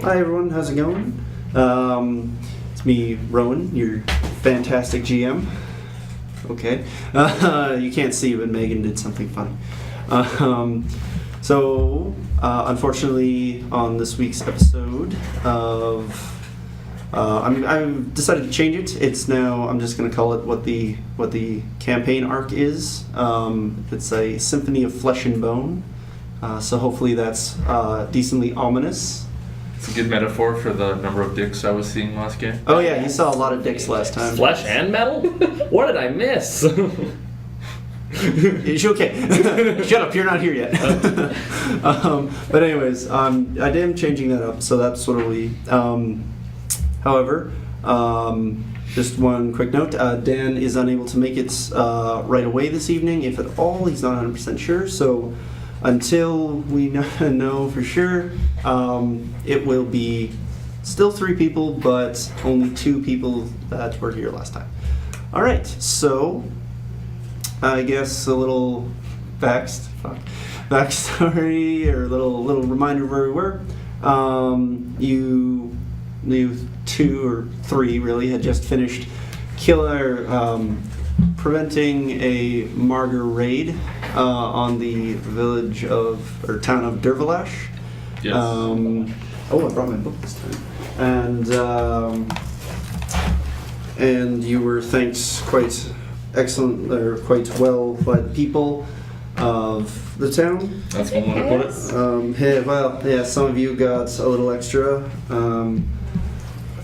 Hi everyone, how's it going? It's me, Rowan, your fantastic GM. Okay. You can't see, but Megan did something funny. Unfortunately, on this week's episode of... I've decided to change it. It's now, I'm just going to call it what the campaign arc is. It's a Symphony of Flesh and Bone. So hopefully that's decently ominous. It's a good metaphor for the number of dicks I was seeing last game. Oh yeah, you saw a lot of dicks last time. Flesh and metal? What did I miss? Okay. Shut up, you're not here yet. But anyways, I am changing that up, so that's what it'll be. However, just one quick note, Dan is unable to make it right away this evening, if at all. He's not 100% sure, so until we know for sure, it will be still 3 people, but only 2 people that were here last time. All right, so I guess a little backstory or a little reminder of where we were. You 2 or 3 really had just finished preventing a Marger raid on the town of Dervilash. Yes. I brought my book this time. And you were thanked quite excellent or quite well by the people of the town. That's one way to put it. Some of you got a little extra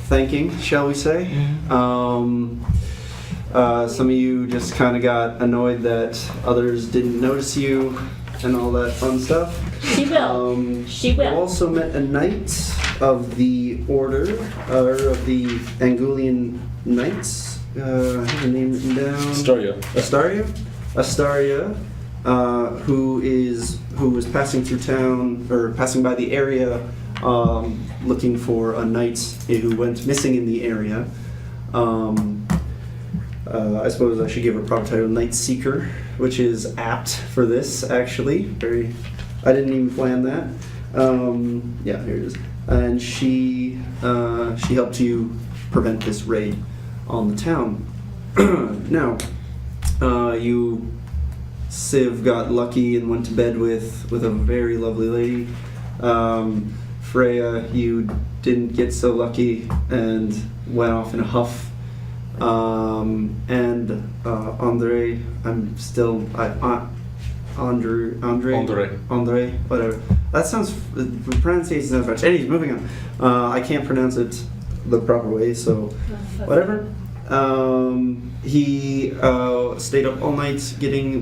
thanking, shall we say. Some of you just kind of got annoyed that others didn't notice you and all that fun stuff. She will. She will. You also met a knight of the order, or of the Angulian Knights. I have a name written down. Astaria, who was passing through town, or passing by the area, looking for a knight who went missing in the area. I suppose I should give her a proper title, Night Seeker, which is apt for this, actually. I didn't even plan that. Here it is. And she helped you prevent this raid on the town. Now, Civ got lucky and went to bed with a very lovely lady. Freya, you didn't get so lucky and went off in a huff. Andre, Andre, whatever. That sounds, pronunciation sounds French. Anyways, moving on. I can't pronounce it the proper way, so whatever. He stayed up all night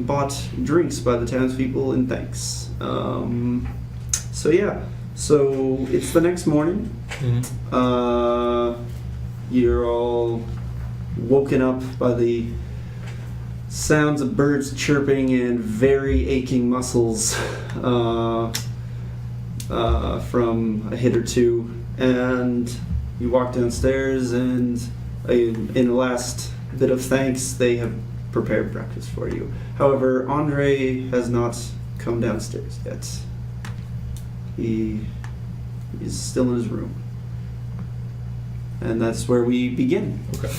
bought drinks by the townspeople in thanks. So it's the next morning. You're all woken up by the sounds of birds chirping and very aching muscles from a hit or 2, and you walk downstairs, and in the last bit of thanks, they have prepared breakfast for you. However, Andre has not come downstairs yet. He is still in his room. And that's where we begin. Okay.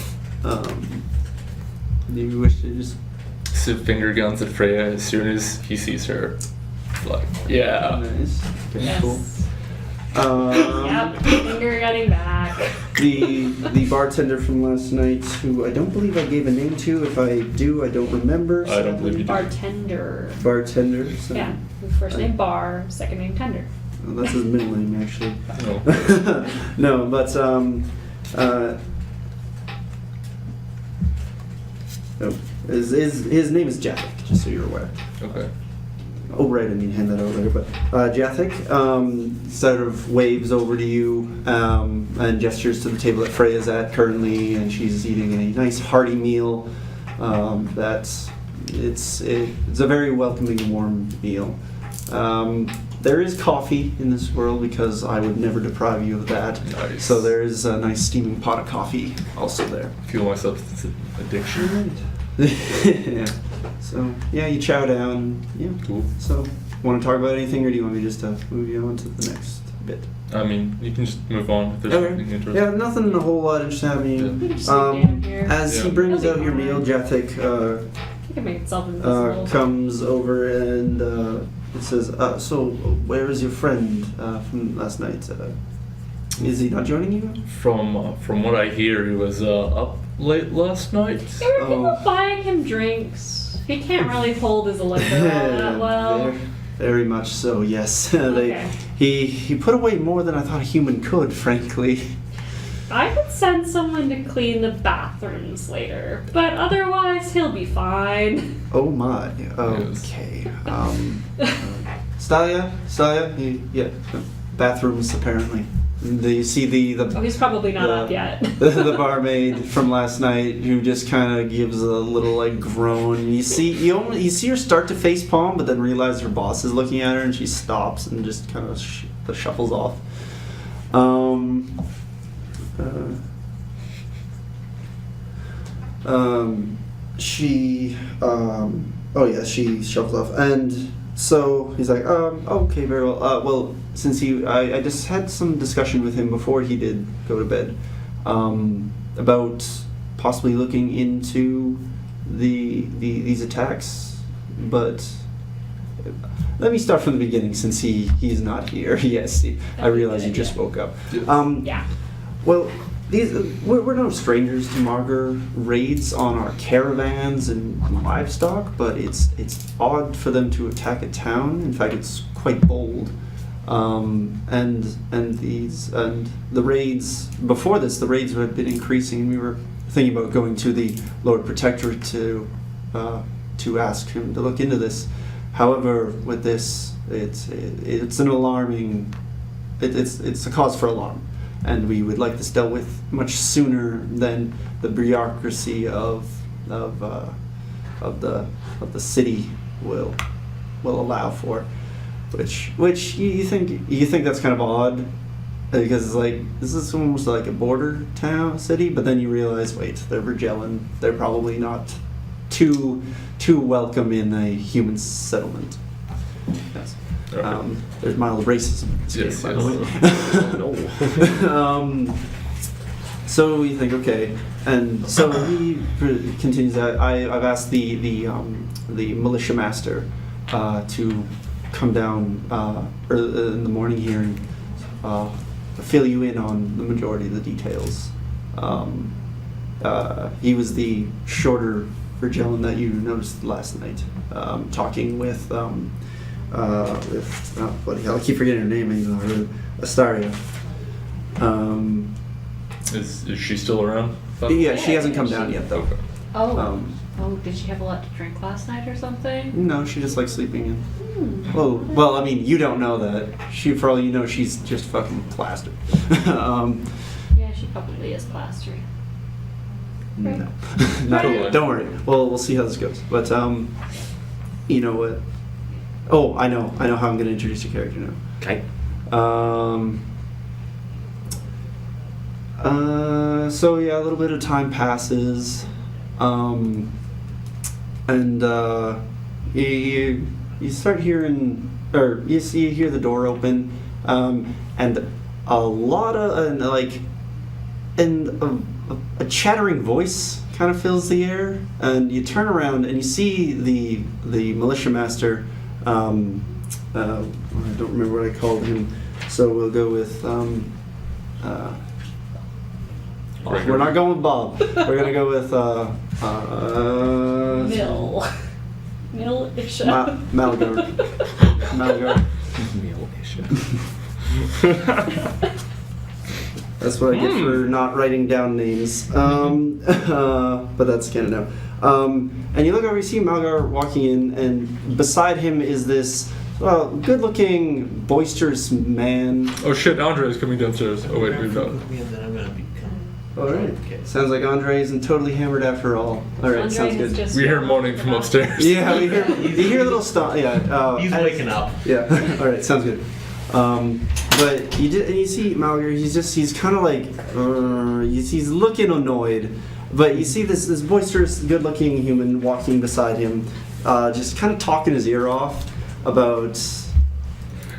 Do you wish to just... Civ finger guns at Freya as soon as he sees her. Like, yeah. Nice. Okay, Yes. cool. Yep, finger gunning back. The bartender from last night, who I don't believe I gave a name to. If I do, I don't remember. I don't believe you do. Bartender. So, Yeah. First name Bar, second name Tender. well, that's his middle name, actually. No. No, but his name is Jathic, just so you're aware. Okay. Oh, right, I need to hand that over later, but Jathic sort of waves over to you and gestures to the table that Freya's at currently, and she's eating a nice hearty meal. It's a very welcoming, warm meal. There is coffee in this world because I would never deprive you of that. Nice. So there is a nice steaming pot of coffee also there. Feel my substance addiction. Yeah. So yeah, you chow down. Yeah. Cool. So, want to talk about anything, or do you want me just to move you on to the next? bit. I mean, you can just move on if there's Okay. something interesting. Yeah, nothing a whole lot interesting happening. We can just sit down here. As he Yeah. brings That'll out be your fine. meal, Jathik He can make himself invisible. comes over and it says, "So, where is your friend from last night? Is he not joining you?" From what I hear, he was up late last night. There were people Oh. buying him drinks. He can't really hold his liquor all that well. Very much so. Yes. Okay. He put away more than I thought a human could, frankly. I could send someone to clean the bathrooms later, but otherwise he'll be fine. Oh my. Okay. Stalia, yeah. Bathrooms apparently. You see Oh, the he's probably not up yet. the barmaid from last night who just kind of gives a little like groan. You see her start to face palm, but then realize her boss is looking at her, and she stops and just kind of shuffles off. She she shuffles off, and so he's like, okay, very well. Well, since I just had some discussion with him before he did go to bed, about possibly looking into these attacks, but let me start from the beginning since he's not here. Yes, I realize you just woke up. Yeah. Well, we're no strangers to Margar raids on our caravans and livestock, but it's odd for them to attack a town. In fact, it's quite bold. And the raids before this, the raids had been increasing. We were thinking about going to the Lord Protectorate to ask him to look into this. However, with this, it's an alarming. It's a cause for alarm. And we would like this dealt with much sooner than the bureaucracy of the city will allow for, which you think that's kind of odd, because it's like this is almost like a border city, but then you realize, wait, they're Vergellan, they're probably not too welcome in a human settlement. Yes. Okay. There's mild racism in this Yes, game, by yes. the way. So you think, okay, and so he continues that I've asked the militia master to come down in the morning here and fill you in on the majority of the details. He was the shorter Vergellan that you noticed last night, talking with what the hell, I keep forgetting her name, Astaria. Is she still around? Yeah, she hasn't come down yet though. Okay. Oh, did she have a lot to drink last night or something? No, she just likes sleeping in. Well, I mean, you don't know that. She, for all you know, she's just fucking plastered. Yeah, she probably is plastered. No. Not Totally. yet. Don't worry. Well, we'll see how this goes. But you know what? Oh, I know how I'm going to introduce your character now. Okay. So yeah, a little bit of time passes, and you start hearing, or you hear the door open, and a lot of a chattering voice kind of fills the air, and you turn around and you see the militia master. I don't remember what I called him, so we'll go with. We're not going with Bob. We're gonna go with Mill-ish. Malgar. Malgar. That's what I get for not writing down names. But that's kind of no. And you look over, you see Malgar walking in, and beside him is this good-looking, boisterous man. Oh shit, Andre is coming downstairs. Oh wait, we've not. All right. Sounds like Andre isn't totally hammered after all. All right, sounds good. We hear moaning from upstairs. Yeah, you hear a little stomp. Yeah. He's waking up. Yeah. All right, sounds good. But you see Malgar. He's kind of like he's looking annoyed. But you see this boisterous, good-looking human walking beside him, just kind of talking his ear off about.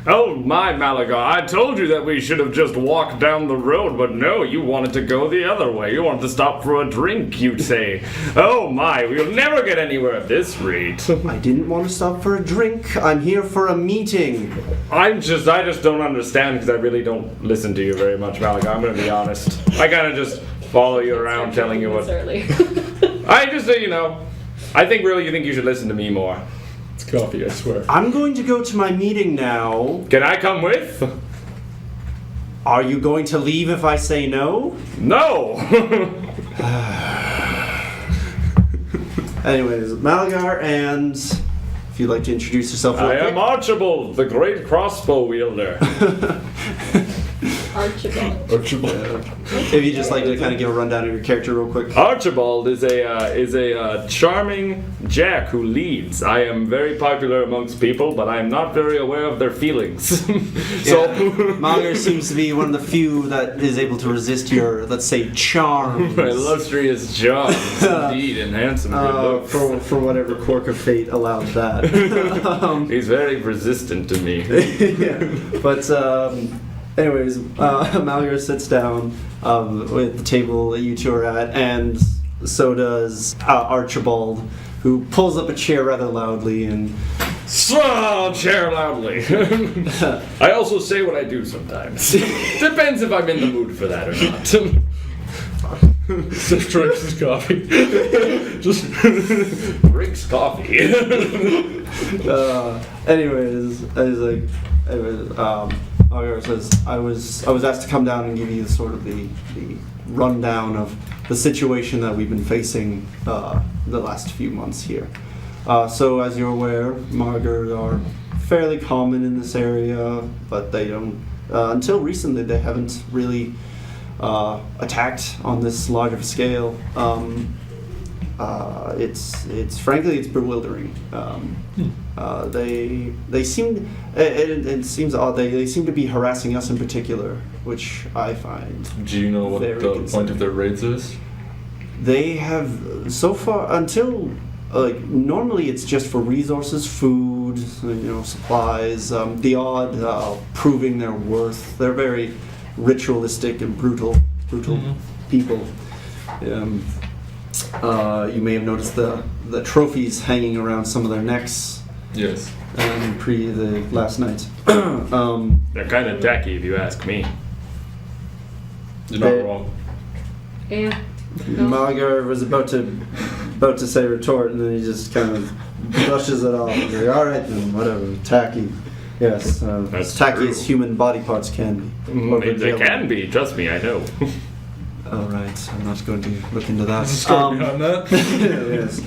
Oh my, Malaga, I told you that we should have just walked down the road, but no, you wanted to go the other way. You wanted to stop for a drink, you'd say. Oh my, we'll never get anywhere at this rate. I didn't want to stop for a drink. I'm here for a meeting. I just don't understand because I really don't listen to you very much, Malaga. I'm gonna be honest. I kind of just follow you around telling you what. Early. I just say, I think really you think you should listen to me more. It's coffee, I swear. I'm going to go to my meeting now. Can I come with? Are you going to leave if I say no? No! Anyways, Malagar, and if you'd like to introduce yourself real I quick. am Archibald, the great crossbow wielder. Archibald. If you'd just like to kind of give a rundown of your character real quick. Archibald is a charming jack who leads. I am very popular amongst people, but I am not very aware of their feelings. So Malagar seems to be one of the few that is able to resist your, let's say, charms. my illustrious charms, indeed, and handsome good looks. for whatever quirk of fate allowed that. He's very resistant to me. Yeah. But anyways, Malagar sits down with the table that you two are at, and so does Archibald, who pulls up a chair rather loudly and So, chair loudly. I also say what I do sometimes. Depends if I'm in the mood for that or not. Just drinks his coffee. Just drinks coffee. anyways, Malagar says, I was asked to come down and give you sort of the rundown of the situation that we've been facing the last few months here. So as you're aware, Margars are fairly common in this area, but they don't, until recently, they haven't really attacked on this large of a scale. It's frankly, it's bewildering. They seem, it seems odd, they seem to be harassing us in particular, which I find. Do you know what Very the point concerning. of their raids is? They have, so far, until, normally it's just for resources, food, supplies, the odd proving their worth. They're very ritualistic and brutal people. You may have noticed the trophies hanging around some of their necks Yes. the last night. They're kind of tacky, if you ask me. You're not wrong. Yeah. Malagar was about to say retort, and then he just kind of brushes it off. He's like, all right then, whatever, tacky. Yes, That's as tacky true. as human body parts can be. Or They the other- can be, trust me, I know. All right, I'm not going to look into that. Let's go behind that. Yes.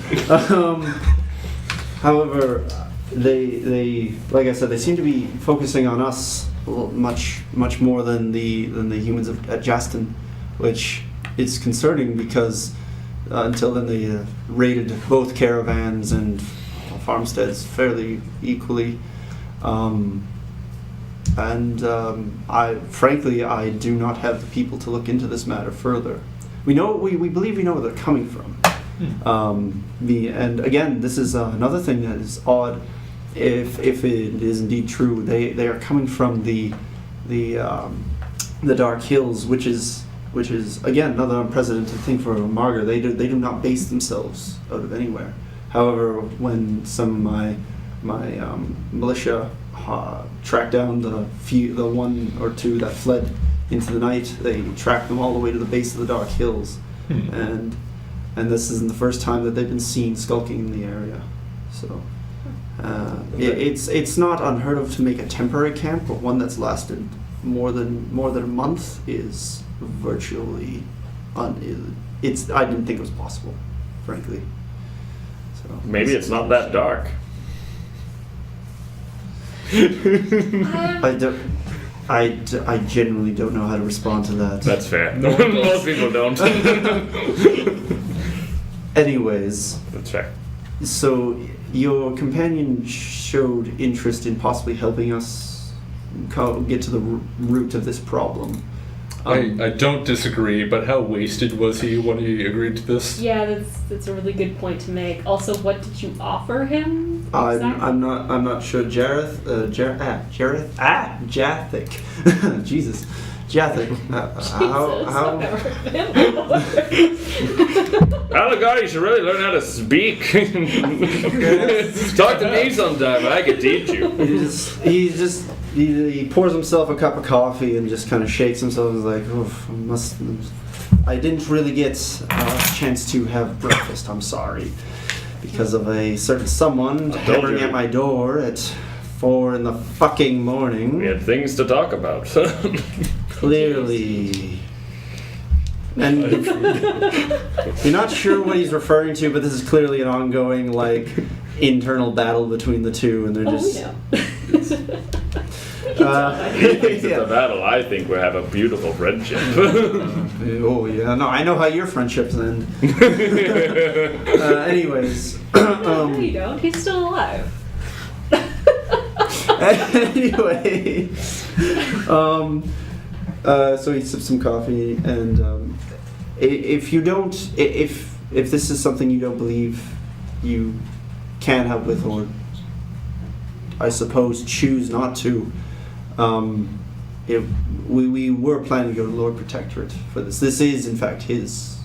However, they like I said, they seem to be focusing on us much more than the humans at Justin, which is concerning because until then they raided both caravans and farmsteads fairly equally. I frankly do not have the people to look into this matter further. We believe we know where they're coming from. And again, this is another thing that is odd. If it is indeed true, they are coming from the Dark Hills, which is again another unprecedented thing for Margar. They do not base themselves out of anywhere. However, when some of my militia tracked down the one or two that fled into the night, they tracked them all the way to the base of the Dark Hills, and this isn't the first time that they've been seen skulking in the area. So it's not unheard of to make a temporary camp, but one that's lasted more than a month is virtually I didn't think it was possible, frankly. So Maybe it's not that dark. I genuinely don't know how to respond to that. That's fair. No one does. Most people don't. Anyways, That's fair. so your companion showed interest in possibly helping us get to the root of this problem. I don't disagree, but how wasted was he when he agreed to this? Yeah, that's a really good point to make. Also, what did you offer him I'm not sure. Jathik. Jesus. Jathik. Malagar, you should really learn how to speak. Talk to me sometime. I can teach you. He pours himself a cup of coffee and just kind of shakes himself. He's like, oof, I didn't really get a chance to have breakfast. I'm sorry. Because of a certain someone hammering at my door at 4 in the fucking morning. We had things to talk about. Clearly. And you're not sure what he's referring to, but this is clearly an ongoing, like, internal battle between the two, and they're just... He thinks it's a battle. I think we have a beautiful friendship. Oh yeah, no, I know how your friendships end. Anyways, No, you don't. He's still alive. anyway, so he sips some coffee, and if this is something you don't believe you can help with, or I suppose choose not to. We were planning to go to Lord Protectorate for this. This is, in fact, his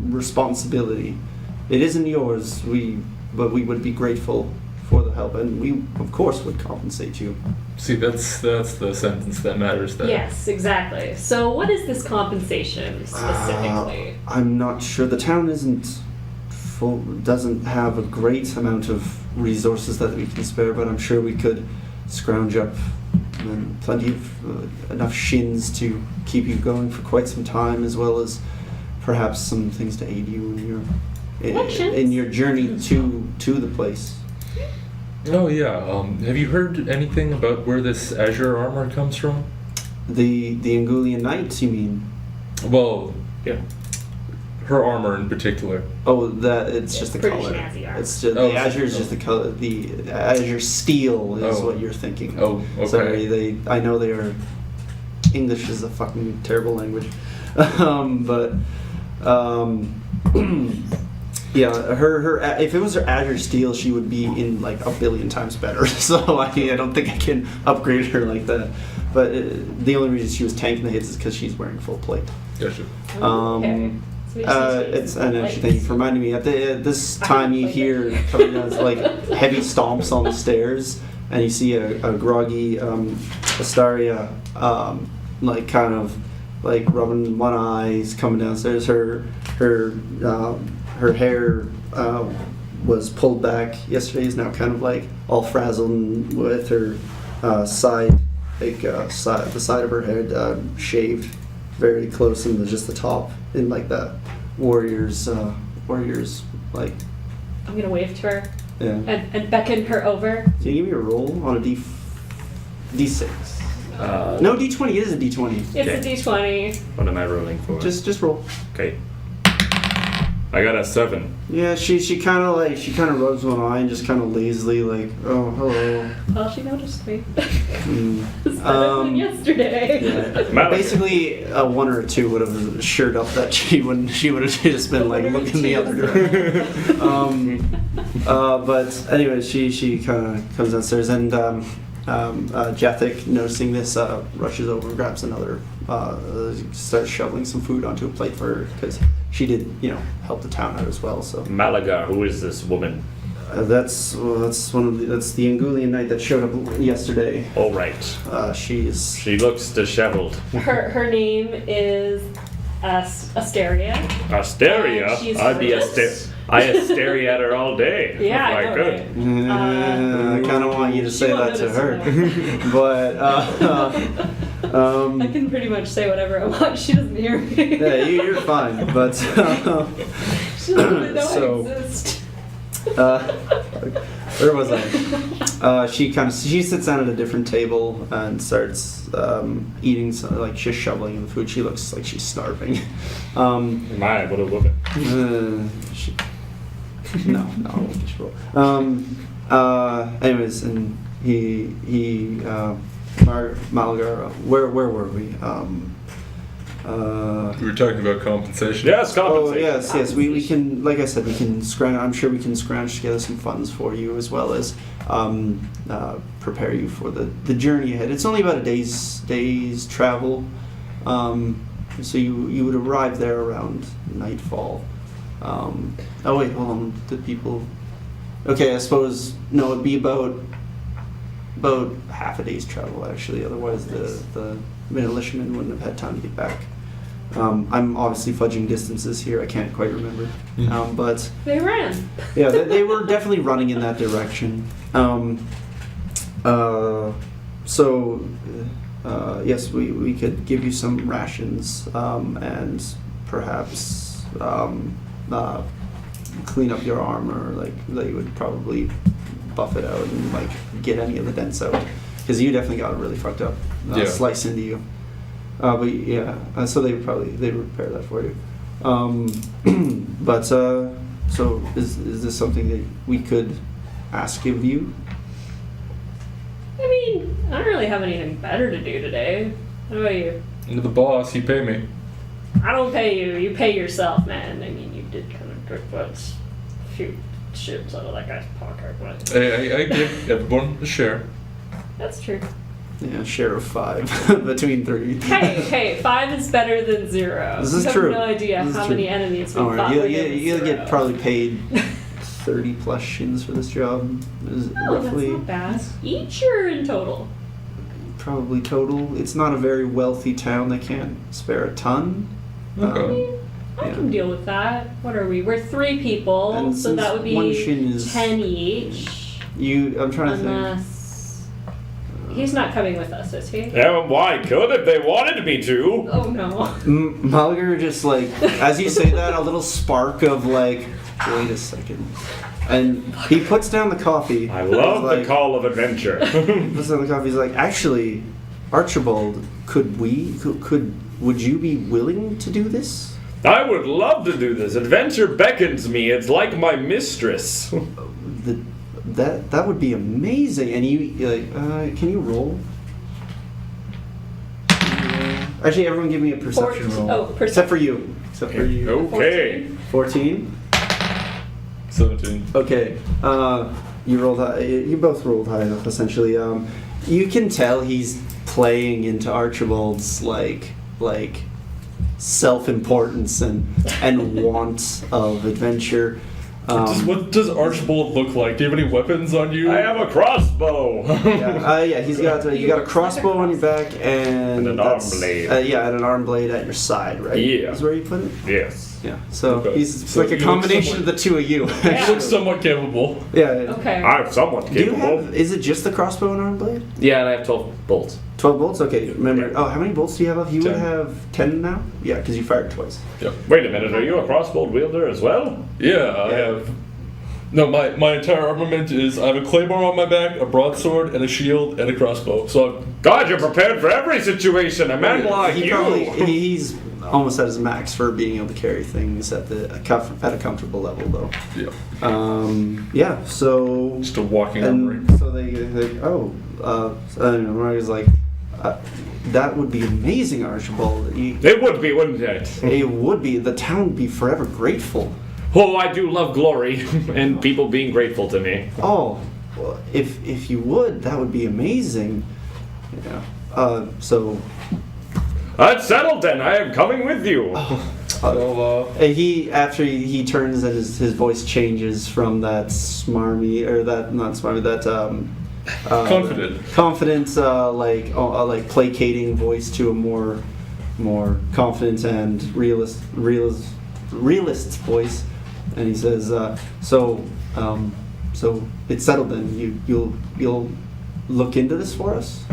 responsibility. It isn't yours, but we would be grateful for the help, and we, of course, would compensate you. See, that's the sentence that matters there. Yes, exactly. So what is this compensation specifically? I'm not sure. The town doesn't have a great amount of resources that we can spare, but I'm sure we could scrounge up plenty of enough shins to keep you going for quite some time, as well as perhaps some things to aid you in your journey to the place. Oh yeah. Have you heard anything about where this azure armor comes from? The Angulian Knights, you mean? Well, yeah. Her armor in particular. Oh, it's just the pretty color. snazzy armor. It's just, Oh, the azure is just the color. The azure steel is Oh. what you're thinking. Oh, okay. Sorry, I know they are. English is a fucking terrible language, but yeah, her if it was her azure steel, she would be in like a billion times better. So I don't think I can upgrade her like that. But the only reason she was tanking the hits is because she's wearing full plate. Gotcha. Okay. So we just need to It's use and some actually, thank you for reminding me. At this time, you hear coming down like heavy stomps on the stairs, and you see a groggy Astaria, like kind of like rubbing one eye, coming downstairs. Her hair was pulled back yesterday. Is now kind of like all frazzled with her side, the side of her head shaved very close in just the top, in like that warriors like. I'm gonna wave to her Yeah. and beckon her over. Can you give me a roll on a D6? No, D20. It is a D20. It's a D20. What am I rolling for? Just roll. Okay. I got a 7. Yeah, she kind of rubs one eye and just kind of lazily like, oh, hello. Well, she noticed me. Mm. It's better than yesterday. Yeah. Basically, a 1 or a 2 would have assured up that she would have just been like looking the other direction. But anyway, she kind of comes downstairs, and Jathik, noticing this, rushes over and grabs another, starts shoveling some food onto a plate for her, because she did, help the town out as well. So Malagar, who is this woman? that's the Angulian knight that showed up yesterday. All right. She looks disheveled. Her name is Asteria. Asteria? She's I stare at her all day. Yeah, if I I know, could. right? I kind of want you to say won't that to her, notice but I can pretty much say whatever I want. She doesn't hear me. yeah, you're fine. But She doesn't even know So- I exist. where was I? She sits down at a different table and starts eating, like she's shoveling in the food. She looks like she's starving. My, what a woman. No, I won't get you roll. Anyways, and Malagar, where were we? We were talking about compensation. Yes, Oh compensation. yes. We can, like I said, we can scrounge. I'm sure we can scrounge together some funds for you, as well as prepare you for the journey ahead. It's only about a day's travel, so you would arrive there around nightfall. Oh wait, hold on. The people. Okay, I suppose no. It'd be about half a day's travel actually. Otherwise, the militiamen wouldn't have had time to get back. I'm obviously fudging distances here. I can't quite remember, but They ran. yeah, they were definitely running in that direction. Yes, we could give you some rations and perhaps clean up your armor. Like they would probably buff it out and like get any of the dents out, because you definitely got it really fucked up, Yeah. slice into you. But yeah, so they would repair that for you. So is this something that we could ask of you? I mean, I don't really have anything better to do today. What about you? You're the boss, you pay me. I don't pay you. You pay yourself, man. I mean, you did kind of drink a few shits out of that guy's pocket, but I give everyone a share. that's true. Yeah, share of 5 between 3. Hey, 5 is better than 0. This is you true. have no idea This is how true. many enemies we Don't fought worry, with. you'll get probably paid 30 plus shins for this job. Is Oh, roughly that's not bad. Each or in total? probably total. It's not a very wealthy town. They can't spare a ton. Okay. I Yeah. can deal with that. What are we? We're 3 people, And so that would since one be shin is 10 each. I'm trying to think. Unless he's not coming with us, is he? Yeah, why could if they wanted me to? Oh no. Mulligar just like, as you say that, a little spark of like, wait a second. And he puts down the coffee. I love He's the call of adventure. Puts down the coffee. He's like, actually, Archibald, would you be willing to do this? I would love to do this. Adventure beckons me. It's like my mistress. That would be amazing. And you're like, can you roll? Actually, everyone give me a perception roll. Oh, Except for you. Except for you. Okay. 14? 17. Okay. You rolled high. You both rolled high enough, essentially. You can tell he's playing into Archibald's like self-importance and want of adventure. What does Archibald look like? Do you have any weapons on you? I have a crossbow. Yeah, he's got you got a crossbow on your back and And an arm that's- blade. and an arm blade at your side, right? Yeah. Is where you put it. Yes. Yeah. So Okay. it's So like a you look combination of somewhat- the two of you. He looks somewhat capable. Yeah. Okay. I'm somewhat Do you capable. have? Is it just the crossbow and arm blade? Yeah, and I have 12 bolts. 12 bolts? Okay, remember. Yeah. Oh, how many bolts do you have left? You would 10. have 10 now? Yeah, because you fired twice. Yep. Wait a minute, are you a crossbow wielder as well? Yeah, I have. No, my entire armament is I have a claymore on my back, a broadsword, and a shield, and a crossbow. So God, you're prepared for every situation. A man like He you. probably, he's almost at his max for being able to carry things at a comfortable level, though. yeah, Yeah, so. just a walking armory. And so they Mariah's like, that would be amazing, Archibald. It would be, wouldn't it? It would be. The town would be forever grateful. Oh, I do love glory and people being grateful to me. Oh, well, if you would, that would be amazing. Yeah. So That's settled then. I am coming with you. after he turns and his voice changes from that smarmy or that not smarmy confident like placating voice to a more confident and realist voice, and he says, so it's settled then. You'll look into this for us.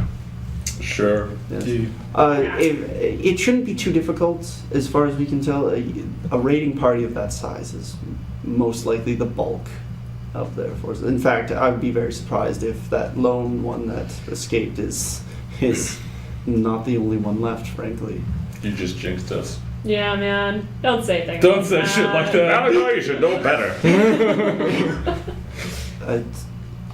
Sure. Yes. Yeah. It shouldn't be too difficult, as far as we can tell. A raiding party of that size is most likely the bulk of their forces. In fact, I would be very surprised if that lone one that escaped is not the only one left, frankly. You just jinxed us. Yeah, man. Don't say things. Don't like say that. shit like that. Malachi, you should know better.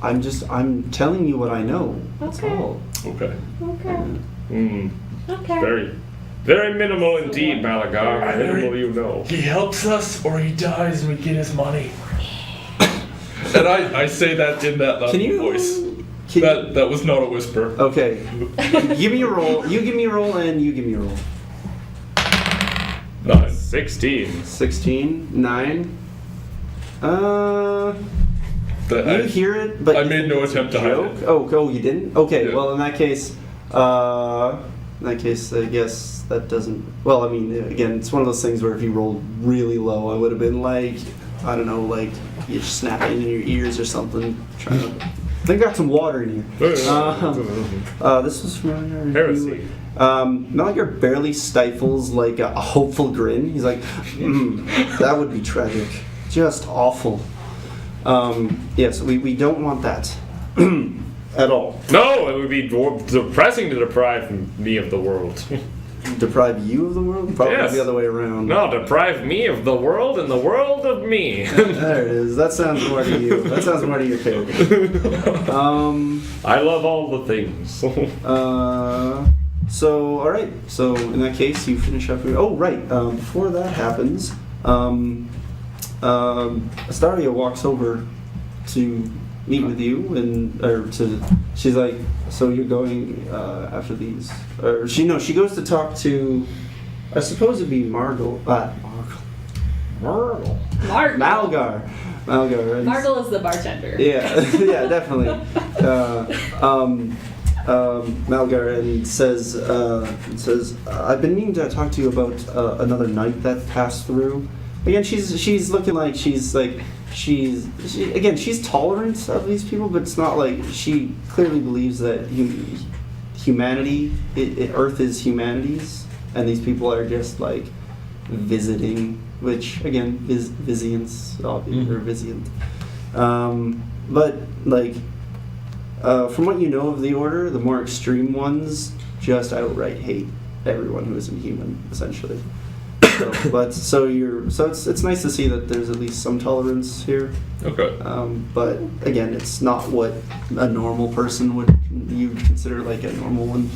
I'm telling you what I know. That's Okay. all. Okay. Okay. Hmm. Okay. Very Very minimal indeed, Malagar. Minimal, you know. He helps us or he dies and we get his money. And I say that in that Can you? voice. Can That was not a whisper. Okay. Give me a roll. You give me a roll, and you give me a roll. 9. 16. 16, 9. That You hear it, but I you made think no it's a attempt to hide joke? it. Oh, you didn't? Okay, Yeah. well in that case, I guess that doesn't. Well, I mean, again, it's one of those things where if you rolled really low, I would have been like, I don't know, like you're snapping in your ears or something. Trying to. I think I got some water in here. This was from Heresy. Malagar barely stifles like a hopeful grin. He's like, that would be tragic. Just awful. Yes, we don't want that at all. No, it would be depressing to deprive me of the world. Deprive you of the world? Probably Yes. the other way around. No, deprive me of the world and the world of me. There it is. That sounds more to you. That sounds more to your character. I love all the things. So, all right. So, in that case, you finish up. Oh, right. Before that happens, Astaria walks over to meet with you, she's like, so you're going after these, or she goes to talk to, I suppose it'd be Margle. Margle. Malgar. Right? Margle is the bartender. Yeah, yeah, definitely. Malgar and says, I've been meaning to talk to you about another night that passed through. Again, she's looking like she's tolerant of these people, but it's not like she clearly believes that humanity, Earth is humanity's, and these people are just like visiting, which again, Vizians, or Vizient. But like, from what you know of the Order, the more extreme ones just outright hate everyone who isn't human, essentially. So it's nice to see that there's at least some tolerance here. Okay. But again, it's not what a normal person would consider like a normal one.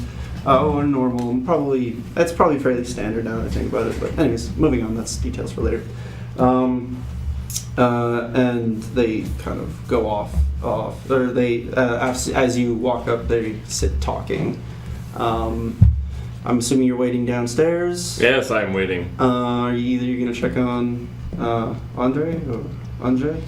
That's probably fairly standard now that I think about it. But anyways, moving on. That's details for later. And they kind of go off, or they as you walk up, they sit talking. I'm assuming you're waiting downstairs. Yes, I'm waiting. Are you either gonna check on Andre or Andre?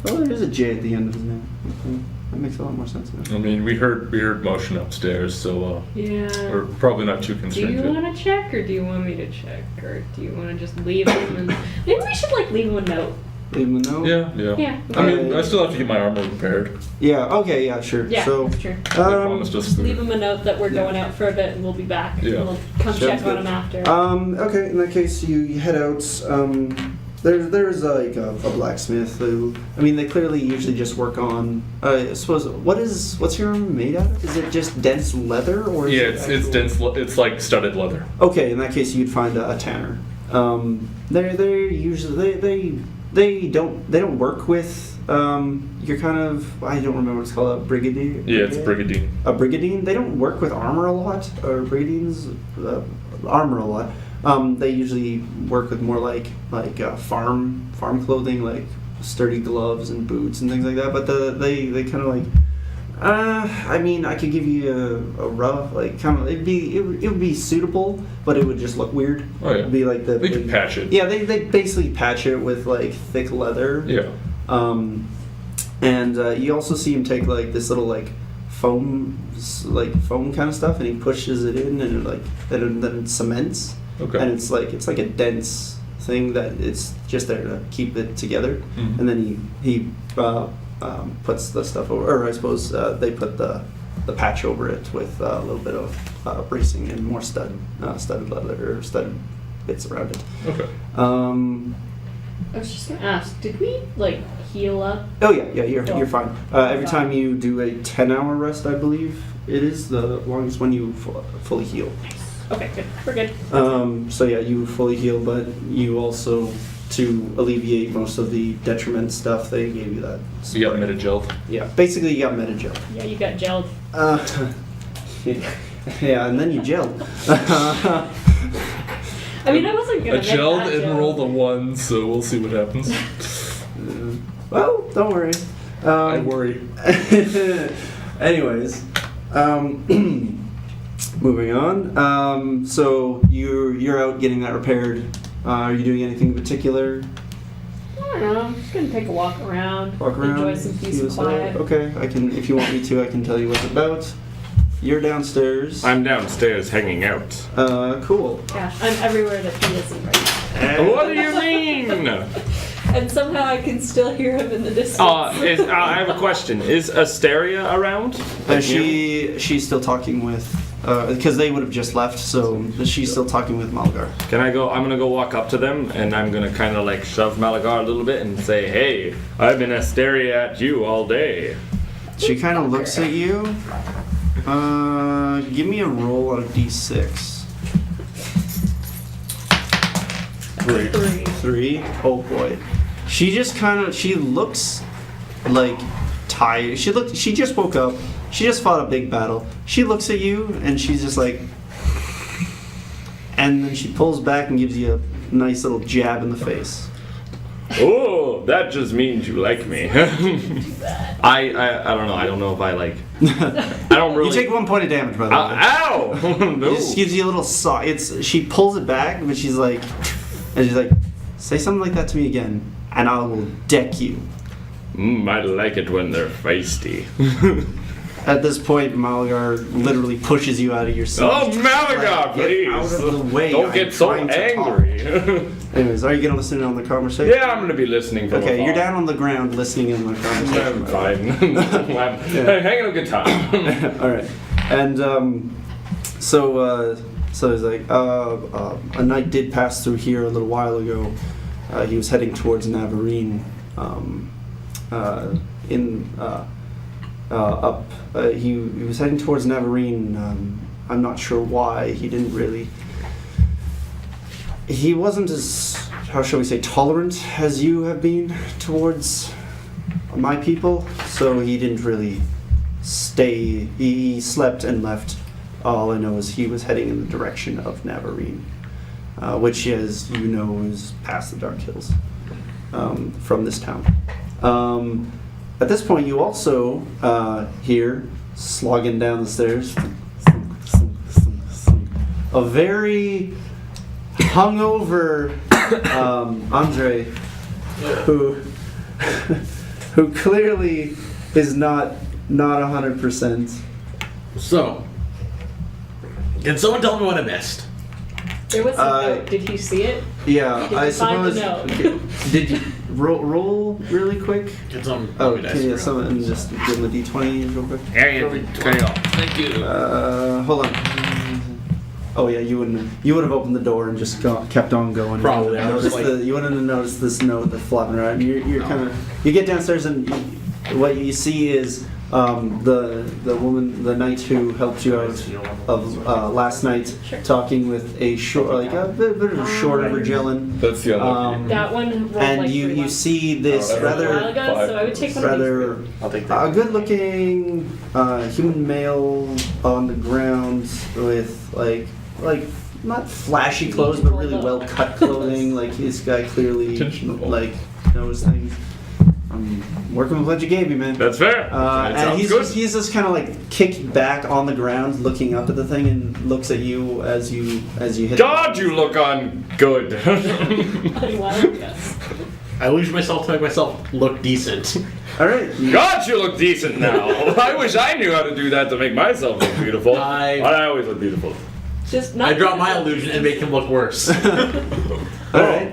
Oh, there's a J at the end of his name. Okay. That makes a lot more sense now. I mean, we heard motion upstairs, so Yeah. we're probably not too Do concerned. you want to check, or do you want me to check, or do you want to just leave him? And maybe we should like leave him a note. Leave him a note? Yeah. Yeah. I mean, I still have to get my armor repaired. Yeah, okay, yeah, sure. Yeah, So, that's true. They promised us Just the- leave him a note that we're going out for a bit and we'll be back. Yeah. And we'll come Sounds check good. on him after. Okay, in that case, you head out. There's like a blacksmith who, I mean, they clearly usually just work on, I suppose, what's your armor made out of? Is it just dense leather, or is Yeah, it it's actual- dense. It's like studded leather. Okay, in that case, you'd find a tanner. They're usually they don't work with you're kind of, I don't remember what it's called, a brigadier. Yeah, it's brigandine. A brigandine. They don't work with armor a lot, or brigadines armor a lot. They usually work with more like farm clothing, like sturdy gloves and boots and things like that. But they kind of like. I mean, I could give you a rough, like, kind of, it would be suitable, but it would just look weird. Oh yeah. It'd be like the. They can patch it. Yeah, they basically patch it with like thick leather. Yeah. And you also see him take like this little like foam kind of stuff, and he pushes it in, and then it cements. Okay. And it's like a dense thing that it's just there to keep it together. Mhm. And then he puts the stuff over, or I suppose they put the patch over it with a little bit of bracing and more studded leather or studded bits around it. Okay. I was just gonna ask, did we like heal up? Oh yeah, you're fine. Every time you do a 10-hour rest, I believe it is the longest one you fully heal. Okay, good. We're good. So yeah, you fully heal, but you also, to alleviate most of the detriment stuff, they gave you that. We got spray. Metagel. Yeah, basically you got Metagel. Yeah, you got gelled. Yeah, and then you gelled. I mean, I wasn't I gonna make gelled that and joke. rolled a 1, so we'll see what happens. Well, don't worry. I worry. Anyways, moving on. So you're out getting that repaired. Are you doing anything in particular? I don't know. I'm just gonna take a walk around. Walk around. Enjoy some peace see and what's up? quiet. Okay, I can. If you want me to, I can tell you what it's about. You're downstairs. I'm downstairs hanging out. Cool. Yeah, I'm everywhere that he isn't right now. What do you mean? And somehow I can still hear him in the distance. I have a question. Is Asteria around? She's still talking with because they would have just left, so she's still talking with Malgar. Can I go? I'm gonna go walk up to them and I'm gonna kind of like shove Malagar a little bit and say, "Hey, I've been Asteria at you all day." She kind of looks at you. Give me a roll on a d6. 3. 3. Oh boy. She just she looks like tired. She just woke up. She just fought a big battle. She looks at you and she's just like, and then she pulls back and gives you a nice little jab in the face. Oh, that just means you like me. I don't know. I don't know if I like. I don't really. You take 1 point of damage, by the way. Ow! No. It just gives you a little she pulls it back, but she's like, say something like that to me again, and I will deck you. I like it when they're feisty. At this point, Malgar literally pushes you out of your seat. Oh, Malagar, Like, get please! out of the way. Don't I'm get so trying to talk. angry. Anyways, are you gonna listen in on the conversation? Yeah, I'm gonna be listening from Okay, afar. you're down on the ground listening in on the conversation. I'm fine. I'm hanging a good time. All right, and so he's like, a knight did pass through here a little while ago. He was heading towards Navarine. He was heading towards Navarine. I'm not sure why. He wasn't as, how shall we say, tolerant as you have been towards my people. So he didn't really stay. He slept and left. All I know is he was heading in the direction of Navarine, which, as you know, is past the Dark Hills from this town. At this point, you also hear, slogging down the stairs, a very hungover Andre, who clearly is not 100%. So, can someone tell me what I missed? There was a note. Did he see it? Yeah, Did I you find the suppose. note? Did you roll really quick? Can someone Oh, let me can you dice someone just give him the d20 real quick? Thank you. Hold on. Oh yeah, you would have opened the door and just kept on going. Probably, I was You wouldn't have noticed this note that's flopping around. You're kind of, you get downstairs and what you see is the woman, the knight who helped you out of last night, talking with a bit of a shorter Magellan. That's the other. That one rolled And like you 3 see this Oh, a while rather ago, so I would take one of these. I'll take that. a good-looking human male on the ground with like not flashy clothes, but really well-cut clothing. Like this guy clearly like knows things. I'm working with what you gave me, man. That's fair. And sounds good. he's just kind of like kicked back on the ground, looking up at the thing, and looks at you as you hit. God, you look on good. Well, yes. I illusion myself to make myself look decent. All right. God, you look decent now. I wish I knew how to do that to make myself look beautiful. I always look beautiful. Just not. drop my illusion and make him look worse. All right.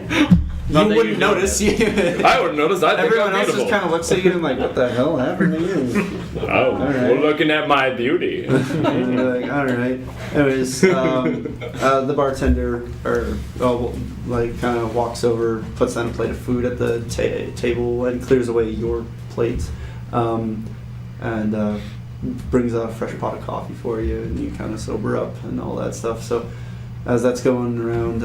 You Not that wouldn't you notice. I wouldn't notice. I think Everyone I'm else beautiful. just kind of looks at you and like, what the hell happened to you? Oh, right. we're looking at my beauty. And you're like, all right. Anyways, the bartender kind of walks over, puts down a plate of food at the table, and clears away your plate, and brings a fresh pot of coffee for you, and you kind of sober up and all that stuff. So, as that's going around,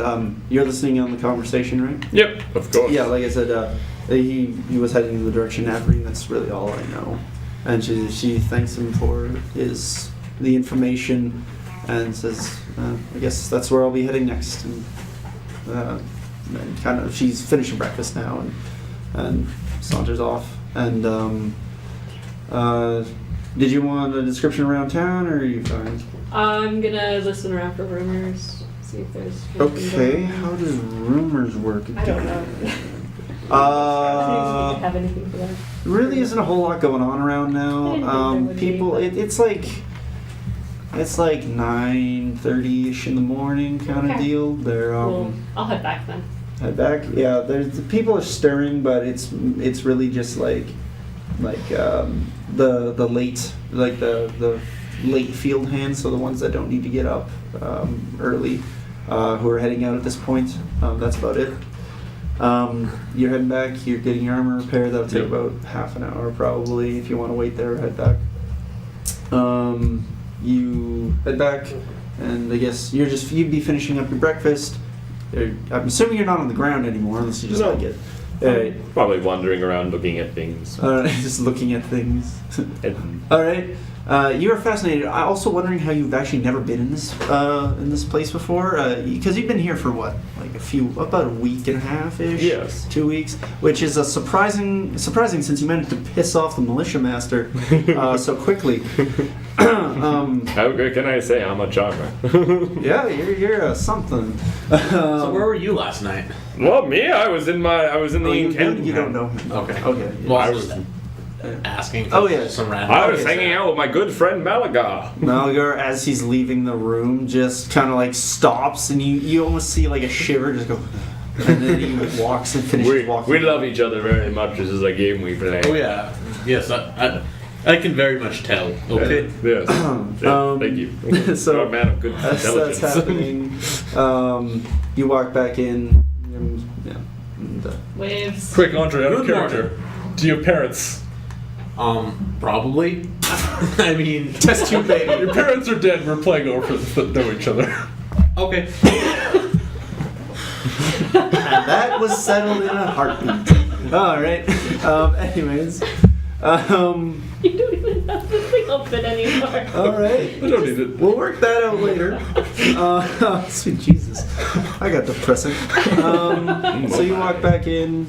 you're listening on the conversation, right? Yep, of course. Yeah, like I said, he was heading in the direction of Navarine. That's really all I know. And she thanks him for the information and says, I guess that's where I'll be heading next. And and kind of she's finishing breakfast now and saunters off. And did you want a description around town, or are you fine? I'm gonna listen around for rumors, see if there's. anything Okay, going on. how does rumors work? I don't know. Uh, have anything for that? really isn't a whole lot going on around I didn't think there now. would be, People, but- it's like 9:30ish in the morning kind of Okay. deal. They're Well, I'll head back then. head back. Yeah, there's the people are stirring, but it's really just like the late the late field hands, so the ones that don't need to get up early, who are heading out at this point. That's about it. You're heading back. You're getting your armor repaired. That'll take Yep. about half an hour probably. If you want to wait there, head back. You head back, and I guess you'd be finishing up your breakfast. I'm assuming you're not on the ground anymore, unless you just No. like it. Alright. Probably wandering around looking at things. Just looking at things. And All right. You are fascinated. I'm also wondering how you've actually never been in this place before, because you've been here for what, like about a week and a half ish. Yes. 2 weeks, which is a surprising since you managed to piss off the militia master so quickly. how good can I say? I'm a charmer. Yeah, you're something. So where were you last night? Well, me, I was in the encampment. you don't know him. Okay. Okay. Well, I I was was- asking. Oh, yeah. Some random. I was Okay, hanging out with my good friend Malaga. Malagar, as he's leaving the room, just kind of like stops, and you almost see like a shiver just go, and then he walks and finishes walking. We love each other very much. This is a game we play. Oh yeah. Yes, I can very much tell. Okay. Yes. Yeah, thank you. so, You're a man of good As intelligence. that's happening, you walk back in. Yeah. And, Waves. Quick, Andre, out of Good character. Do you have parents? Probably. I mean, test tube baby. Your parents are dead. We're playing over that know each other. okay. And that was settled in a heartbeat. All right. Anyways. You don't even have the thing open anymore. All right. I don't need it. We'll work that out later. Sweet Jesus, I got depressing. So you walk back in.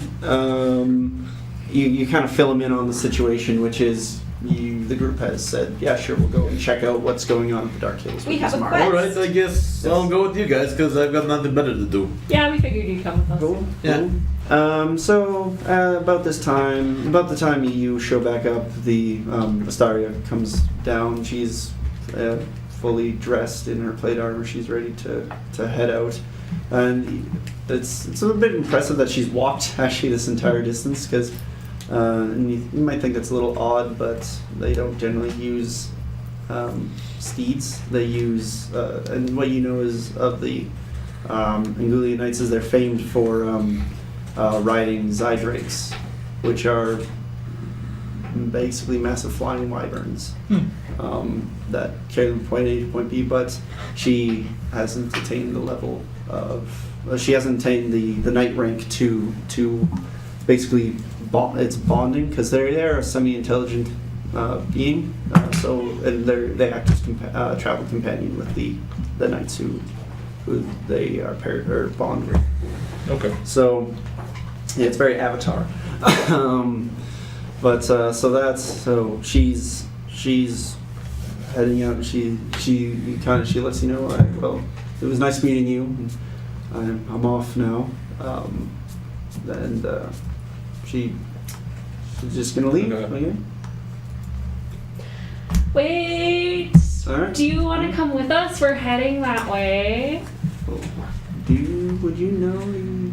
You kind of fill him in on the situation, which is the group has said, yeah, sure, we'll go and check out what's going on at the Dark Hills. We with have this a Mara. quest. All right. I guess I'll go with you guys because I've got nothing better to do. Yeah, we figured you'd come with us. Cool. Yeah. So about the time you show back up, the Astaria comes down. She's fully dressed in her plate armor. She's ready to head out, and it's a little bit impressive that she's walked actually this entire distance, because you might think that's a little odd, but they don't generally use steeds. They use and what you know is of the Angulian Knights is they're famed for riding Zydrakes, which are basically massive flying wyverns that carry them from point A to point B, but she hasn't attained the level of she hasn't attained the knight rank to basically it's bonding, because they're a semi-intelligent being, and they act as travel companion with the knights who they are paired or bond with. Okay. So yeah, it's very Avatar. So she's heading out, and she lets you know, well, it was nice meeting you. And I'm off now. She's just gonna leave. Okay. Okay. Wait. All right. Do you want to come with us? We're heading that way. Would you know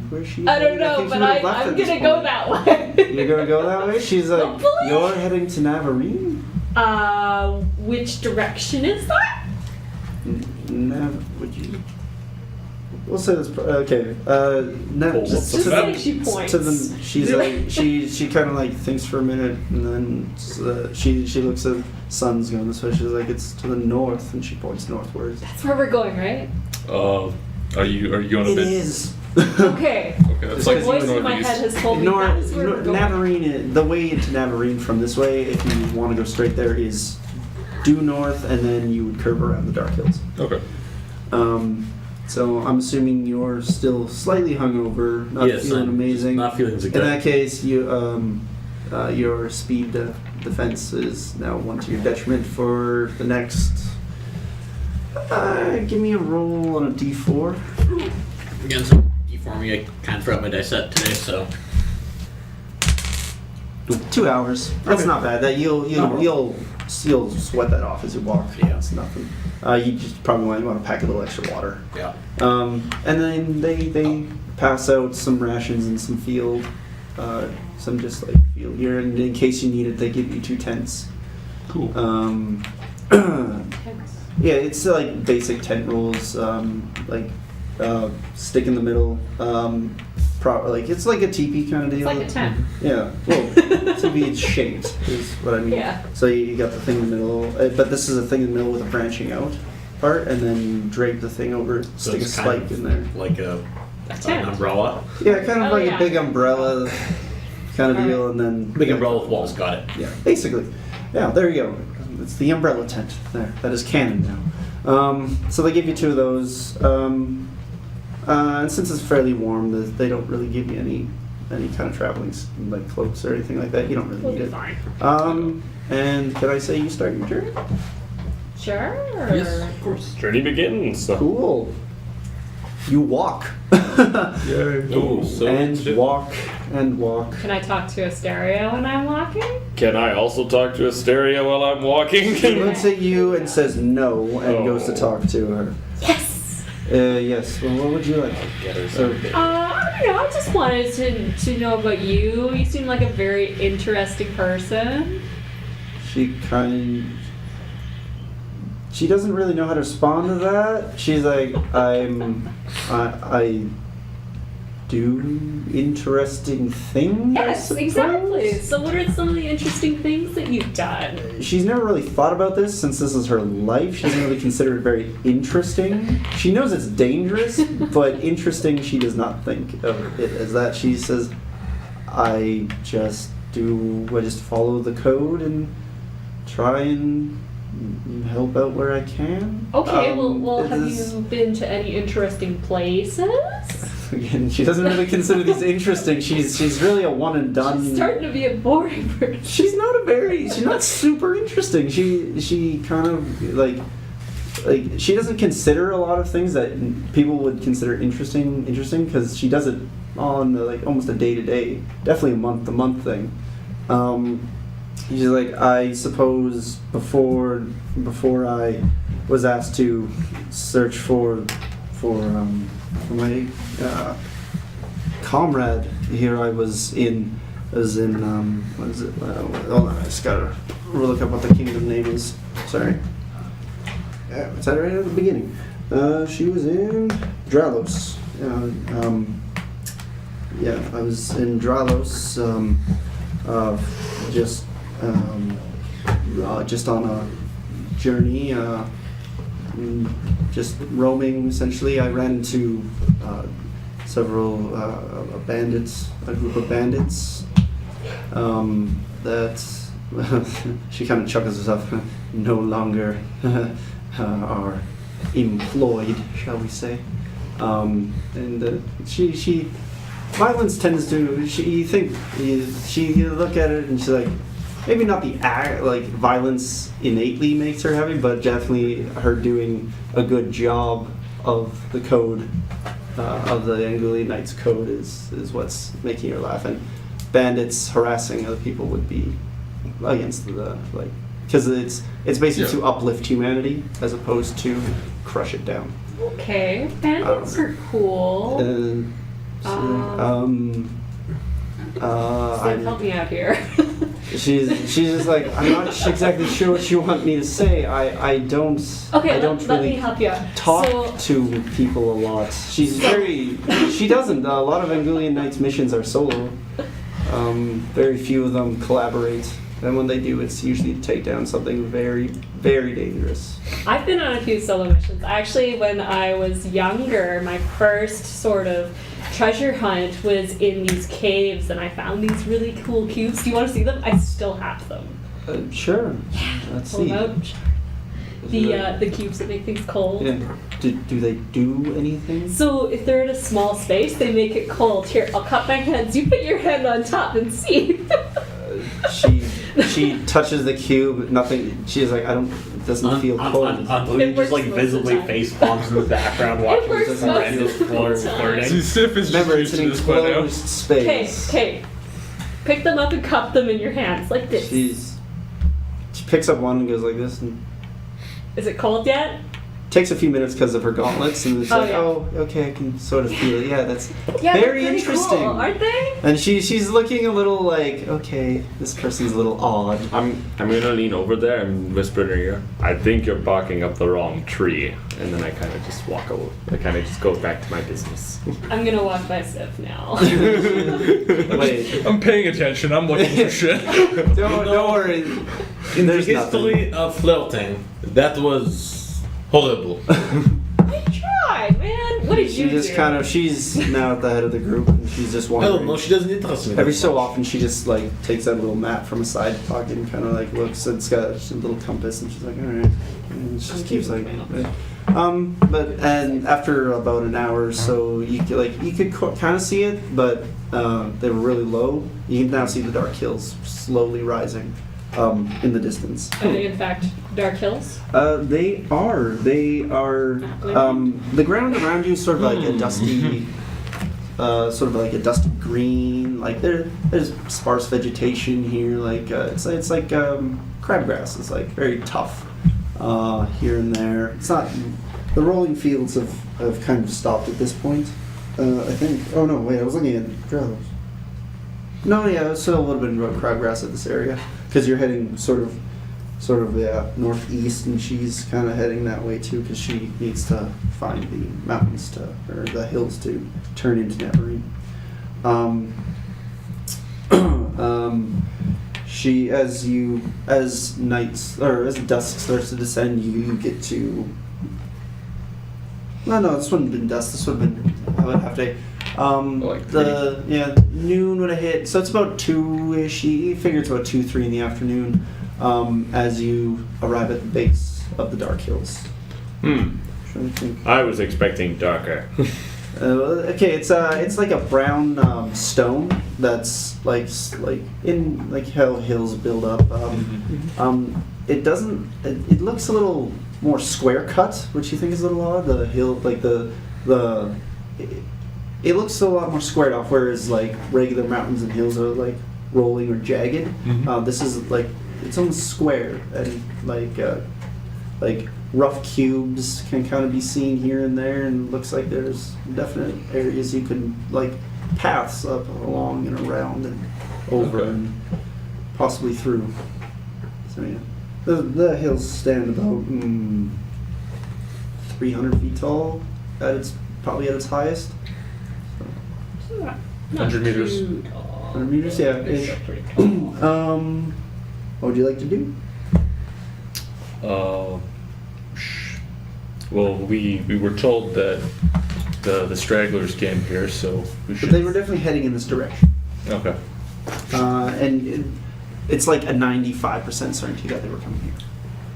where she is? I don't think know, she but would've left I'm at this gonna go point. that way. You're gonna go that way? She's like, Hopefully. you're heading to Navarine? Which direction is that? Would you? We'll say this. Okay. what's Just the like map? she points. To the, she's like she kind of like thinks for a minute, and then she looks at sun's going this way. She's like, it's to the north, and she points northwards. That's where we're going, right? Are you going a It bit? is. Okay. Okay, it's Just like The voice in my northeast. head has told me that is where we're going. Navarine, the way into Navarine from this way, if you want to go straight there, is due north, and then you would curve around the Dark Hills. Okay. So I'm assuming you're still slightly hungover, not Yes, feeling I'm amazing. not feeling so In good. that case, your speed defense is now 1 to your detriment for the next. Give me a roll on a d4. Again, some deforming. I can't throw out my dice set today, so 2 hours. That's Okay. not bad. That you'll sweat that off as you walk. Yeah. It's nothing. You just probably want to pack a little extra water. yeah. And then they pass out some rations and some field, some just like field gear, and in case you need it, they give you 2 tents. Cool. Yeah, it's like basic tent rules, stick in the middle, it's like a teepee kind of It's deal. like a tent. Yeah, well, teepee shaped is what I mean. Yeah. So you got the thing in the middle, but this is a thing in the middle with a branching out part, and then you drape the thing over, So stick a it's kind spike of in there. like A an tent. umbrella. Yeah, kind of Oh, like yeah. a big umbrella kind of Alright. deal, and then Big umbrella with walls. Got it. Yeah, basically. Yeah, there you go. It's the umbrella tent. There, that is canon now. So they give you 2 of those, and since it's fairly warm, they don't really give you any kind of traveling like cloaks or anything like that. You don't really We'll need be it. fine. And can I say you start your journey? Sure. Yes, of course. Journey begins. Cool. You walk. Oh, so and shit. walk and walk. Can I talk to a stereo when I'm walking? Can I also talk to Asteria while I'm walking? She looks at you and says no and Oh. goes to talk to her. Yes. Yes. Well, what would you like? Get her Uh, something. I don't know. I just wanted to know about you. You seem like a very interesting person. She doesn't really know how to respond to that. She's like, I do interesting things. I Yes, suppose. exactly. So, what are some of the interesting things that you've done? She's never really thought about this since this is her life. She doesn't really consider it very interesting. She knows it's dangerous, but interesting she does not think of it as that. She says, I just follow the code and try and help out where I can. Okay, well, it have is- you been to any interesting places? Again, she doesn't really consider these interesting. She's really a one and done. She's starting to be a boring person. She's not super interesting. She kind of like she doesn't consider a lot of things that people would consider interesting because she does it on like almost a day to day, definitely a month to month thing. She's like, I suppose before I was asked to search for my comrade here, I was in what is it? Hold on, I just gotta look up what the kingdom name is. Sorry. Yeah, it's right at the beginning. She was in Dralos. Yeah, I was in Dralos. Just on a journey, just roaming. Essentially, I ran into several bandits, a group of bandits. That she kind of chuckles herself. No longer are employed, shall we say? And she violence tends to. You look at it and she's like. Maybe not the act, like violence innately makes her heavy, but definitely her doing a good job of the code, of the Anguillian Knights code is what's making her laugh. And bandits harassing other people would be against the, like, because it's basically to uplift humanity as opposed to crush it down. Okay, bandits are cool. And Steph, help me out here. She's just like, I'm not exactly sure what you want me to say. I don't Okay, I don't let really me help you out. talk So, to people a lot. She doesn't. A lot of Anguillian Knights missions are solo. Very few of them collaborate. And when they do, it's usually to take down something very, very dangerous. I've been on a few solo missions. Actually, when I was younger, my first sort of treasure hunt was in these caves, and I found these really cool cubes. Do you want to see them? I still have them. Sure. Let's Pull see. them out. The cubes that make things cold. Yeah. Do they do anything? So if they're in a small space, they make it cold. Here, I'll cup my hands. You put your hand on top and see. She touches the cube. Nothing. She's like, I don't. It doesn't feel cold. Louis It just like works most of the visibly time. face palms in the background watching works this most horrendous of the time. flirting. See, Sif is Remember, just it's used an to this by now. enclosed space. Okay. Pick them up and cup them in your hands like this. She picks up one and goes like this, and Is it cold yet? takes a few minutes because of her gauntlets, and it's Oh, like, yeah. oh, okay, I can sort of feel it. Yeah, that's Yeah, they're very pretty interesting. cool, aren't they? And she's looking a little like, okay, this person's a little odd. I'm gonna lean over there and whisper in her ear, I think you're barking up the wrong tree. And then I kind of just walk away. I kind of just go back to my business. I'm gonna walk by Sif now. Wait, I'm paying attention. I'm looking for shit. don't worry. In the There's history of flirting, that was horrible. I tried, man. What did She you just do? she's now at the head of the group, and she's just I wondering. don't know, she doesn't interest me. Every that so much. often, she just like takes out a little map from a side pocket and kind of like looks. It's got a little compass, and she's like, all right. And she just keeps like. But and after about an hour or so, you could kind of see it, but they were really low. You can now see the dark hills slowly rising in the distance. Are they in fact dark hills? They are. They are. The ground around you is sort of like a dusty, green. Like there's sparse vegetation here. Like it's like crabgrass. It's like very tough here and there. It's not. The rolling fields have kind of stopped at this point. I think. Oh no! Wait, I was looking at grass. No, yeah, there's still a little bit of crabgrass at this area because you're heading sort of northeast, and she's kind of heading that way too because she needs to find the mountains or the hills to turn into Neverine. She as dusk starts to descend, you get to. No, this wouldn't have been dusk. This would have been about half day. Like Noon would have hit. So it's about 2-ish. You figure it's about 2-3 in the afternoon as you arrive at the base of the Dark Hills. Trying to think. I was expecting darker. Okay, it's like a brown stone that's like in like how hills build up. It doesn't. It looks a little more square cut, which you think is a little odd. The hill, like it looks a lot more squared off, whereas like regular mountains and hills are like rolling or jagged. This is like it's almost square, and like rough cubes can kind of be seen here and there, and it looks like there's definite areas you can like paths up along and around and over Okay. and possibly through. So yeah, the hills stand about 300 feet tall probably at its highest. Not 100 meters. too tall. 100 meters, yeah. They're Ish. still pretty tall. What would you like to do? Well, we were told that the stragglers came here, so we But should. they were definitely heading in this direction. Okay. And it's like a 95% certainty that they were coming here.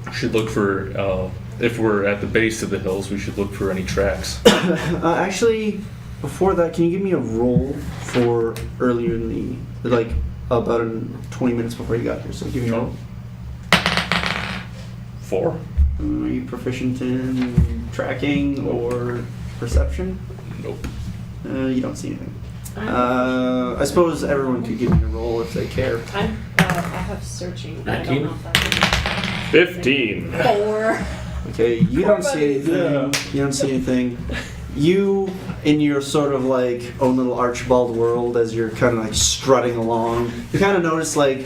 We should look for if we're at the base of the hills. We should look for any tracks. Actually, before that, can you give me a roll for earlier in the about 20 minutes before you got here? So give me a roll. 4. Are you proficient in tracking or perception? Nope. You don't see anything. I suppose everyone could give me a roll if they care. I have searching. But I 19? don't know if 15. that's 4. Okay, you don't see anything. Yeah. You don't see anything. You, in your sort of like own little Archibald world, as you're kind of like strutting along, you kind of notice like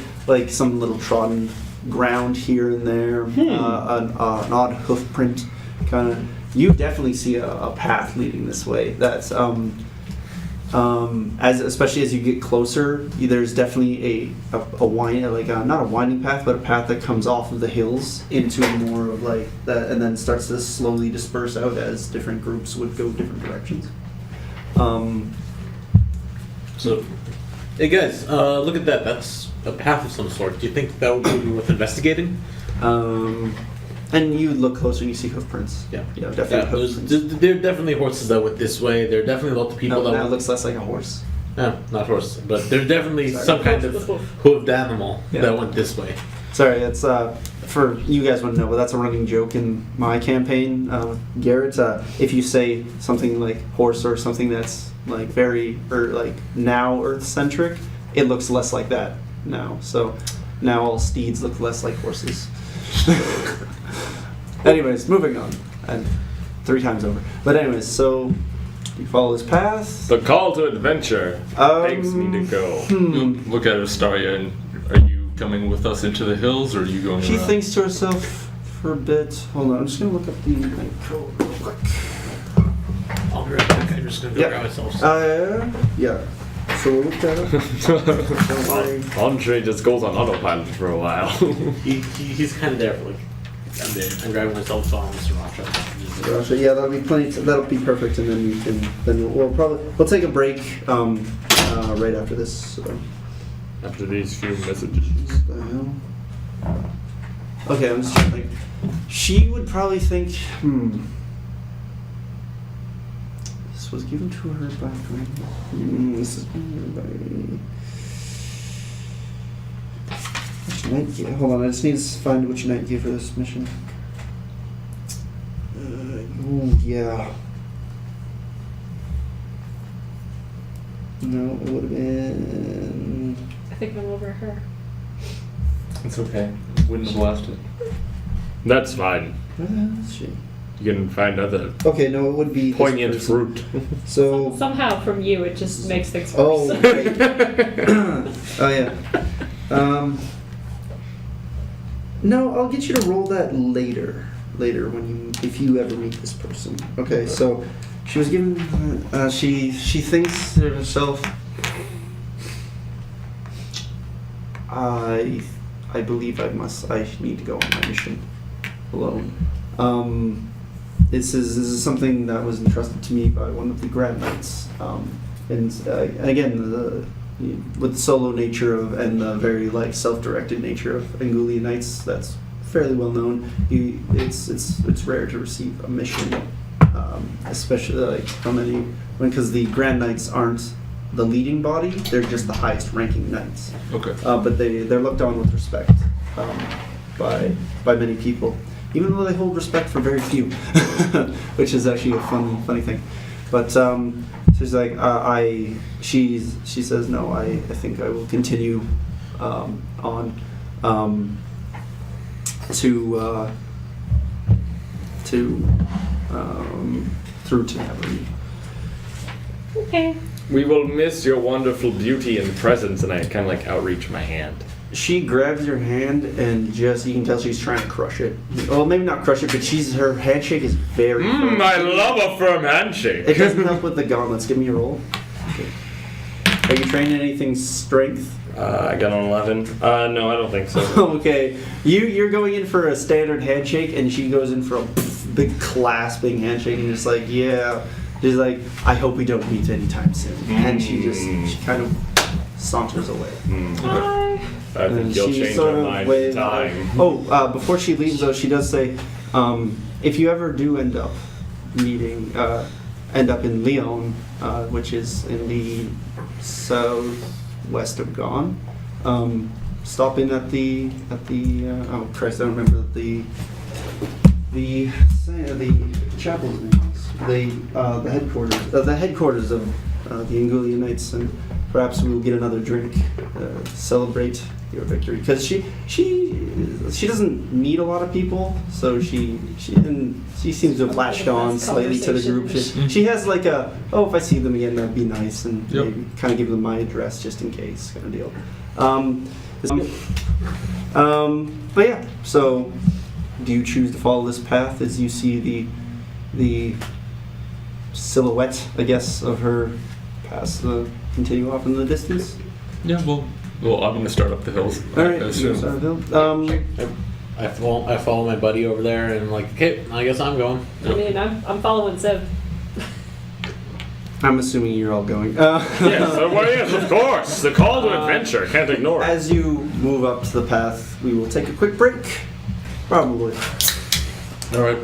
some little trodden ground here and there, an odd hoof print, kind of. You definitely see a path leading this way. That's especially as you get closer, there's definitely a wind, not a winding path, but a path that comes off of the hills into more of like that, and then starts to slowly disperse out as different groups would go different directions. So, hey guys, look at that. That's a path of some sort. Do you think that would be worth investigating? And you look closer and you see hoof prints. Yeah. Yeah, definitely hoof prints. There are definitely horses that went this way. There are definitely a lot of people No, that now it went. looks less like a horse. No, not horse, but there's definitely Sorry. some kind of hooved animal Yeah. that went this way. Sorry, it's for you guys wouldn't know, but that's a running joke in my campaign with Garrett. If you say something like horse or something that's like very like now Earth centric, it looks less like that now. So now all steeds look less like horses. Anyways, moving on, and 3 times over. But anyways, so you follow this path. The call to adventure begs me to go. You look at Astaria, and are you coming with us into the hills, or are you going She around? thinks to herself for a bit. Hold on, I'm just gonna look up the night code real quick. I'll be right back. I'm just gonna go Yeah. grab myself. Yeah. So we'll look that up. Don't worry. Andre just goes on autopilot for a while. He's kind of there for like. I'm there. I'm grabbing myself from Sriracha. Gotcha. Yeah, that'll be plenty. That'll be perfect, and then we can. Then we'll take a break. Right after this. So. After these few messages. What the hell? Okay, I'm just trying to think. She would probably think, this was given to her by. This is by. Which knight gave? Hold on, I just need to find which knight gave her this mission. Oh yeah. No, it would have been. I think I'm over her. It's okay. Wouldn't have lasted. That's fine. Where the hell is she? You can find other Okay, no, it would be this poignant person. fruit. So, Somehow from you, it just makes things oh, worse. right. Oh yeah. No, I'll get you to roll that later. Later, if you ever meet this person. Okay, so she was given. She thinks to herself. I believe I need to go on my mission alone. This is something that was entrusted to me by one of the Grand Knights. And again, with the solo nature of and the very like self-directed nature of Angulian Knights, that's fairly well known. It's rare to receive a mission, especially like from any because the Grand Knights aren't the leading body; they're just the highest ranking knights. Okay. But they're looked on with respect by many people, even though they hold respect for very few, which is actually a funny thing. But she's like, she says no. I think I will continue on through to Nevermead. Okay. We will miss your wonderful beauty and presence, and I kind of like outreach my hand. She grabs your hand and just you can tell she's trying to crush it. Well, maybe not crush it, but her handshake is very firm. I love a firm handshake. It doesn't help with the gauntlets. Give me a roll. Okay. Are you trained in anything strength? I got an 11. No, I don't think so. Okay. You're going in for a standard handshake, and she goes in for a big clasping handshake, and just like, yeah. She's like, I hope we don't meet anytime soon. And she kind of saunters away. Bye. I think you'll change your mind in time. Before she leaves though, she does say, if you ever do end up in Lyon, which is in the southwest of Gaunt, stop in at the oh Christ, I don't remember the chapel's name is. The headquarters of the Angulian Knights, and perhaps we will get another drink, celebrate your victory. Because she doesn't meet a lot of people, so she seems to have latched on slightly to the group. She has like if I see them again, that'd be nice, and maybe kind of give them my address just in case, kind of deal. But yeah, so do you choose to follow this path as you see the silhouette, I guess, of her continue off in the distance? Yeah. Well, I'm gonna start up the hills. All right. I assume. I follow my buddy over there and I'm like, okay, I guess I'm going. I mean, I'm following Ziv. I'm assuming you're all going. Yes, of course. The call to adventure. Can't ignore it. As you move up to the path, we will take a quick break. Probably. All right.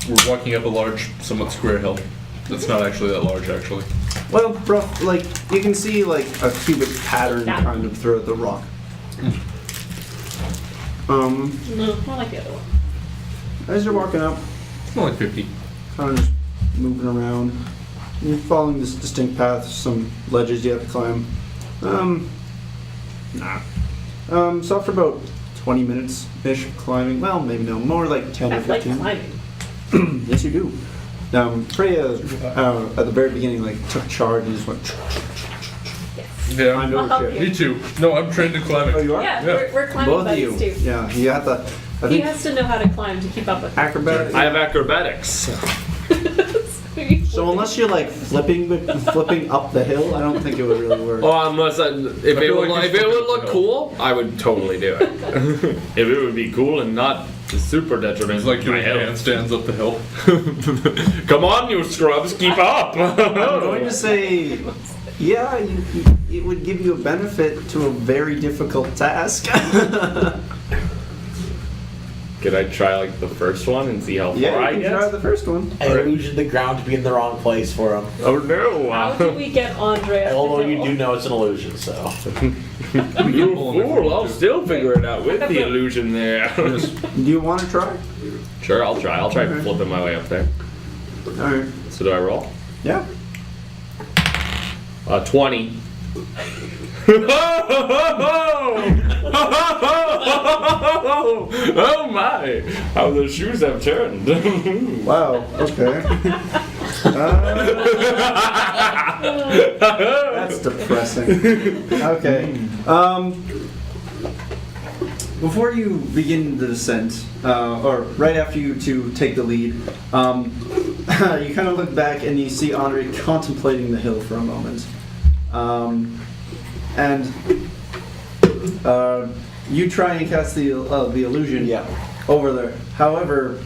We're walking up a large, somewhat square hill. That's not actually that large, actually. Well, rough, like, you can see, like, a cubic pattern Yeah. kind of throughout the rock. No, I like the other one. As you're walking up, It's more like 50. kind of just moving around, you're following this distinct path, some ledges you have to climb. So after about 20 minutes-ish of climbing, well, maybe no, more like 10 I or like 15. climbing. Yes, you do. Freya, at the very beginning, like, took charge and just went... Yes. Yeah. climbed I'll over help shit. you. Me too. No, I'm trained in climbing. Oh, you are? Yeah, Yeah. we're climbing Both of you. buddies too. Yeah, you have to... I He think has to know how to climb to keep up with acrobatic... I have acrobatics. So unless you're, like, flipping up the hill, I don't think it would really work. Well, unless if it feel would like if it's it would different look to cool, I would totally do it. If it would be cool and not super detrimental It's like to doing my health. handstands up the hill. Come on, you scrubs, keep up. I'm going to say, yeah, it would give you a benefit to a very difficult task. Could I try like the first one and see how far Yeah, I you can get? try the first one. I illusioned the ground to be in the wrong place for him. Oh no! How do we get Andre up Although the you hill? do know it's an illusion, so. You fool! I'll still figure it out with the illusion there. Do you want to try? Sure, I'll try. I'll try Okay. flipping my way up there. Alright. So do I roll? Yeah. 20. Oh my! How the shoes have turned. Wow, okay. That's depressing. Okay. Before you begin the descent, or right after you two take the lead, you kind of look back and you see Andre contemplating the hill for a moment. And you try and cast the illusion Yeah. over there. However,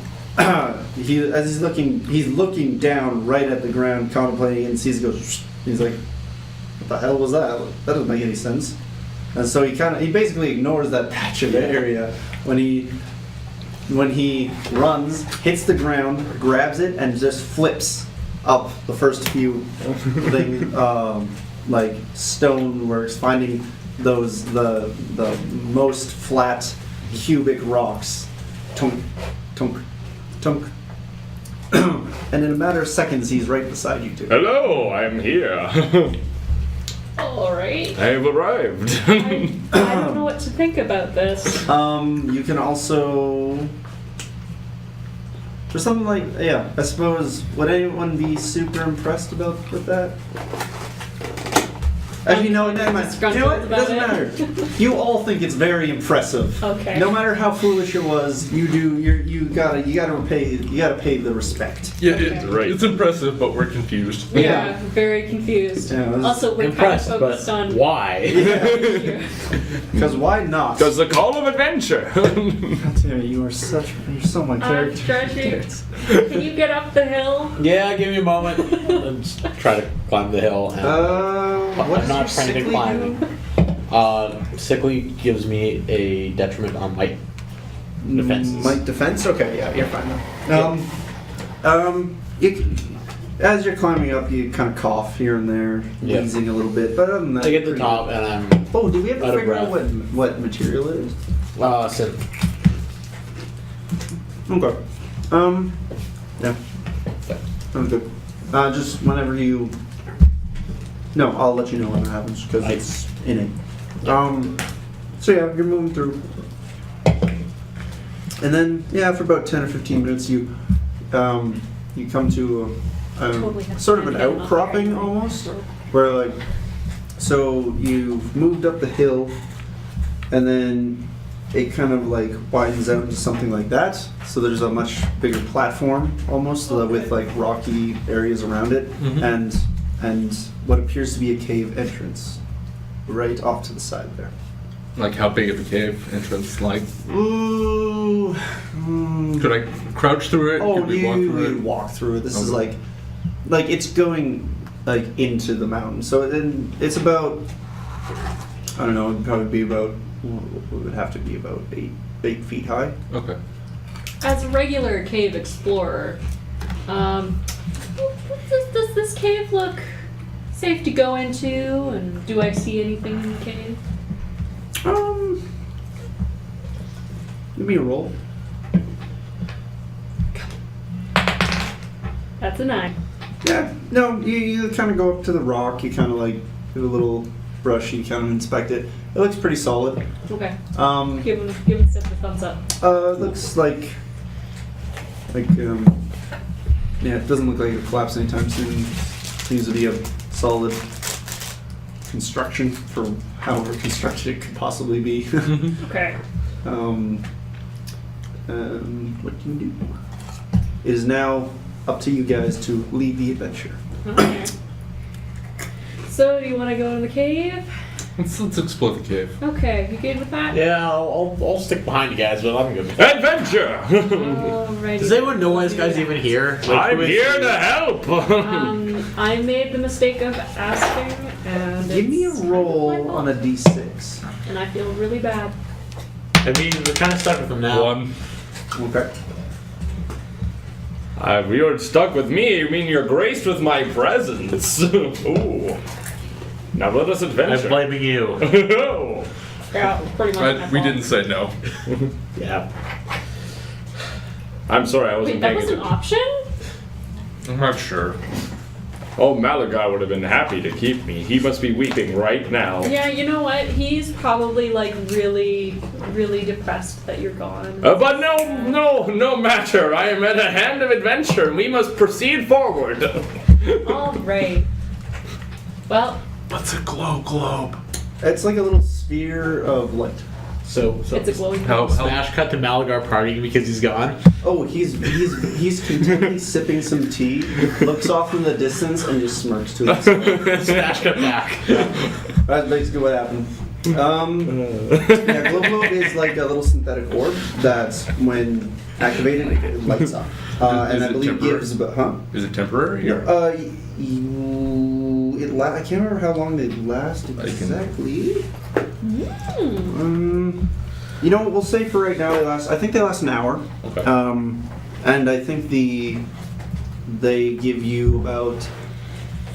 he's looking down right at the ground, contemplating, and sees it goes. He's like, "What the hell was that? That doesn't make any sense." And so he basically ignores that patch of area when he runs, hits the ground, grabs it, and just flips up the first few things, like stoneworks, finding the most flat cubic rocks. Tunk, tunk, tunk. And in a matter of seconds, he's right beside you two. Hello, I'm here. All right. I have arrived. I don't know what to think about this. You can also, for something like, yeah, I suppose, would anyone be super impressed with that? Actually, no, never mind. You know what? It doesn't matter. You all think it's very impressive. Okay. No matter how foolish it was, you gotta pay the respect. Yeah, Okay. Right. it's impressive, but we're confused. Yeah, very confused. Yeah, it was Also, we're Impressed, kind of but focused on why? Because why not? Does the call of adventure? God damn it, you're so my character. Stretchy, can you get up the hill? Yeah, give me a moment. Let's try to climb the hill. And, What I'm does not your trained in sickly climbing. do? Sickly gives me a detriment on might defenses. Might defense? Okay, yeah, you're fine now. As you're climbing up, you kind of cough here and there, Yeah. wheezing a little bit. But other than that, I get to the pretty top good. and I'm Oh, do we have to out of figure out breath. what material it is? synth. Okay. Yeah. Sounds good. Just whenever you. No, I'll let you know when it happens because Right. it's innate. So yeah, you're moving through, and then yeah, for about 10 or 15 minutes, you come to Totally have sort of to an get him up outcropping there. almost, where like, so you've moved up the hill, and then it kind of like widens out into something like that. So there's a much bigger platform almost with like rocky areas around it, Mhm. and what appears to be a cave entrance right off to the side there. Like how big of a cave entrance? Like, Ooh. could I crouch through it? Oh, could we walk through you it? walk through it. This is Okay. like it's going like into the mountain. So then it's about, I don't know, it'd probably be about, it would have to be about 8 feet high. Okay. as a regular cave explorer, does this cave look safe to go into? And do I see anything in the cave? Give me a roll. That's a 9. Yeah, no, you kind of go up to the rock, you kind of like give a little brush, you kind of inspect it. It looks pretty solid. Okay. Um, Give him Sip the thumbs up. it looks like, yeah, it doesn't look like it'll collapse anytime soon. Seems to be a solid construction for however constructed it could possibly be. Okay. What can you do? It is now up to you guys to lead the adventure. Okay. So, do you want to go in the cave? Let's explore the cave. Okay, you good with that? Yeah, I'll stick behind you guys, but I'm good. Adventure! Alrighty. Does anyone know why this guy's even here? I'm who is here he? to help! I made the mistake of asking, and Give me a it's roll on a d6. and I feel really bad. I mean, we're kind of stuck with him now. 1. Okay. You're stuck with me. You mean you're graced with my presence? Ooh. Now let us I'm adventure. blaming you. Oh. Yeah, pretty much. my We fault. didn't say no. Yeah. I'm sorry, I wasn't Wait, that paying was an attention. option? I'm not sure. Oh, Malagai would have been happy to keep me. He must be weeping right now. Yeah, you know what? He's probably like really, really depressed that you're gone. But no matter. I am at a hand of adventure, and we must proceed forward. All right. Well, What's a globe? It's like a little sphere of light. So it's a glowing. How smash cut to Malagar partying because he's gone. Oh, he's contentedly sipping some tea, looks off in the distance, and just smirks to himself. Smash cut back. That's basically what happened. Yeah, Globe is like a little synthetic orb that's, when activated, it lights up. And Is I it believe temporary? gives about, huh? Is it temporary? Or? I can't remember how long they last exactly. You know what, we'll say for right now I think they last an hour. Okay. And I think they give you about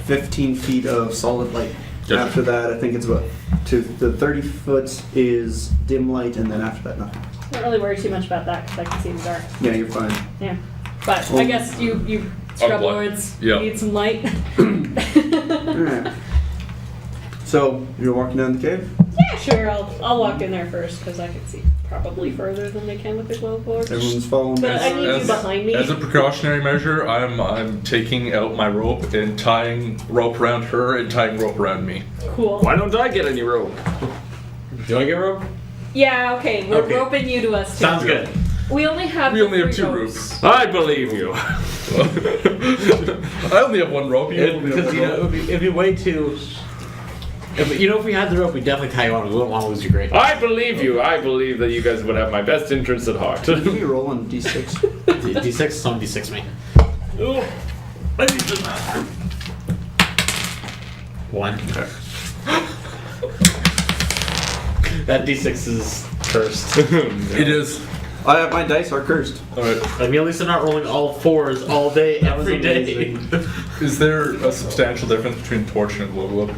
15 feet of solid light. Gotcha. After that, I think it's about the 30 foot is dim light, and then after that, nothing. Don't really worry too much about that because I can see in the dark. Yeah, you're fine. Yeah. But Well- I guess you scrub blind. lords Yeah. need some light. Alright. So, you're walking down the cave? Yeah, sure. I'll walk in there first because I can see probably further than they can with the glow board. Everyone's following But me. I need you behind me. As a precautionary measure, I'm taking out my rope and tying rope around her and tying rope around me. Cool. Why don't I get any rope? Do I get rope? Yeah. Okay. We're Okay. roping you to us too. Sounds good. We only have. We the only have 3 2 ropes. ropes. I believe you. I only have 1 rope. You only have Because 1 you know, rope. it'd be way too. If we had the rope, we'd definitely tie you on. We wouldn't want to lose your grade. I believe you. I believe that you guys would have my best interests at heart. Give me a roll on d6. D6, someone D6 me. Oh, 1. That D6 is cursed. It is. My dice are cursed. Alright. I mean, at least I'm not rolling all 4s all day, That was every day. amazing. Is there a substantial difference between torch and glow globe?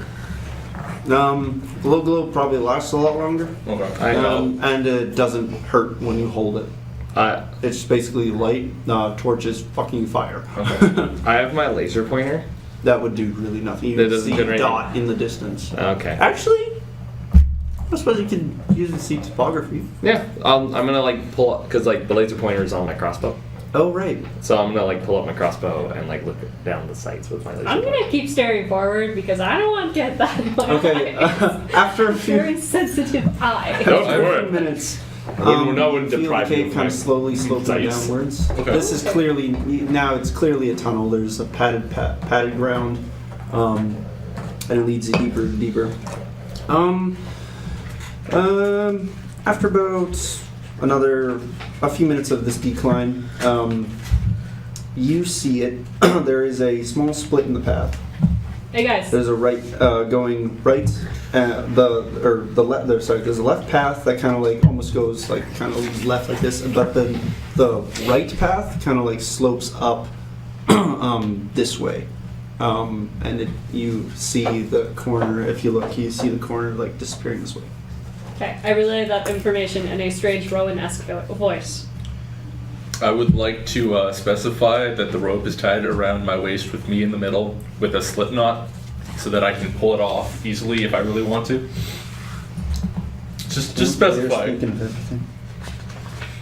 Glow probably lasts a lot longer. Okay. I know. And it doesn't hurt when you hold it. It's just basically light. Torch is fucking fire. Okay. I have my laser pointer. That would do really nothing. You That can doesn't see a generate dot in the distance. Okay. Actually, I suppose you can use it to see topography. Yeah. I'm gonna pull up because the laser pointer is on my crossbow. Oh, right. So I'm gonna pull up my crossbow and look down the sights with my laser I'm pointer. gonna keep staring forward because I don't want to get that in my Okay, eyes. after a few, Very sensitive eye. Don't after a worry. few minutes, I wouldn't feel the deprive you cave of kind my of slowly sloping sights. downwards. Okay. This is it's clearly a tunnel. There's a padded ground, and it leads you deeper and deeper. After about a few minutes of this decline, you see it. There is a small split in the path. Hey guys. There's a right going right. There's a left path that kind of like almost goes like kind of left like this, but then the right path kind of like slopes up this way. And you see the corner. If you look, you see the corner like disappearing this way. Okay, I relay that information in a strange Rowan-esque voice. I would like to specify that the rope is tied around my waist with me in the middle with a slip knot so that I can pull it off easily if I really want to. Just specify. You're speaking of everything.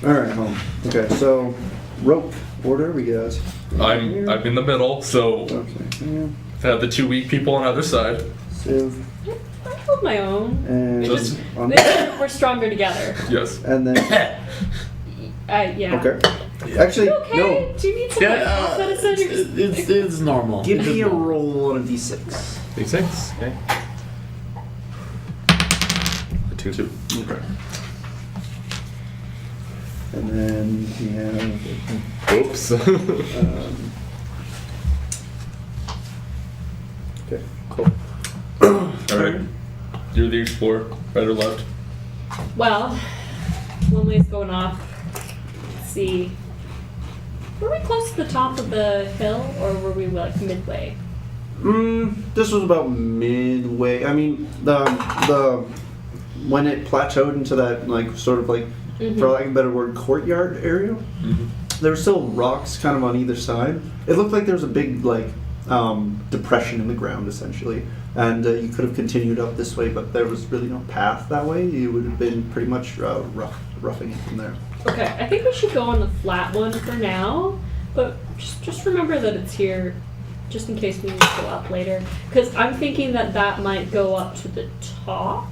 All right, home. Okay, so rope order we got. I'm in the middle, so Okay. Yeah. I have the 2 weak people on either side. Civ I hold my own. and Just- on- We're stronger together. Yes. and then Yeah. okay. Actually, You okay? no. Do you need some like, medicine? It's normal. Give me a roll on a d6. D6. Okay. A 2. Okay. And then we have. Oops. Okay, cool. Alright. You're the explorer. Right or left? Well, one way's going off. Let's see. Were we close to the top of the hill, or were we like midway? This was about midway. I mean, the when it plateaued into that like sort of like, for lack of a better word, courtyard area. There were still rocks kind of on either side. It looked like there was a big like depression in the ground essentially, and you could have continued up this way, but there was really no path that way. You would have been pretty much roughing it from there. Okay, I think we should go on the flat one for now, but just remember that it's here, just in case we need to go up later. Because I'm thinking that might go up to the top.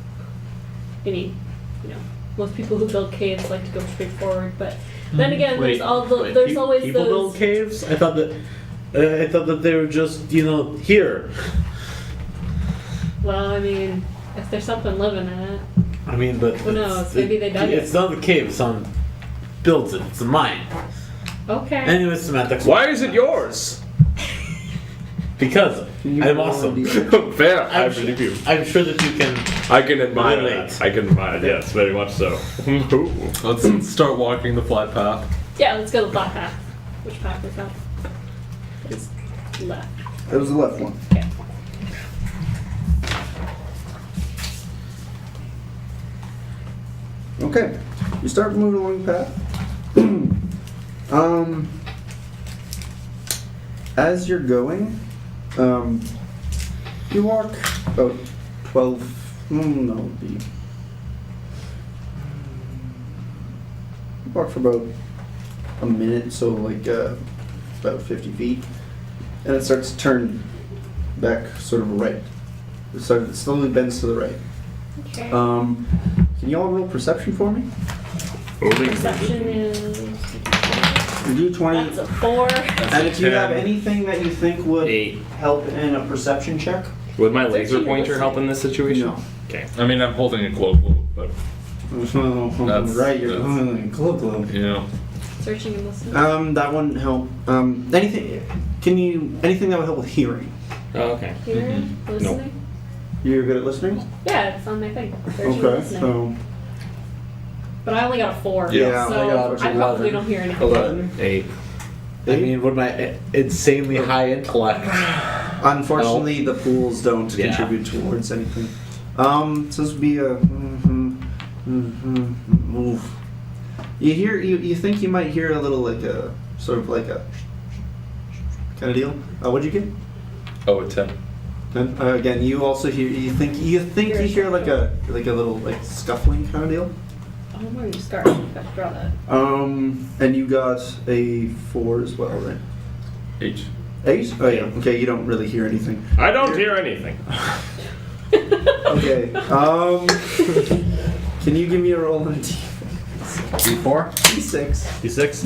I mean, you know, most people who build caves like to go straight forward, but then again, there's always people those. build caves. I thought that they were just here. Well, I mean, if there's something living in it. I mean, but Who knows? Maybe they dug it. It's not the cave. Someone builds it. It's a mine. Okay. Anyways, semantics. Why is it yours? Because Can you I'm roll awesome. a d6? Fair. I I'm, believe you. I'm sure that you can. I can admire Relate. that. I can admire. Yes, very much so. Ooh. Let's start walking the flat path. Yeah, let's go the flat path. Which path is that? It's left. It was the left one. Okay. Okay, you start moving along the path. As you're going, you walk about 12. No, it'd be. You walk for about a minute, so like about 50 feet, and it starts to turn back, sort of right. It slowly bends to the right. Okay. Can you all roll perception for me? Perception is. D20. That's a 4. And if you have anything that you think would 8. help in a perception check? Would my laser Searching pointer and help in this situation? No. Okay. I mean, I'm holding a global, but That's right, you're that's- going glow. you know. Searching and listening. That wouldn't help. Anything? Anything that would help with hearing? Oh, okay. Hearing? Listening? You're good at listening. Yeah, it's on my thing. Searching and Okay, listening. so But I only got a 4. Yeah, I so got I probably 11. don't hear anything. 11. 8. I mean, with my insanely high intellect. Unfortunately, the pools don't Yeah. contribute towards anything. So this would be a. Oof. You hear? You think you might hear a little like a sort of like a kind of deal. What'd you get? Oh, a 10. And, again, you also hear. You think you hear like a little like scuffling kind of deal. Oh, where are you start? I have to draw that. And you got a 4 as well, right? 8. 8? Oh yeah. Okay, you don't really hear anything. I don't hear anything. Okay. Can you give me a roll on a D4? D6? D6?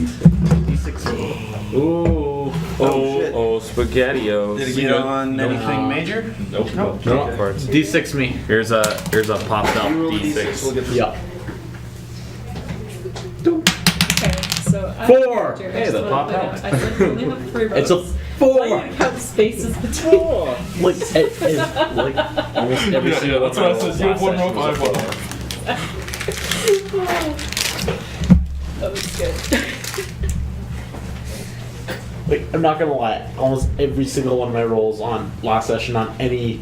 D6. Ooh. shit. Oh, spaghettios. Did it You get know- on no. anything major? Nope. No. No, Okay. parts. D6 me. Here's a popped up You roll a D6. D6. We'll get this. Yeah. Okay, so I 4. I Hey, just the wanna pop point out. out, I said we only have 3 It's a votes. Why do you count spaces between? Like, like almost every single that's one what of I my said. You have one rolls rope, I last have session one was a rope. That was good. Like, I'm not gonna lie, almost every single one of my rolls on last session on any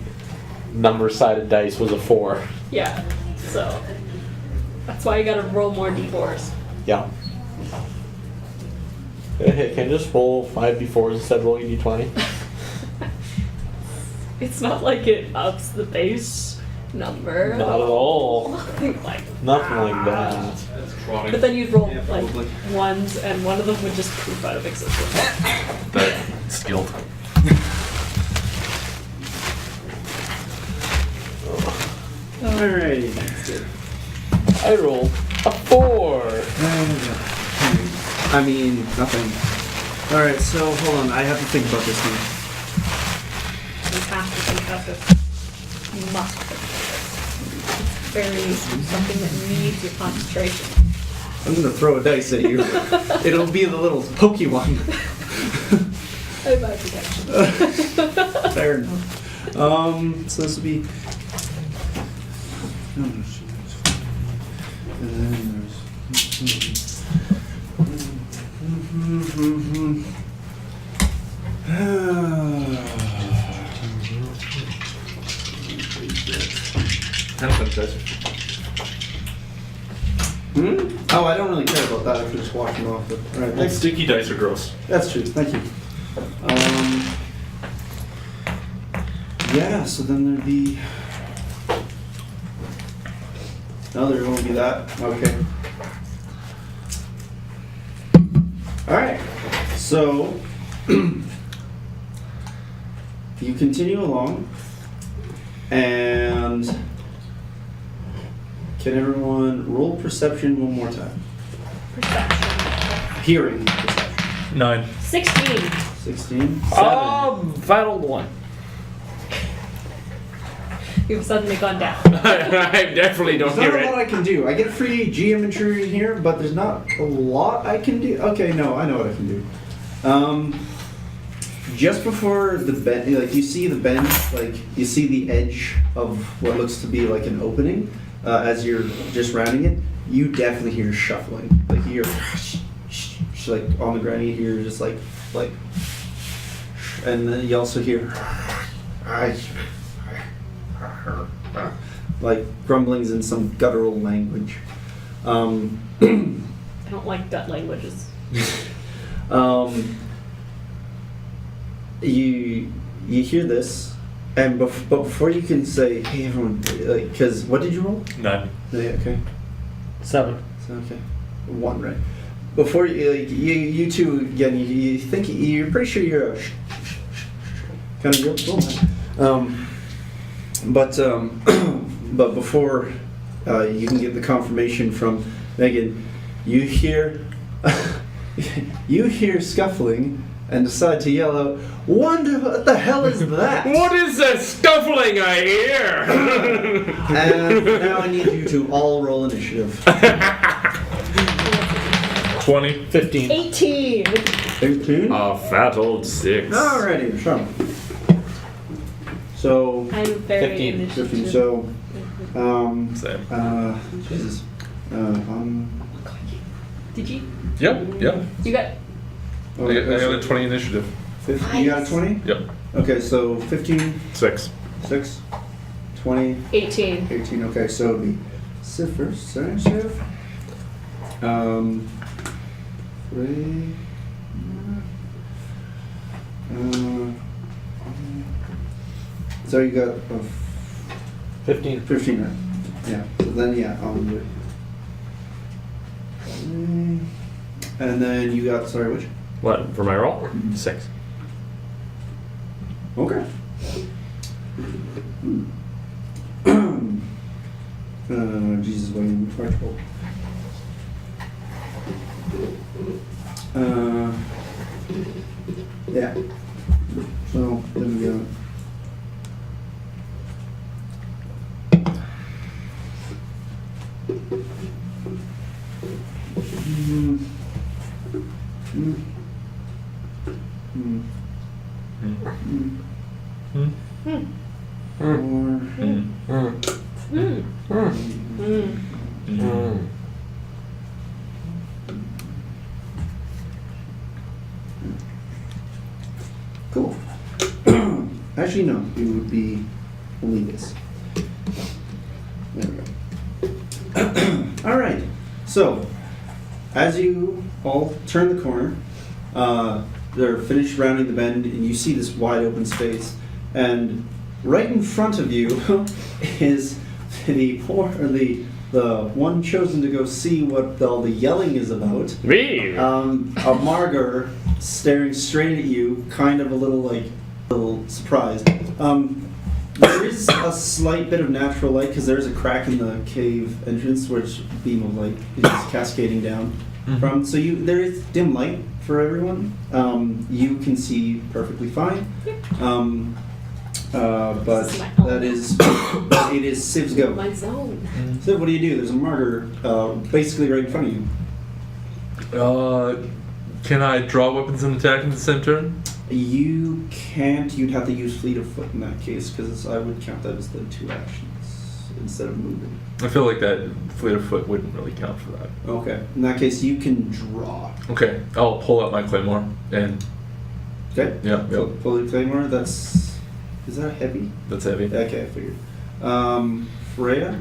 number-sided dice was a 4. Yeah, so that's why you gotta roll more d4s. Yeah. Hey, can I just roll 5 d4s instead of rolling d20? It's not like it ups the base number. Not at all. Nothing like Nothing like that. But then you'd roll like ones, and one of them would just poof out of existence. That skilled. Alrighty. I rolled a 4. I mean, nothing. Alright, so hold on. I have to think about this one. You have to think about this. You must think about this. It's very something that needs your concentration. I'm gonna throw a dice at you. It'll be the little pokey one. I have my protection. Fair enough. So this will be. And then Oh, I don't really care about that. I could just wash them off. But, all right, Well, thanks. sticky dice are gross. That's true. Thank you. Yeah. So then there'd be. No, there won't be that. Okay. All right. So you continue along, and can everyone roll perception one more time? Perception. Hearing perception. 9. 16. 16. Final one. You've suddenly gone down. I definitely don't There's hear not a lot it. I can do. I get free geometry in here, but there's not a lot I can do. Okay, no, I know what I can do. Just before the bend, like you see the bend, like you see the edge of what looks to be like an opening as you're just rounding it. You definitely hear shuffling. Like you hear like on the ground. You hear just like, and then you also hear like grumblings in some guttural language. I don't like gut languages. You hear this, and but before you can say, "Hey, everyone," like, because what did you roll? 9. Yeah, okay, 7. so, okay, 1, right? Before you, like, you two again, you think you're pretty sure you're a kind of girl, but before you can get the confirmation from Megan, you hear scuffling and decide to yell out, "Wonder what the hell is that?" What is that scuffling I hear? And now I need you to all roll initiative. 20. 15. 18. 18. A fat old 6. Alrighty, sure. So, I'm very 15. initiative. 15. So, Same. Jesus. Did you? Yep, yep. You got. Oh, I got a 20 initiative. 15, you got a 20? Yep. Okay, so 15, 6. 6, 20, 18. 18. Okay, so it'd be Civ first. Sorry, Civ. 3. So you got 15. 15, right? Yeah. So then, yeah, I'll do it. And then you got, sorry, which? What, for my roll? 6. Okay. Jesus, what do you mean? Firewall. Yeah. So, then we got. Mm. Cool. Actually, no. It would be only this. There we go. All right. So, as you all turn the corner, they're finished rounding the bend, and you see this wide open space. And right in front of you is the one chosen to go see what all the yelling is about. Me. A Margar staring straight at you, kind of a little surprised. There is a slight bit of natural light because there's a crack in the cave entrance, which beam of light is cascading down from. So there is dim light for everyone. You can see perfectly fine. But This is my that is, it is Civ's go. My zone. So what do you do? There's a Margar basically right in front of you. Can I draw weapons and attack in the same turn? You can't. You'd have to use fleet of foot in that case because I would count that as the 2 actions instead of moving. I feel like that fleet of foot wouldn't really count for that. Okay. In that case, you can draw. Okay, I'll pull out my claymore and Okay. yeah, Pull your claymore. Is that heavy? that's heavy. Okay, I figured. Freya.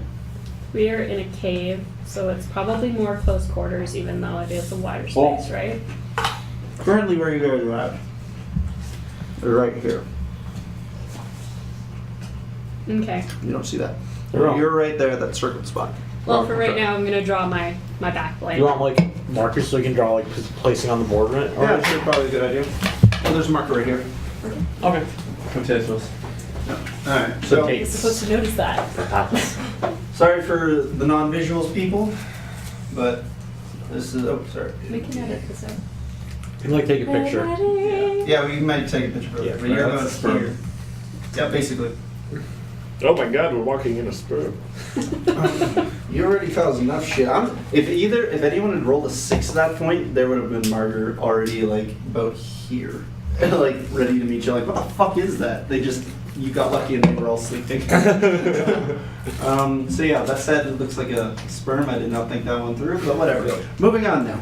We are in a cave, so it's probably more close quarters, even though it is a wider space, Oh. right? Currently, where you guys are at? They're right here. Okay. You don't see that. You're wrong. You're right there at that circled spot. Well, for right okay. now, I'm gonna draw my back blade. You want like markers so you can draw like placing on the board, right? Yeah, that's probably a good idea. Oh, there's a marker right here. Okay. Potatoes. Alright, So so take- You're supposed to notice that. sorry for the non-visuals people, but this is, oh, sorry. We can edit this out. You can like take a picture. Yeah, we might take a picture of Yeah, it, but you're that's about the sperm. here. Yeah, basically. Oh my God, we're walking in a sperm. You already caused enough shit. If anyone had rolled a 6 at that point, there would have been Margaret already like about here, like ready to meet you. Like, what the fuck is that? You got lucky and they were all sleeping. So yeah, that said, it looks like a sperm. I did not think that one through, but whatever. Moving on now.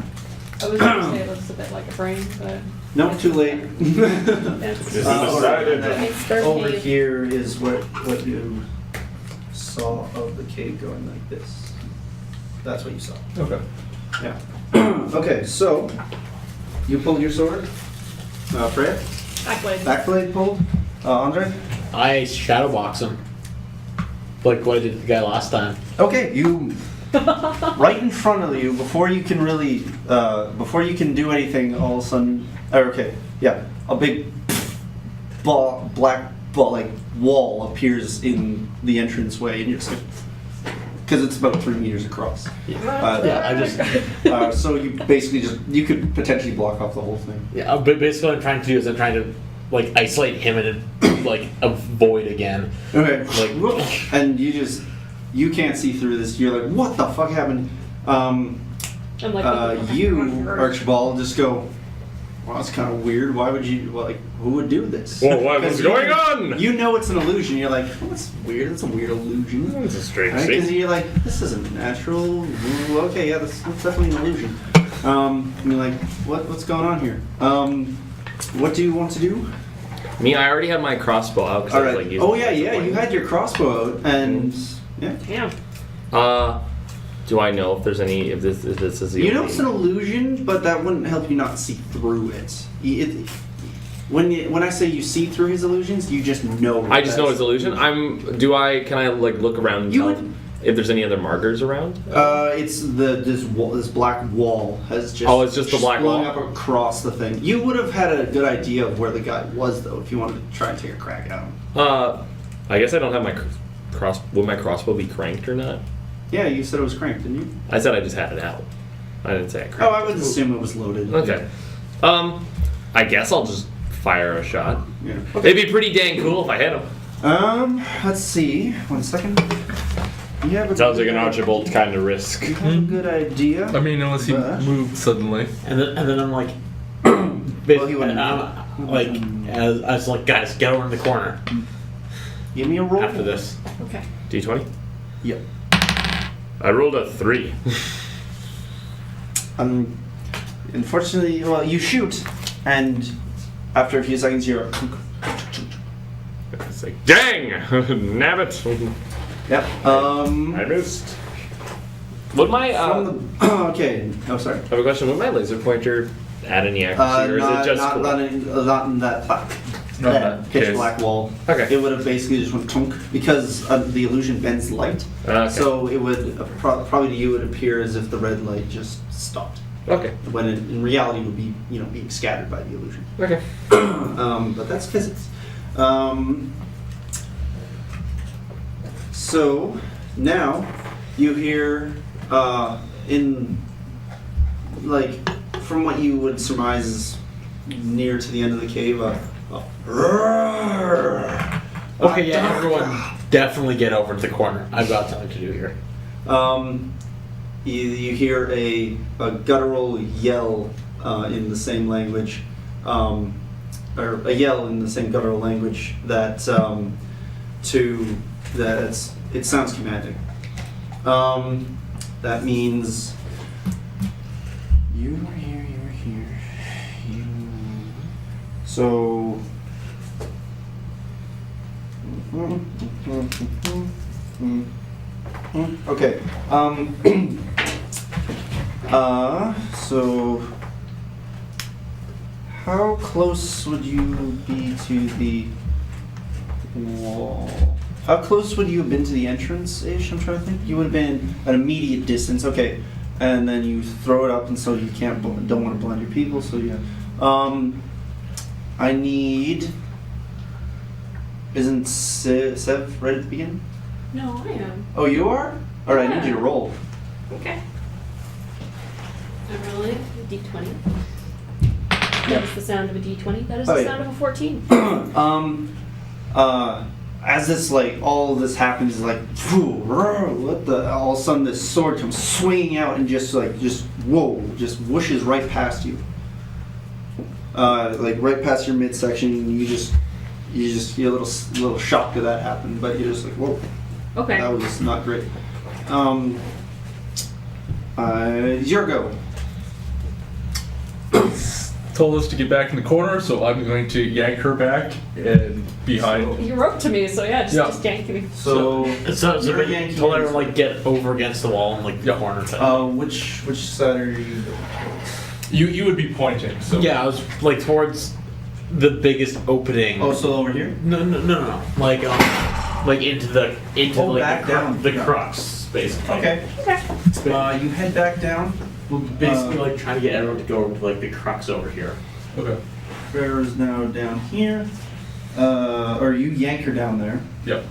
I was gonna say it looks a bit like a brain, but Nope, too late. that's Just Alright, and decided. then It's their over cave. here is what you saw of the cave going like this. That's what you saw. Okay. Yeah. Okay, so you pulled your sword. Freya? back blade. Backblade pulled. Andre? I shadow box him. Like what I did to the guy last time. Okay, you right in front of you before you can really before you can do anything. All of a sudden, okay, yeah, a big black ball like wall appears in the entranceway, and you're just like, because it's about 3 meters across. Yeah, I just So you basically you could potentially block off the whole thing. yeah. But basically, what I'm trying to do is I'm trying to like isolate him and like avoid again. Okay. Like- and you can't see through this. You're like, what the fuck happened? I'm like, You, Archibald, just go, well, that's kind of weird. Why would you, who would do this? Well, what was 'Cause going on? You know it's an illusion. You're like, oh, that's weird. That's a weird illusion. That's a strange Because thing. you're like, this isn't natural. Ooh, okay, yeah, that's definitely an illusion. And you're like, what's going on here? What do you want to do? Me, I already had my crossbow out because All I was right. like using Oh, yeah, it as a yeah, you weapon. had your crossbow out, and, yeah. damn. Do I know if there's any if this is the You know only- it's an illusion, but that wouldn't help you not see through it. When I say you see through his illusions, you just know. I just know that's- it's illusion. Can I like look around and You tell would- if there's any other markers around? It's this black wall has just. Oh, it's just the black sprung wall? up across the thing. You would have had a good idea of where the guy was, though, if you wanted to try and take a crack at him. I guess I don't have my would my crossbow be cranked or not? Yeah, you said it was cranked, didn't you? I said I just had it out. I didn't say I cranked Oh, I it. would assume it was loaded. Okay. I guess I'll just fire a shot. Yeah. It'd be pretty dang cool if I hit him. Let's see. 1 second. You have a Sounds like an good- Archibald kind of risk. You have a good idea. I mean, unless he But- moved suddenly. and then I'm like, Well, he wouldn't. I'm like, as like guys, get over in the corner. Give me a roll. after this. Okay. D20. Yep. I rolled a 3. Unfortunately, well, you shoot, and after a few seconds, you're. It's like, dang! Nabbit! Yep. I missed. Would my, From the, okay. Oh, sorry. I have a question. Would my laser pointer add any accuracy, or is it just cool? not in that Not that that pitch case. black wall. Okay. It would have basically just went tunk because the illusion bends light. Okay. So it would probably to you it would appear as if the red light just stopped. Okay. When it, in reality would be being scattered by the illusion. Okay. But that's physics. So now you hear in like from what you would surmise is near to the end of the cave a roar. Okay, yeah, everyone definitely get over to the corner. I've got something to do here. You hear a guttural yell in the same language, or a yell in the same guttural language that it sounds commanding. That means you are here, you are here, you. So. Okay. So how close would you be to the wall? How close would you have been to the entrance-ish? I'm trying to think. You would have been an immediate distance. Okay. And then you throw it up, and so you don't want to blind your people. So yeah. I need. Isn't Sev right at the beginning? No, I am. Oh, you are? All right, I need you to roll. Okay. I'm rolling a d20. That is the sound of a d20. That is Oh, the yeah. sound of a 14. As this all of this happens, like, what the? All of a sudden, this sword comes swinging out and just whooshes right past you, like right past your midsection. And you just feel a little shock that that happened, but you're just like, whoa, Okay. that was not great. Your go. Told us to get back in the corner, so I'm going to yank her back and behind. You wrote to me, so yeah, just yank me. So, So you're yanking. told everyone like get over against the wall and like the Yeah. corner type. which side are you? You would be pointing. So Yeah, I was like towards the biggest opening. Oh, so over here. No. Like into the Oh, like back down. the Yeah. crux basically. Okay. Okay. You head back down. We're basically like trying to get everyone to go over to like the crux over here. Okay. Farrah's now down here. Or you yank her down there. Yep.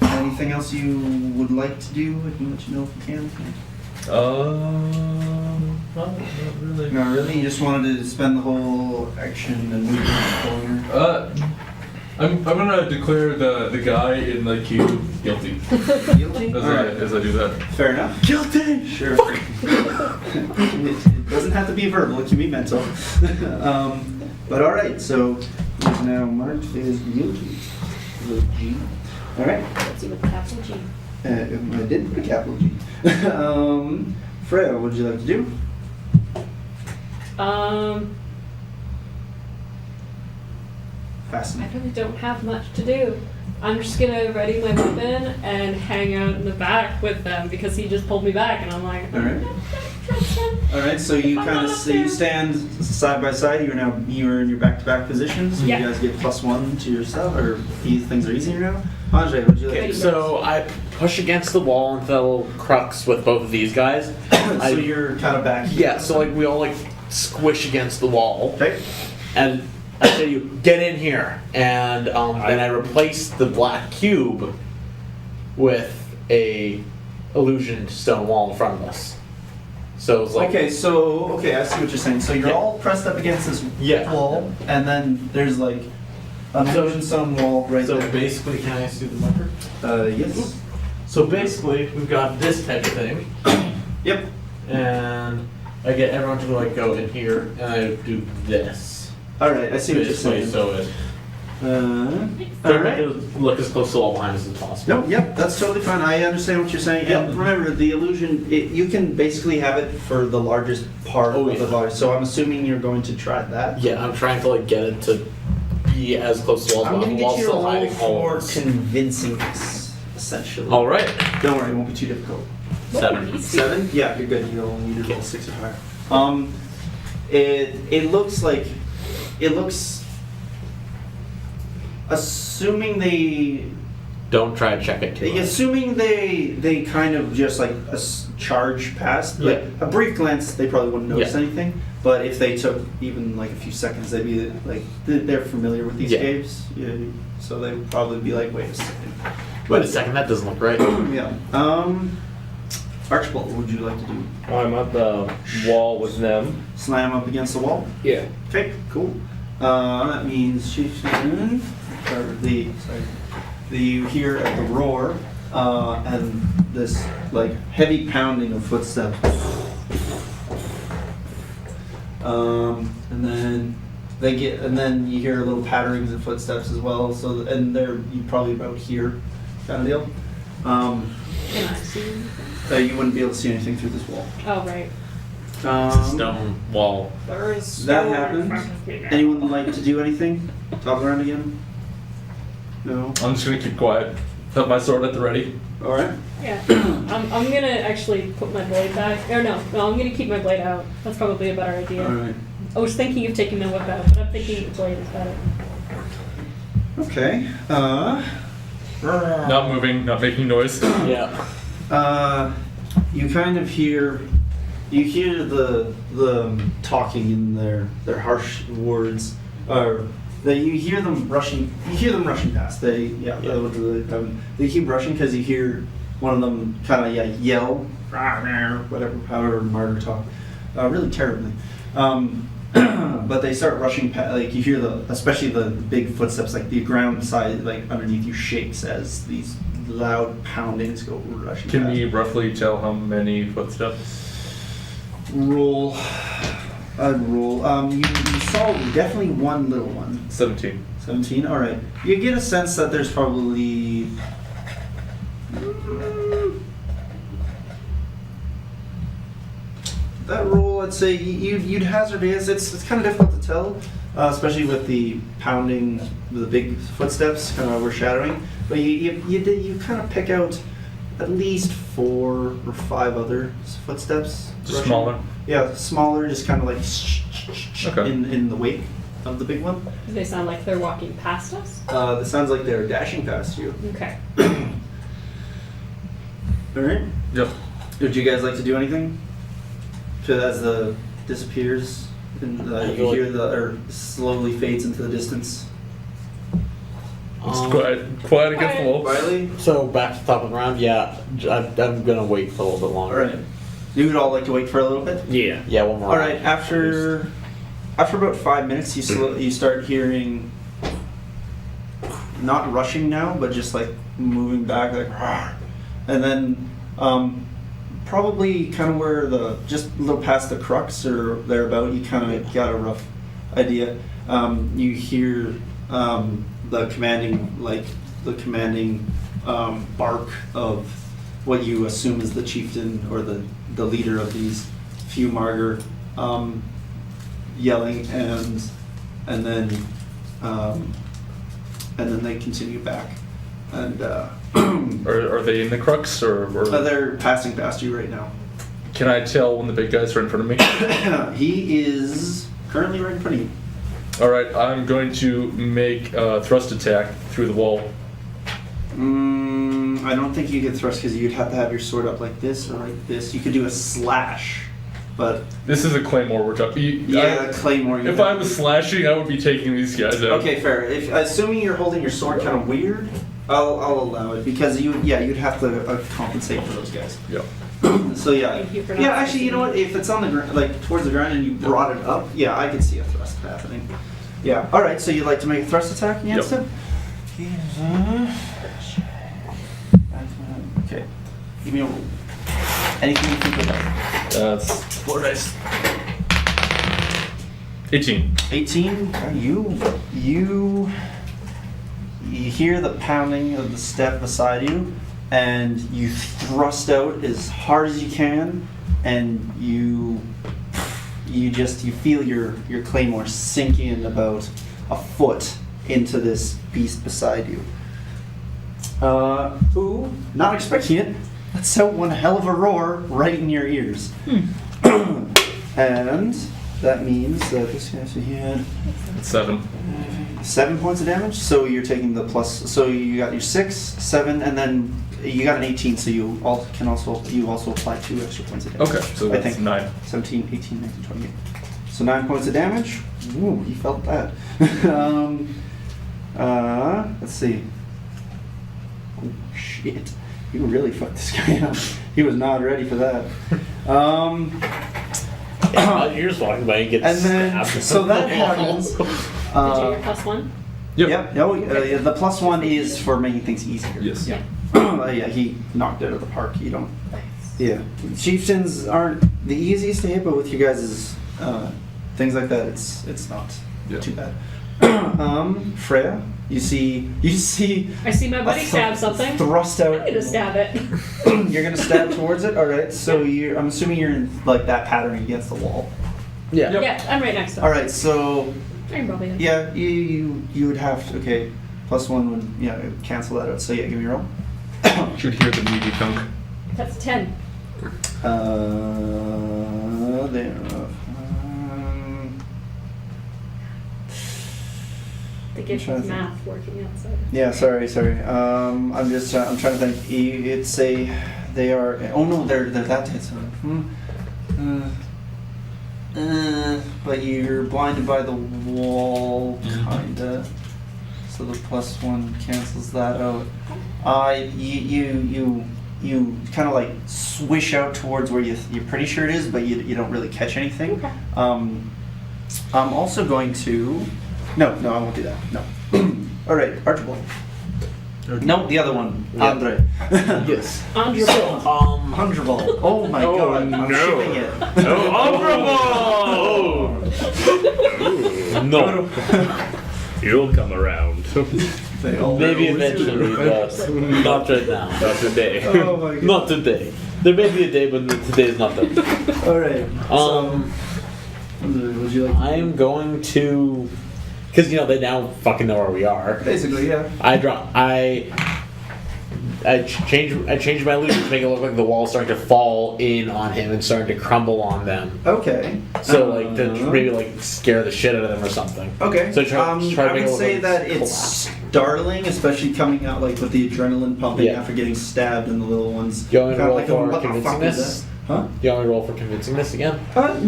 Anything else you would like to do? I can let you know if you can. Not really. Not really. You just wanted to spend the whole action and movement pulling her. I'm gonna declare the guy in the cube guilty Guilty? as I do that. Fair enough. Guilty. Sure. It doesn't have to be verbal. It can be mental. But all right. So he's now marked as guilty. The G. All right. Let's see with the capital G. I did put a capital G. Freya, what would you like to do? I Fascinating. really don't have much to do. I'm just gonna ready my weapon and hang out in the back with them because he just pulled me back, and I'm like, All right. trust him. All right. So you you stand side by side. You're in your back-to-back positions. Yeah. You guys get +1 to your stuff, or things are easier now. Andre, what would you like? Okay, to do? so I push against the wall into the little crux with both of these guys. So you're kind of back. Yeah, so like we all like squish against the wall, Okay. and I say you get in here, and then I replace the black cube with a illusion stone wall in front of us. So it's like Okay. So I see what you're saying. So you're Yeah. all pressed up against this Yeah. wall, and then there's like an So- illusion stone wall right so there. basically, can I see the marker? Yes. So basically, we've got this type of thing, Yep. and I get everyone to like go in here, and I do this. All right. I see what you're Basically, saying. so it All right. Look as close to the wall behind us as possible. No, yep, that's totally fine. I understand what you're saying. Yeah. And remember, the illusion, you can basically have it for the largest part Oh, of yeah. the volume. So I'm assuming you're going to try that. Yeah, I'm trying to like get it to be as close to the wall as I'm going to possible while get you a still roll hiding all for of us. convincing us, essentially. All right. Don't worry, it won't be too difficult. 7. 7? Yeah, you're good. You'll need to roll 6 or higher. It looks like, assuming they Don't try to check it too much. Assuming they kind of just like charge past, like Yeah. a brief glance, they probably wouldn't notice Yeah. anything. But if they took even like a few seconds, they'd be like, they're familiar with these Yeah. caves, yeah, so they would probably be like, wait a second. Wait a second, that doesn't look right. Yeah. Archibald, what would you like to do? I'm at the wall with them. Slam up against the wall? Yeah. Okay, cool. That means you hear at the roar, and this like heavy pounding of footsteps. And then you hear a little patterings of footsteps as well. So and they're probably about here, kind of deal. Can I see anything? You wouldn't be able to see anything through this wall. Oh, right. It's a stone wall. There is That stone in happened. front of me now. Anyone like to do anything? Toggle around again? No. I'm just gonna keep quiet. Have my sword at the ready. All right. Yeah. I'm gonna actually put my blade back. Or no, I'm gonna keep my blade out. That's probably a better idea. All right. I was thinking of taking the whip out, but I'm thinking the blade is better. Okay. Not moving, not making noise. Yeah. You kind of hear the talking in their harsh words, or that you hear them rushing. You hear them rushing past. They keep rushing because you hear one of them kind of yell, whatever, however Martyr talk, really terribly. But they start rushing past. Like you hear especially the big footsteps. Like the ground side, like underneath you, shakes as these loud poundings go rushing Can past. we roughly tell how many footsteps? Roll. I'd roll. You saw definitely one little one. 17. 17. All right. You get a sense that there's probably. That roll, I'd say you'd hazard a guess. It's kind of difficult to tell, especially with the pounding, the big footsteps kind of overshadowing. But you kind of pick out at least 4 or 5 other footsteps. Just rushing. smaller? Yeah, smaller, just kind of like Okay. in the wake of the big one. Do they sound like they're walking past us? This sounds like they're dashing past you. Okay. All right. Yep. Would you guys like to do anything? As the disappears and you hear or slowly fades into the distance. It's quiet against the wall. Riley. So back to the top of the round, yeah, I'm gonna wait for a little bit All longer. right. You would all like to wait for a little bit. Yeah. Yeah, one more. All right. round. After about 5 minutes, you start hearing, not rushing now, but just like moving back, like, "Rawr." And then probably kind of where just a little past the crux or thereabout, you kind of got a rough idea. You hear the commanding bark of what you assume is the chieftain or the leader of these few Marger, yelling, and then they continue back, and Are they in the crux or they're passing past you right now. can I tell when the big guys are in front of me? He is currently right in front of you. Alright, I'm going to make a thrust attack through the wall. I don't think you could thrust because you'd have to have your sword up like this or like this. You could do a slash, but This is a claymore we're talking. yeah, claymore. If I was slashing, I would be taking these guys out. Okay, fair. If assuming you're holding your sword kind of weird, I'll allow it because you'd have to compensate for those guys. Yep. So yeah, Thank you for not yeah. Actually, you know what? asking If it's on the ground, like towards the ground, and you brought it up, yeah, I could see a thrust happening. Yeah. All right. So you'd like to make a thrust attack against Yep. him? Okay. Give me a roll. Anything you think about. That's 4 dice. 18. 18. You you hear the pounding of the step beside you, and you thrust out as hard as you can, and you feel your claymore sink in about a foot into this beast beside you. Who, not expecting it, lets out one hell of a roar right in your ears. And that means that this guy, so he had 7. 7 points of damage, so you're taking the plus, so you got your 6, 7, and then you got an 18, so you also apply 2 extra points of damage. Okay, so I that's think 9. 17, 18, 19, 28. So 9 points of damage. Ooh, you felt that. Let's see. Oh, shit. You really fucked this guy up. He was not ready for that. You're just walking by and get And then, stabbed. so that happens. Did you get your +1? Yep. Yeah, the +1 is for making things easier. Yes. Yeah. Yeah, he knocked it out of the park. You don't. Yeah, chieftains aren't the easiest to hit, but with you guys' things like that, it's not Yeah. too bad. Freya, you see I see my buddy stab something. thrust out. I'm gonna stab it. You're gonna stab towards it. All right. So I'm assuming you're in like that pattern against the wall. Yeah. Yeah, I'm right next to him. All right. So I can probably. yeah, you would have to. Okay, +1 would cancel that out. So yeah, give me a roll. Should hear the meaty chunk. That's 10. There. The gift trying of to think. math working outside. Yeah, sorry. I'm trying to think. It's they are. Oh no, they're that hit. But you're blinded by the wall, kinda. So the +1 cancels that out. You kind of like swish out towards where you're pretty sure it is, but you don't really catch anything. Okay. I'm also going to. No, I won't do that. No. All right, Archibald. No, the other one, Yeah. Andre. Yes. Andre So, Ball. Archibald. Oh my Oh, God, I'm no. shipping it. Oh, honorable! no. You'll come around. They all Maybe always do, eventually, right? but not right now. Not today. Oh my God. Not today. There may be a day, but today is not that day. All right. Would you like? I'm going to, because they now fucking know where we are. Basically, yeah. I changed my illusion to make it look like the wall's starting to fall in on him and starting to crumble on them. Okay. So like to maybe like scare the shit out of them or something. Okay. So try to I make would it look say like that it's collapsing. startling, especially coming out like with the adrenaline pumping Yeah. after getting stabbed and the little ones. Do you want me to Kinda roll like, for what the fuck is convincingness? that? Huh? Do you want me to roll for convincingness again?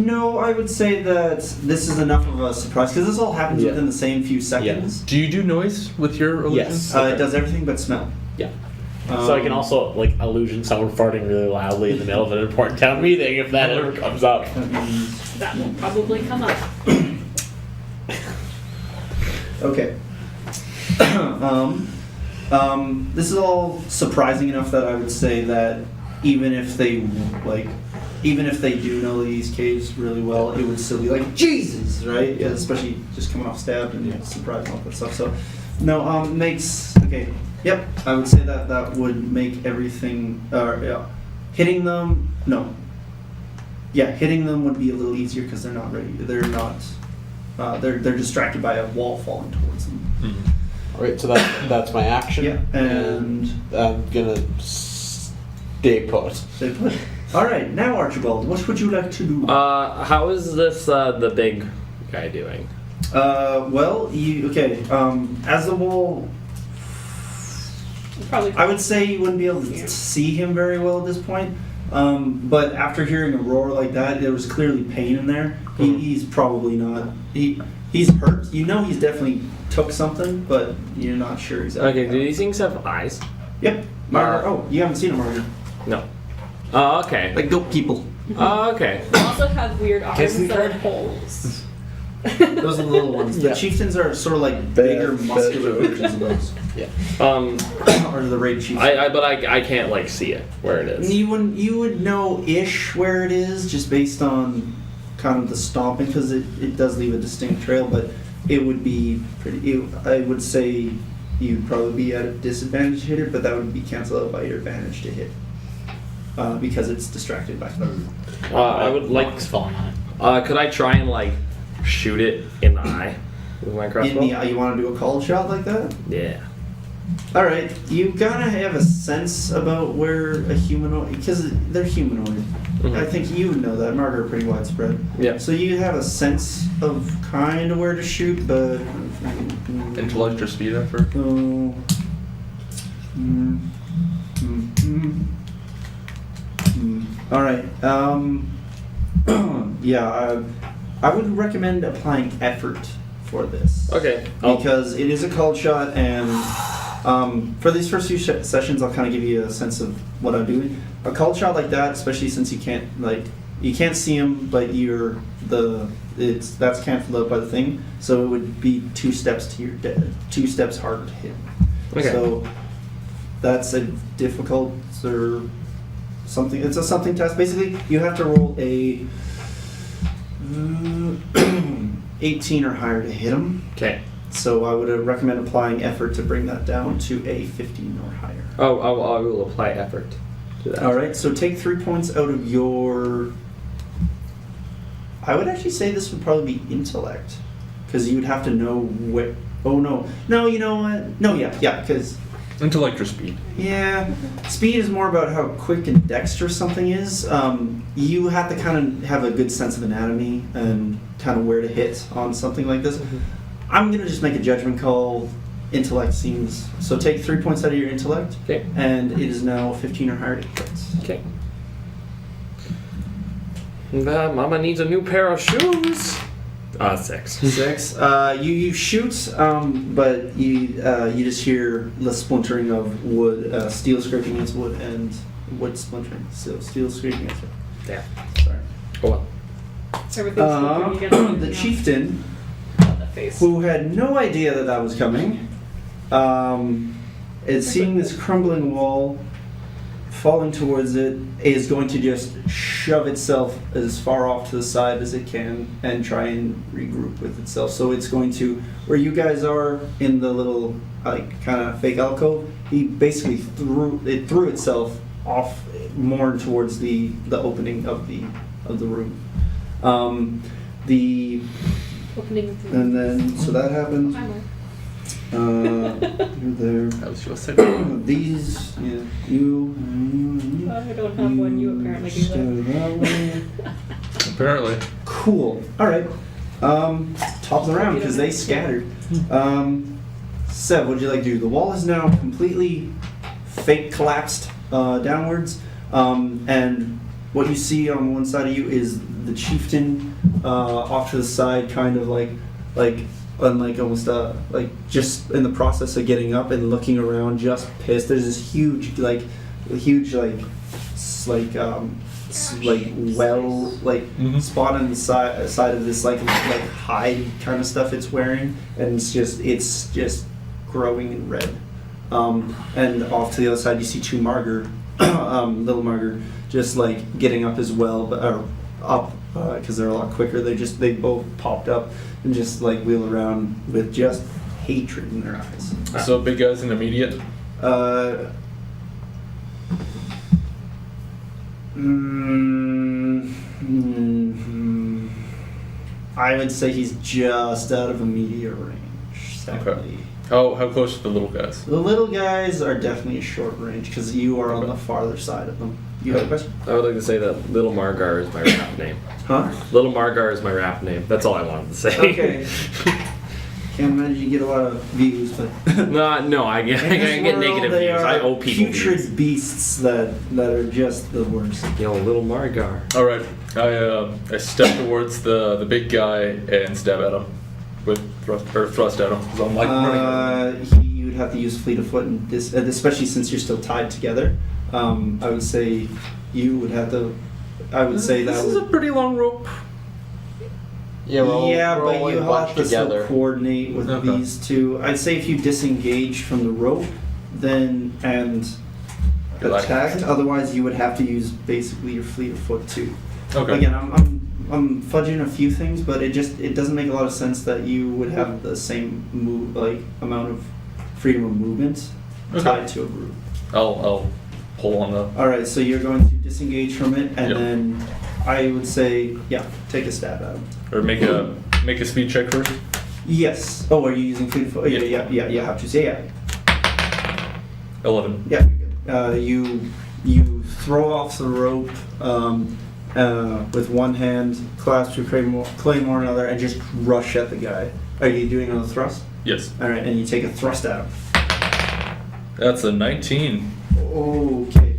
No, I would say that this is enough of a surprise because this all happens Yeah. within the same few seconds. Do you do noise with your illusions? Yes. It does everything but smell. Yeah. So I can also like illusion someone farting really loudly in the middle of an important town meeting if that ever comes up. That means That will probably come up. okay. This is all surprising enough that I would say that even if they do know these caves really well, it would still be like Jesus, right? Yeah, especially just coming off stabbed and surprised and all that stuff. So, no, makes okay. Yep, I would say that would make everything. Hitting them, no. Yeah, hitting them would be a little easier because they're not ready. They're not. They're distracted by a wall falling towards them. Alright, so that's my action. Yeah, and I'm gonna stay put. they put. All right, now Archibald, what would you like to do? How is this the big guy doing? Well, as the wall, Probably. I would say you wouldn't be able to see him very well at this point. But after hearing a roar like that, there was clearly pain in there. He's probably not. He's hurt. You know, he's definitely took something, but you're not sure exactly. Okay, do these things have eyes? Yep. Margaret. Oh, you haven't seen a Margaret. No. Oh, okay. Like goat people. Oh, okay. They also have weird arms Kiss the that are card? holes. Those are the little ones. The Yeah. chieftains are sort of like bigger, muscular versions of those. Or the raid chiefs. But I can't like see it where it is. You would know ish where it is just based on kind of the stomping because it does leave a distinct trail, but it would be pretty. I would say you'd probably be at a disadvantage to hit it, but that would be canceled out by your advantage to hit. Because it's distracted by I would like. Rocks falling on it. Could I try and like shoot it in the eye with my crossbow? in the eye. You want to do a call shot like that? Yeah. All right, you gotta have a sense about where a humanoid, because they're humanoid. Mhm. I think you would know that. Margaret are pretty widespread. Yeah. So you have a sense of kind of where to shoot, but Intellect or speed effort? So, all right. Yeah, I would recommend applying effort for this. Okay. Because it is a called shot, and for these first few sessions, I'll kind of give you a sense of what I'm doing. A called shot like that, especially since you can't see him, but that's canceled out by the thing. So it would be 2 steps to your death, 2 steps harder to hit. Okay. So that's a difficult or something. It's a something test. Basically, you have to roll a 18 or higher to hit him. Okay. So I would recommend applying effort to bring that down to a 15 or higher. Oh, I will apply effort to that. All right. So take 3 points out of your. I would actually say this would probably be intellect, because you would have to know what. Oh no, you know what? No, yeah, because. Intellect or speed? Yeah, speed is more about how quick and dexterous something is. You have to kind of have a good sense of anatomy and kind of where to hit on something like this. I'm gonna just make a judgment call. Intellect seems so. Take 3 points out of your intellect, Okay. and it is now 15 or higher to hit. Okay. Mama needs a new pair of shoes. 6. 6. You shoot, but you just hear the splintering of wood, steel scraping against wood, and wood splintering. So steel scraping against wood. Damn. Sorry. Oh well. Everything's sleeping together. The chieftain, The face. who had no idea that was coming, is seeing this crumbling wall, falling towards it, is going to just shove itself as far off to the side as it can and try and regroup with itself. So it's going to, where you guys are in the little like kind of fake alcove, he basically threw itself off more towards the opening of the room. The Opening of the and then so that happens. timer. You're there. That was just a These, yeah, you. I don't have one. You apparently do Stay that way. Apparently. Cool. All right. Top of the round because they scattered. Seb, what'd you like to do? The wall is now completely fake collapsed downwards, and what you see on one side of you is the chieftain off to the side, kind of like almost like just in the process of getting up and looking around, just pissed. There's this huge well spot on the side of this like hide kind of stuff it's wearing, and it's just growing in red. And off to the other side you see 2 little Marger just like getting up as well, because they're a lot quicker. They both popped up and just like wheel around with just hatred in their eyes. So big guy's an immediate. I would say he's just out of immediate range, sadly. Okay. How close are the little guys? The little guys are definitely a short range because you are on the farther side of them. You have a question? I would like to say that Little Margar is my rap name. Huh? Little Margar is my rap name. That's all I wanted to say. Okay. Can't imagine you get a lot of views, but No, I get in this world, negative they views. are I owe people putrid views. beasts that are just the worst. Yo, Little Margar. All right. I step towards the big guy and stab at him with thrust at him. 'Cause I'm like running. You would have to use fleet of foot, and this, especially since you're still tied together. I would say you would have to. I would say that This is a would. pretty long rope. Yeah, we're all, Yeah, we're but all you in have bunch to still together. coordinate with Okay. these two. I'd say if you disengage from the rope, then and Like- attacked. Otherwise, you would have to use basically your fleet of foot too. Okay. Again, I'm fudging a few things, but it doesn't make a lot of sense that you would have the same move amount of freedom of movement Okay. tied to a group. I'll pull on the. All right, so you're going to disengage from it, and Yep. then I would say, yeah, take a stab at him. Or make a speed check first. Yes. Oh, are you using fleet of foot? Yeah, Yeah. you have to say yeah. 11. Yeah, you throw off the rope with one hand, clasp your claymore in another, and just rush at the guy. Are you doing another thrust? Yes. All right, and you take a thrust at him. That's a 19. Okay.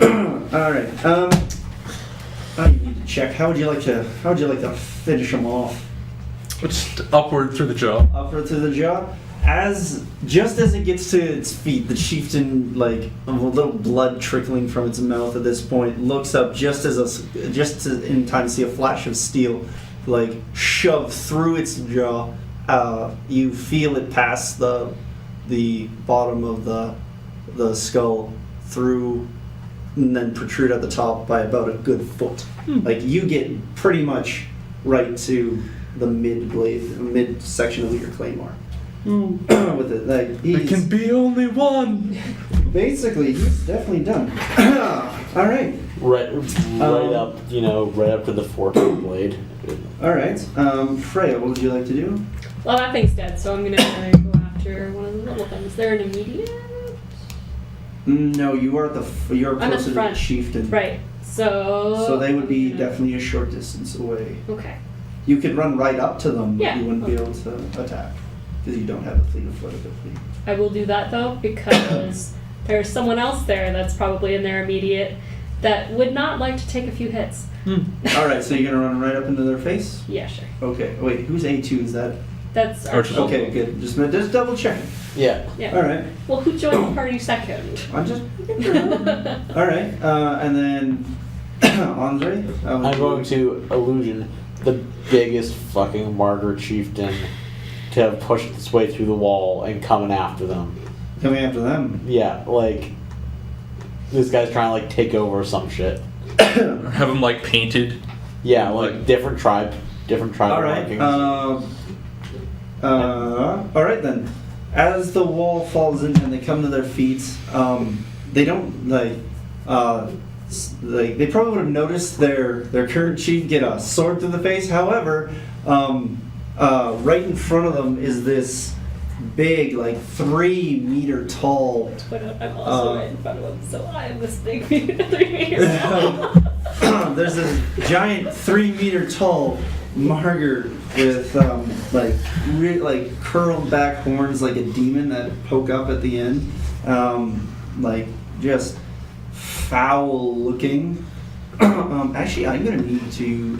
All right. Oh, you need to check. How would you like to finish him off? Just upward through the jaw. Upward to the jaw. Just as it gets to its feet, the chieftain, like a little blood trickling from its mouth at this point, looks up just in time to see a flash of steel, like shove through its jaw. You feel it pass the bottom of the skull through, and then protrude at the top by about a good foot. Like you get pretty much right to the mid section of your claymore. With it, like he's be only one. basically he's definitely done. All right, Right up, right up to the fork of the blade. all right. Freya, what would you like to do? Well, that thing's dead, so I'm gonna go after one of the little things. Is there an immediate? No, you're I'm at closer the to the front. chieftain. Right. So. So they would be I'm gonna- definitely a short distance away. Okay. You could run right up to them, but Yeah. you wouldn't be able to attack because you don't have a fleet of foot ability. I will do that though because there's someone else there that's probably in their immediate that would not like to take a few hits. All right, so you're gonna run right up into their face. Yeah, sure. Okay. Wait, who's A2? Is that? That's Archibald. Okay, good. Just double checking. Yeah. Yeah. All right. Well, who joined the party second? I'm just. All right, and then Andre. I'm going to illusion the biggest fucking martyr chieftain to have pushed its way through the wall and coming after them. Coming after them. Yeah, like this guy's trying to like take over some shit. Have them like painted. Yeah, like different tribe All right. markings. All right then. As the wall falls in and they come to their feet, they don't they probably would have noticed their current chief get a sword through the face. However, right in front of them is this big, like 3 meter tall. But I'm also right in front of him, so I am this big 3 meters tall. There's this giant 3 meter tall martyr with like curled back horns like a demon that poke up at the end, like just foul looking. Actually, I'm gonna need to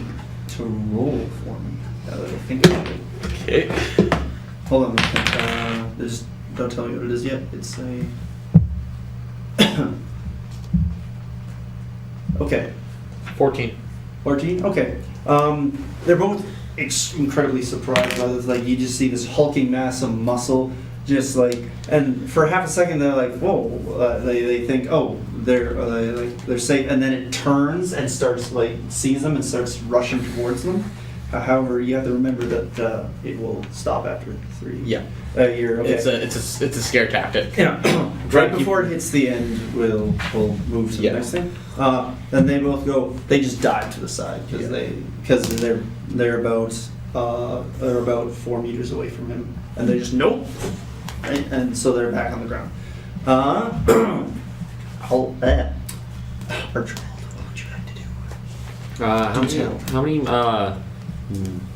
roll for me. Now that I think about it. Okay. Hold on. Just don't tell me what it is yet. It's a. Okay. 14. 14? Okay. They're both incredibly surprised by this. Like, you just see this hulking mass of muscle, just like, and for half a second they're like, whoa. They think, oh, they're safe, and then it turns and starts, like, sees them and starts rushing towards them. However, you have to remember that it will stop after 3. Yeah. You're okay. It's a scare tactic. Yeah. Right before it hits the end, we'll move to the next thing. Then they both go. They just dive to the side because they're about 4 meters away from him, and they just nope. Right? And so they're back on the ground. Hold that. Archibald, what would you like to do? How many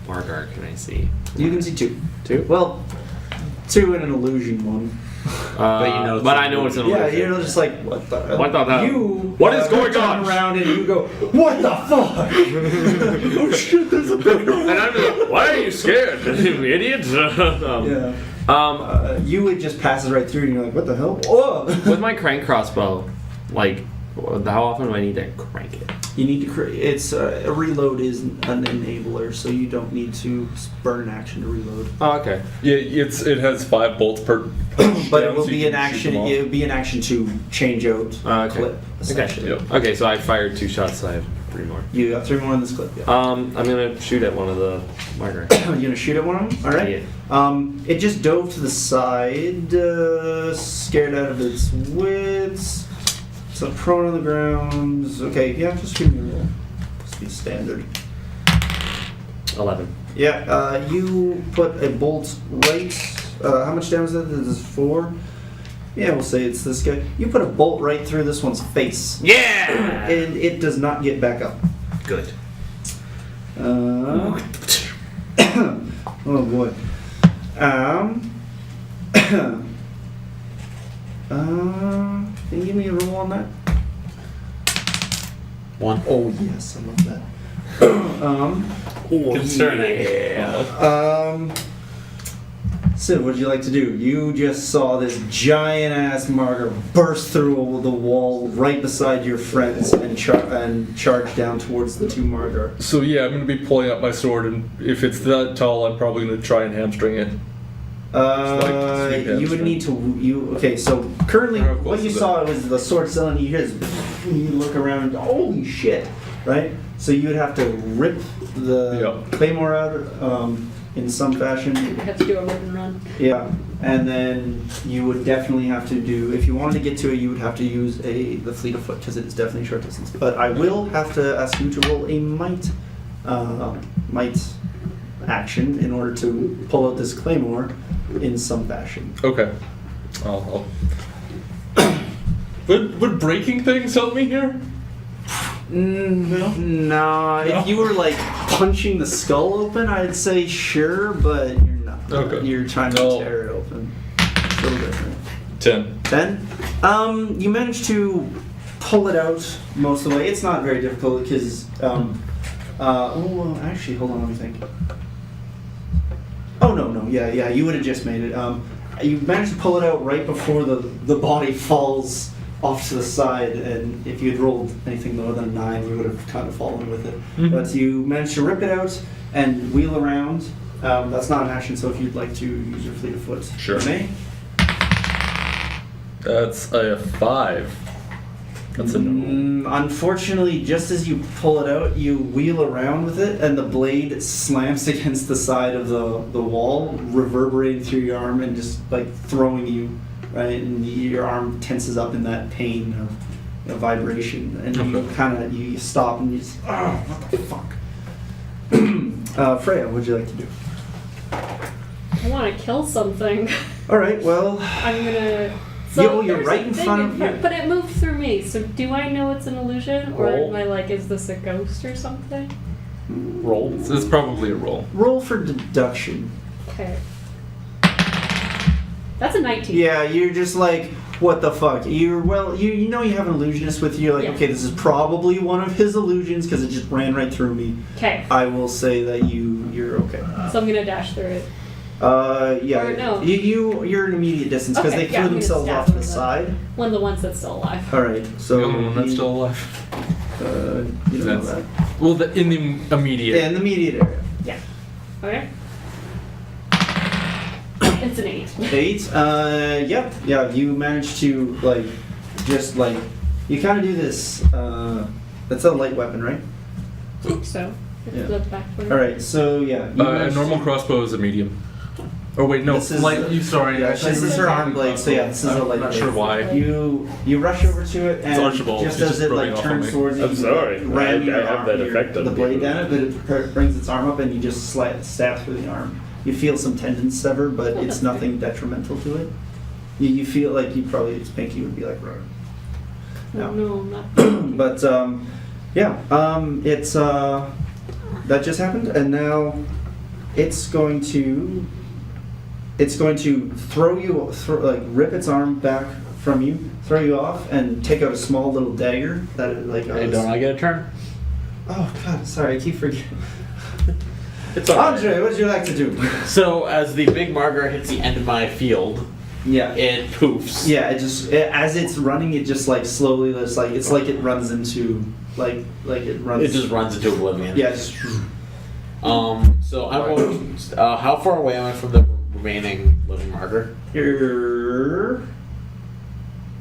Margar can I see? You can see 2. 2? Well, 2 and an illusion one. But you know it's but an I know it's an Yeah, illusion. you're just like, what the hell? What the hell? What is going turn on? around and you go, what the fuck? Oh shit, there's a big one. And I'm just like, why are you scared, you idiot? Yeah. You would just pass it right through and you're like, what the hell? Whoa. With my crank crossbow, like, how often do I need to crank it? You need to create. It's a reload is an enabler, so you don't need to burn an action to reload. Oh, okay. Yeah, it has 5 bolts per. But it down, will so be you an can shoot action. them all. It would be an action to change out Okay. clip. Essentially. Yep. Okay, so I fired 2 shots, so I have 3 more. You got 3 more in this clip. Yeah. I'm gonna shoot at one of the marker. You're gonna shoot at one of them. All right. It just dove to the side, scared out of its wits. So prone on the ground. Okay, yeah, just give me a roll. Just be standard. 11. Yeah, you put a bolt right. How much damage is that? This is 4. Yeah, we'll say it's this guy. You put a bolt right through this one's face. Yeah! And it does not get back up. Good. Oh boy. Can you give me a roll on that? 1. Oh yes, I love that. Concerning. Sid, what would you like to do? You just saw this giant ass marker burst through the wall right beside your friends and charge down towards the 2 marker. So yeah, I'm gonna be pulling out my sword, and if it's that tall, I'm probably gonna try and hamstring it. Sweet You would hamstring. need to. Okay, so currently, How what close you is saw was the sword still, and you hear this. You look around, holy shit, right? So you would have to rip the claymore out in some fashion. You have to do a rip and run. Yeah, and then you would definitely have to do. If you wanted to get to it, you would have to use the fleet of foot because it's definitely short distance. But I will have to ask you to roll a might action in order to pull out this claymore in some fashion. Okay. I'll Would breaking things help me here? No. If you were like punching the skull open, I'd say sure, but you're not. Okay. You're trying to No. tear it open. It's a little different. 10. 10? You managed to pull it out most of the way. It's not very difficult because, actually, hold on, let me think. Oh, no, yeah, you would have just made it. You managed to pull it out right before the body falls off to the side, and if you had rolled anything lower than a 9, you would have kind of fallen with it. Mhm. But you managed to rip it out and wheel around. That's not an action, so if you'd like to use your fleet of foot, Sure. you may. That's a 5. That's a no. Unfortunately, just as you pull it out, you wheel around with it, and the blade slams against the side of the wall, reverberating through your arm and just like throwing you, right? And your arm tenses up in that pain of vibration, and you Okay. kind of you stop and you just, oh, what the fuck? Freya, what'd you like to do? I want to kill something. All right, well, I'm gonna. Yo, you're there's right a in thing front of you. But it moved through me. So do I know it's an illusion, or Roll. am I like, is this a ghost or something? Roll. It's probably a roll. roll for deduction. Okay. That's a 19. Yeah, you're just like, what the fuck? You know you have an illusionist with you. You're like, Yeah. okay, this is probably one of his illusions because it just ran right through me. Okay. I will say that you're okay. So I'm gonna dash through it. Yeah. Or no. You're an immediate distance because Okay, they yeah, threw I'm gonna themselves stab off to the him side. One of the ones that's still alive. All right, so The only one that's still alive. you don't know That's- that. Well, in the immediate. Yeah, in the immediate area. Yeah. Okay. It's an 8. 8. Yep. Yeah, you managed to you kind of do this. That's a light weapon, right? I think so. Yeah. The back one. All right, so yeah. you A managed normal to- crossbow is a medium. Oh wait, no. This is- Light. You sorry. Yeah, I thought this you is were her talking arm blade, so yeah, this is a I'm light not blade. sure why. You rush over to it, and Archibald. just It's as just it rubbing like off on turns me. towards you, I'm sorry. ram I your have arm, that your- effect on the blade people. down it, but it brings its arm up, and you just stab through the arm. You feel some tendons sever, but it's nothing detrimental to it. You feel like you probably its pinky would be like, right. No, I'm not. But it's that just happened, and now it's going to rip its arm back from you, throw you off, and take out a small little dagger that Hey, don't I get a turn? Oh God, sorry, I keep forgetting. It's alright. Andre, what would you like to do? So as the big marker hits the end of my field, Yeah. it poofs. Yeah, as it's running, it just like slowly, it's like it runs into like it runs. It just runs into oblivion. Yeah, just So I'm going. How far away am I from the remaining living marker? it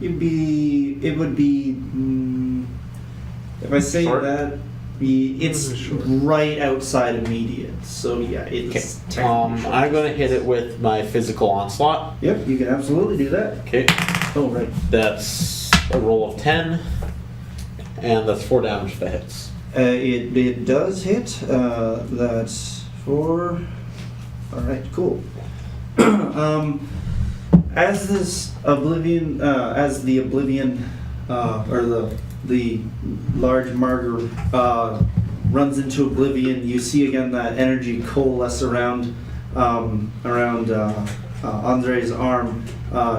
would be if I say Short? that It's right outside immediate, so yeah, it's. technically short. I'm gonna hit it with my physical onslaught. Yep, you can absolutely do that. Okay. Oh, right. That's a roll of 10, and that's 4 damage if that hits. It does hit. That's 4. All right, cool. As this oblivion, as the oblivion, or the large martyr runs into oblivion, you see again that energy coalesce around Andre's arm,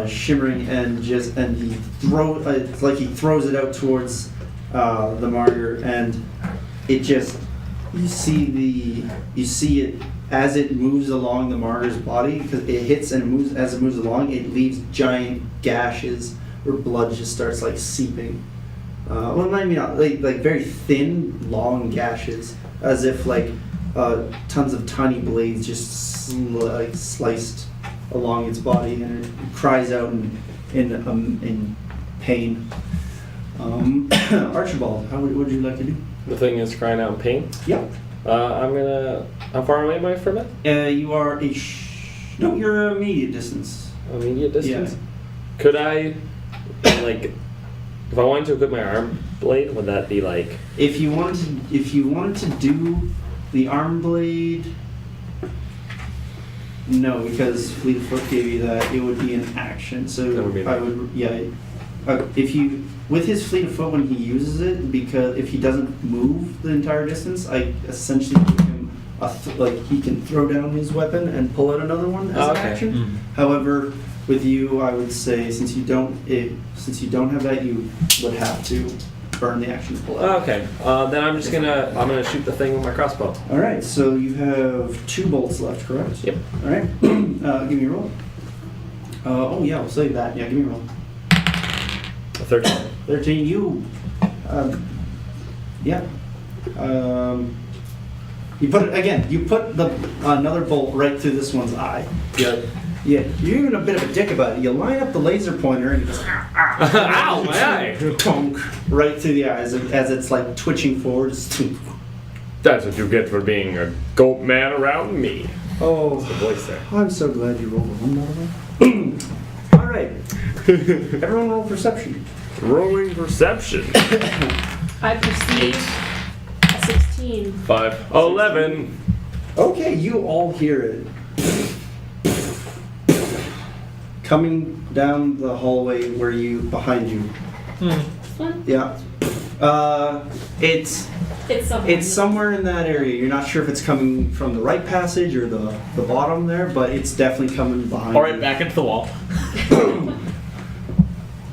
shimmering, and he it's like he throws it out towards the martyr, and it just you see it as it moves along the martyr's body, because it hits and it moves. As it moves along, it leaves giant gashes where blood just starts like seeping. Well, maybe not, like very thin, long gashes, as if like tons of tiny blades just sliced along its body, and it cries out in pain. Archibald, what would you like to do? The thing is crying out in pain. Yeah. I'm gonna. How far away am I from it? You are no, you're immediate distance. Immediate distance. Yeah. Could I, like, if I wanted to equip my arm blade, would that be like? If you wanted to do the arm blade, no, because Fleet of Foot gave you that. It would be an action. So That would be an I would, yeah. If you with his Fleet of Foot when he uses it, because if he doesn't move the entire distance, I essentially give him like he can throw down his weapon and pull out another one as an action. Mm. However, with you, I would say since you don't have that, you would have to burn the action to pull out. Okay. Then I'm gonna shoot the thing with my crossbow. All right, so you have 2 bolts left, correct? Yep. All right, give me a roll. Oh yeah, we'll save that. Yeah, give me a roll. A 13. 13. Yeah. You put it again. You put another bolt right through this one's eye. Yeah. Yeah. You're even a bit of a dick about it. You line up the laser pointer and it goes Ow, my eye! tonk right through the eyes as it's like twitching forward. That's what you get for being a goat man around me. Oh, The voice there. I'm so glad you rolled a 1, by the way. All right. Everyone roll perception. Rolling perception. I perceive a 16. 5. 11. Okay, you all hear it. Coming down the hallway behind you. This one? Yeah. It's somewhere in that area. You're not sure if it's coming from the right passage or the bottom there, but it's definitely coming behind Alright, you. back into the wall.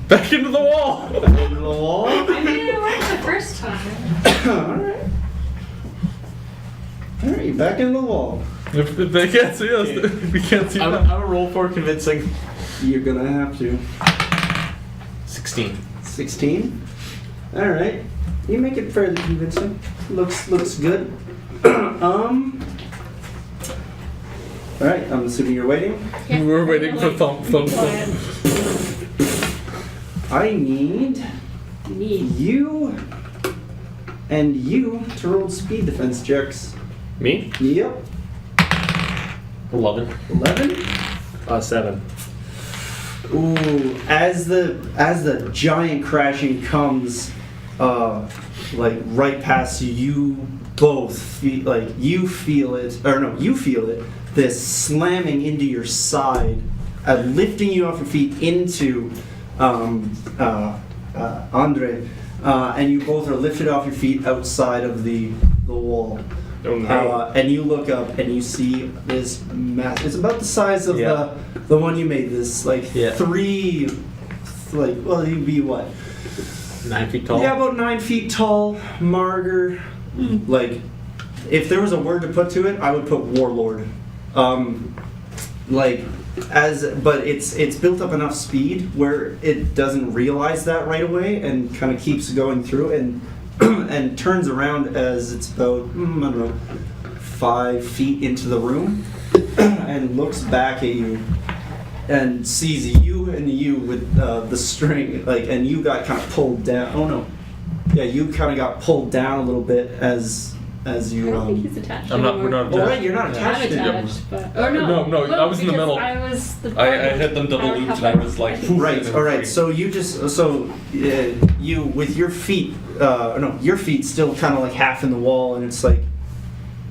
Back into the wall. Into the wall. I mean, it worked the first time. Alright. Alright, you're back into the wall. If they can't see us, we can't see I'm them. a roll for convincing. You're gonna have to. 16. 16? Alright. You make it fairly convincing. Looks good. Alright, I'm assuming you're waiting. Yeah. We're waiting for thump. I need you and you to roll speed defense checks. Me? Yep. 11. 11? 7. Ooh, as the giant crashing comes like right past you, you both feel you feel it, this slamming into your side, lifting you off your feet into Andre, and you both are lifted off your feet outside of the wall. Oh no. And you look up and you see this it's about the size of Yeah. the one you made. This Yeah. 3, well, you'd be what? 9 feet tall. Yeah, about 9 feet tall, martyr. Like, if there was a word to put to it, I would put warlord. But it's built up enough speed where it doesn't realize that right away and kind of keeps going through and and turns around as it's about I don't know 5 feet into the room and looks back at you and sees you and you with the string and you got kind of pulled down. Oh no. Yeah, you kind of got pulled down a little bit as I you. don't think he's attached. I'm not- we're anymore. not Oh, attached. right, you're not I'm attached. to him. attached, but or no. No, I was in the because middle. I was the. I had them double looped and I was like, Right. All right. So you just you with your feet, no, your feet still kind of like half in the wall, and it's like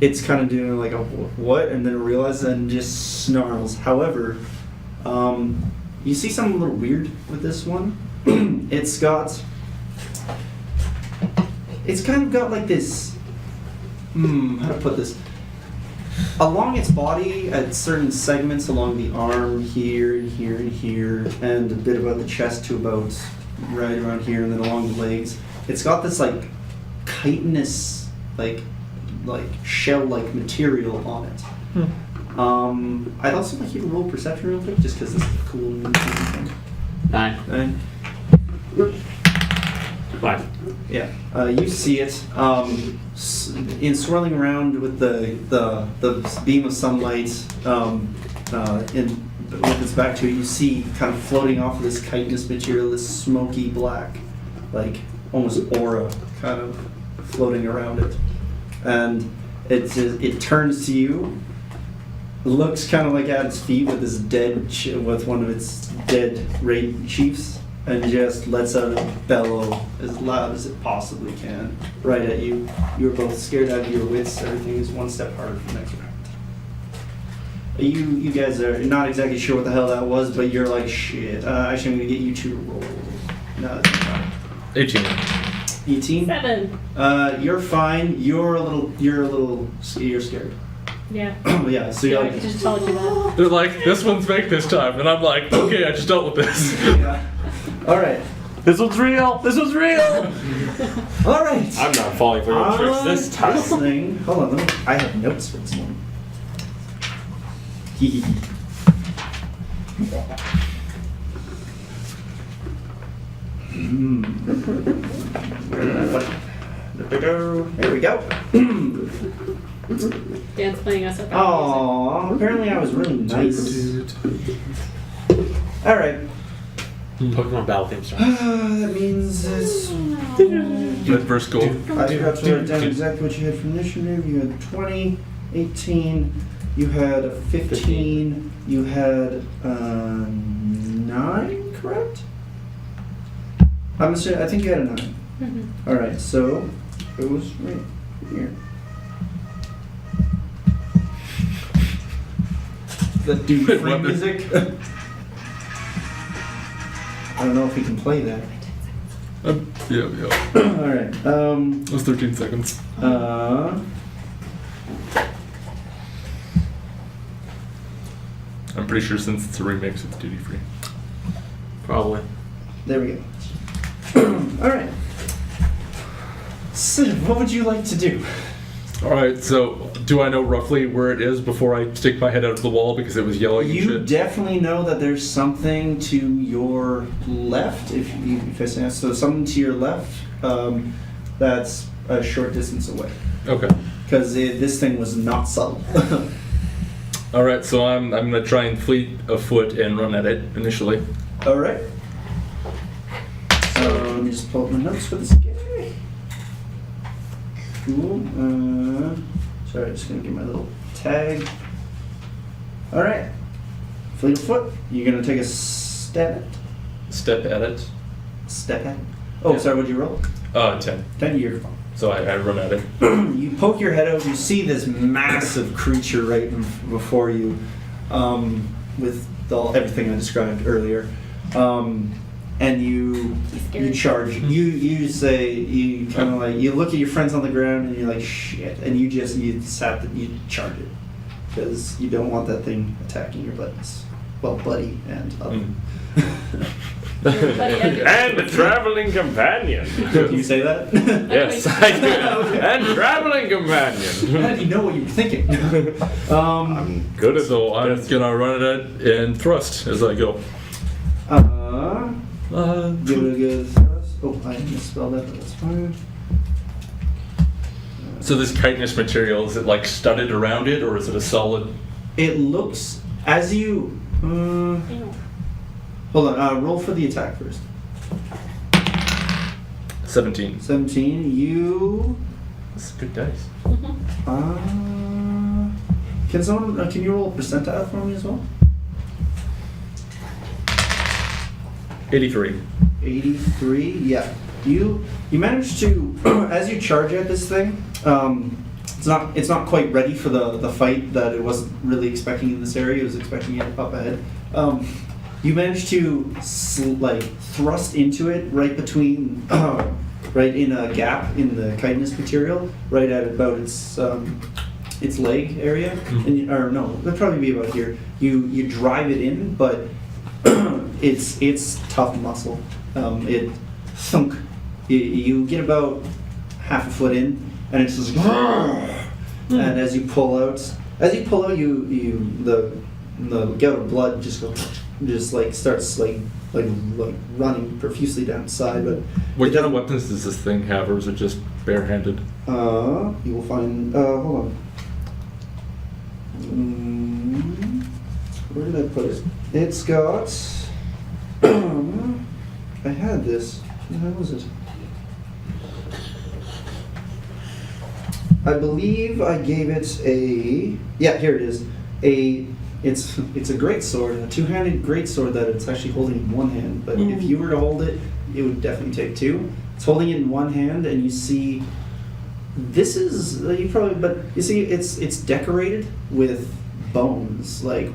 it's kind of doing like a what, and then it realizes and just snarls. However, you see something a little weird with this one. It's kind of got like this. How to put this? Along its body, at certain segments along the arm, here and here and here, and a bit about the chest to about right around here, and then along the legs, it's got this like chitinous, like shell-like material on it. I'd also like you to roll perception real quick, just because this is a cool new thing. 9. And, Fine. yeah, you see it in swirling around with the beam of sunlight with its back to it. You see kind of floating off of this chitinous material, this smoky black, like almost aura, kind of floating around it, and it turns to you, looks kind of like at its feet with this with one of its dead raid chiefs, and just lets out a bellow as loud as it possibly can, right at you. You're both scared out of your wits. Everything is one step harder for the next round. You guys are not exactly sure what the hell that was, but you're like, shit. Actually, I'm gonna get you two to roll. No, that's fine. 18. 18. 7. You're fine. You're scared. Yeah. Yeah. So you're I like, just told you that. They're like, this one's fake this time. And I'm like, okay, I just dealt with this. yeah. All right. This one's real. This one's real. All right. I'm not falling for your tricks this time. Listening. Hold on. I have notes for this one. Hee hee. There we go. Dan's playing us up. Aww, apparently I was really nice. Alright. Pokemon Battle theme song. That means it's. Red first goal. I forgot to write down exactly what you had for initiative. You had 20, 18, you had a 15, you had 9, correct? I think you had a 9. Mm-hmm. Alright, so it was right here. That dude free Weapon. music. I don't know if he can play that. Yeah. Alright, It was 13 seconds. I'm pretty sure since it's a remix, it's duty free. Probably. there we go. Alright. So, what would you like to do? Alright, so do I know roughly where it is before I stick my head out of the wall because it was yelling and You shit? definitely know that there's something to your left, if I say so, something to your left that's a short distance away. Okay. Because this thing was not subtle. Alright, so I'm gonna try and fleet of foot and run at it initially. Alright. So let me just pull up my notes for this guy. Cool. Sorry, just gonna get my little tag. Alright. Fleet of foot. You're gonna take a step at it. Step at it. Step at it. Oh, Yeah. sorry, what'd you roll? 10. 10, you're fine. So I run at it. You poke your head out, you see this massive creature right before you, with everything I described earlier, and you Scared. charge. You say you kind of like you look at your friends on the ground and you're like shit, and you charge it because you don't want that thing attacking your buddies. Well, buddy and other. And a traveling companion. Can you say that? Yes, I do. And traveling companion. How do you know what you were thinking? Good as So I'm just gonna run at it and thrust as I go. Give it a good thrust. Oh, I misspelled that, but that's fine. So this chitinous material, is it like studded around it or is it a solid? It looks as you. Hold on. Roll for the attack first. 17. 17. You. That's good dice. Can someone? Can you roll a percentile for me as well? 83. 83. Yeah. You managed to as you charge at this thing. It's not quite ready for the fight that it wasn't really expecting in this area. It was expecting it up ahead. You managed to thrust into it right between, right in a gap in the chitinous material, right at about its leg area, or no, it'd probably be about here. You drive it in, but it's tough muscle. It thunk. You get about half a foot in, and it's just and as you pull out, the gout of blood just starts running profusely down the side. But What kind of weapons does this thing have, or is it just barehanded? you will find. Hold on. Where did I put it? It's got. I had this. Where was it? I believe I gave it a. Yeah, here it is. It's a great sword, a two-handed great sword that it's actually holding in one hand. But if you were to hold it, it would definitely take two. It's holding it in one hand, and you see. This is you probably, but you see, it's decorated with bones, like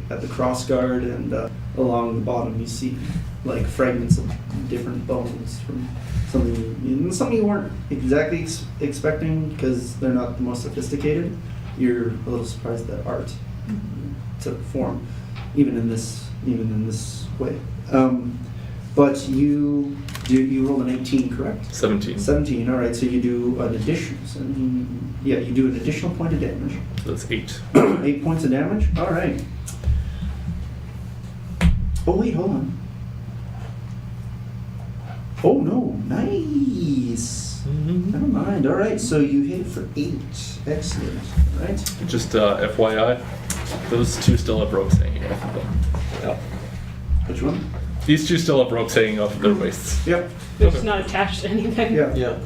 at the cross guard and along the bottom you see like fragments of different bones from something you weren't exactly expecting because they're not the most sophisticated. You're a little surprised that art took form, even in this way. But you rolled an 18, correct? 17. 17. All right. So you do an addition. You do an additional point of damage. That's 8. 8 points of damage. All right. Oh wait, hold on. Oh no, nice. Never mind. All right. So you hit it for 8. Excellent. All right. Just FYI, those two still have ropes hanging off of them. Yep. Which one? These two still have ropes hanging off of their waists. Yep. They're just not attached to anything. Yeah. Yeah.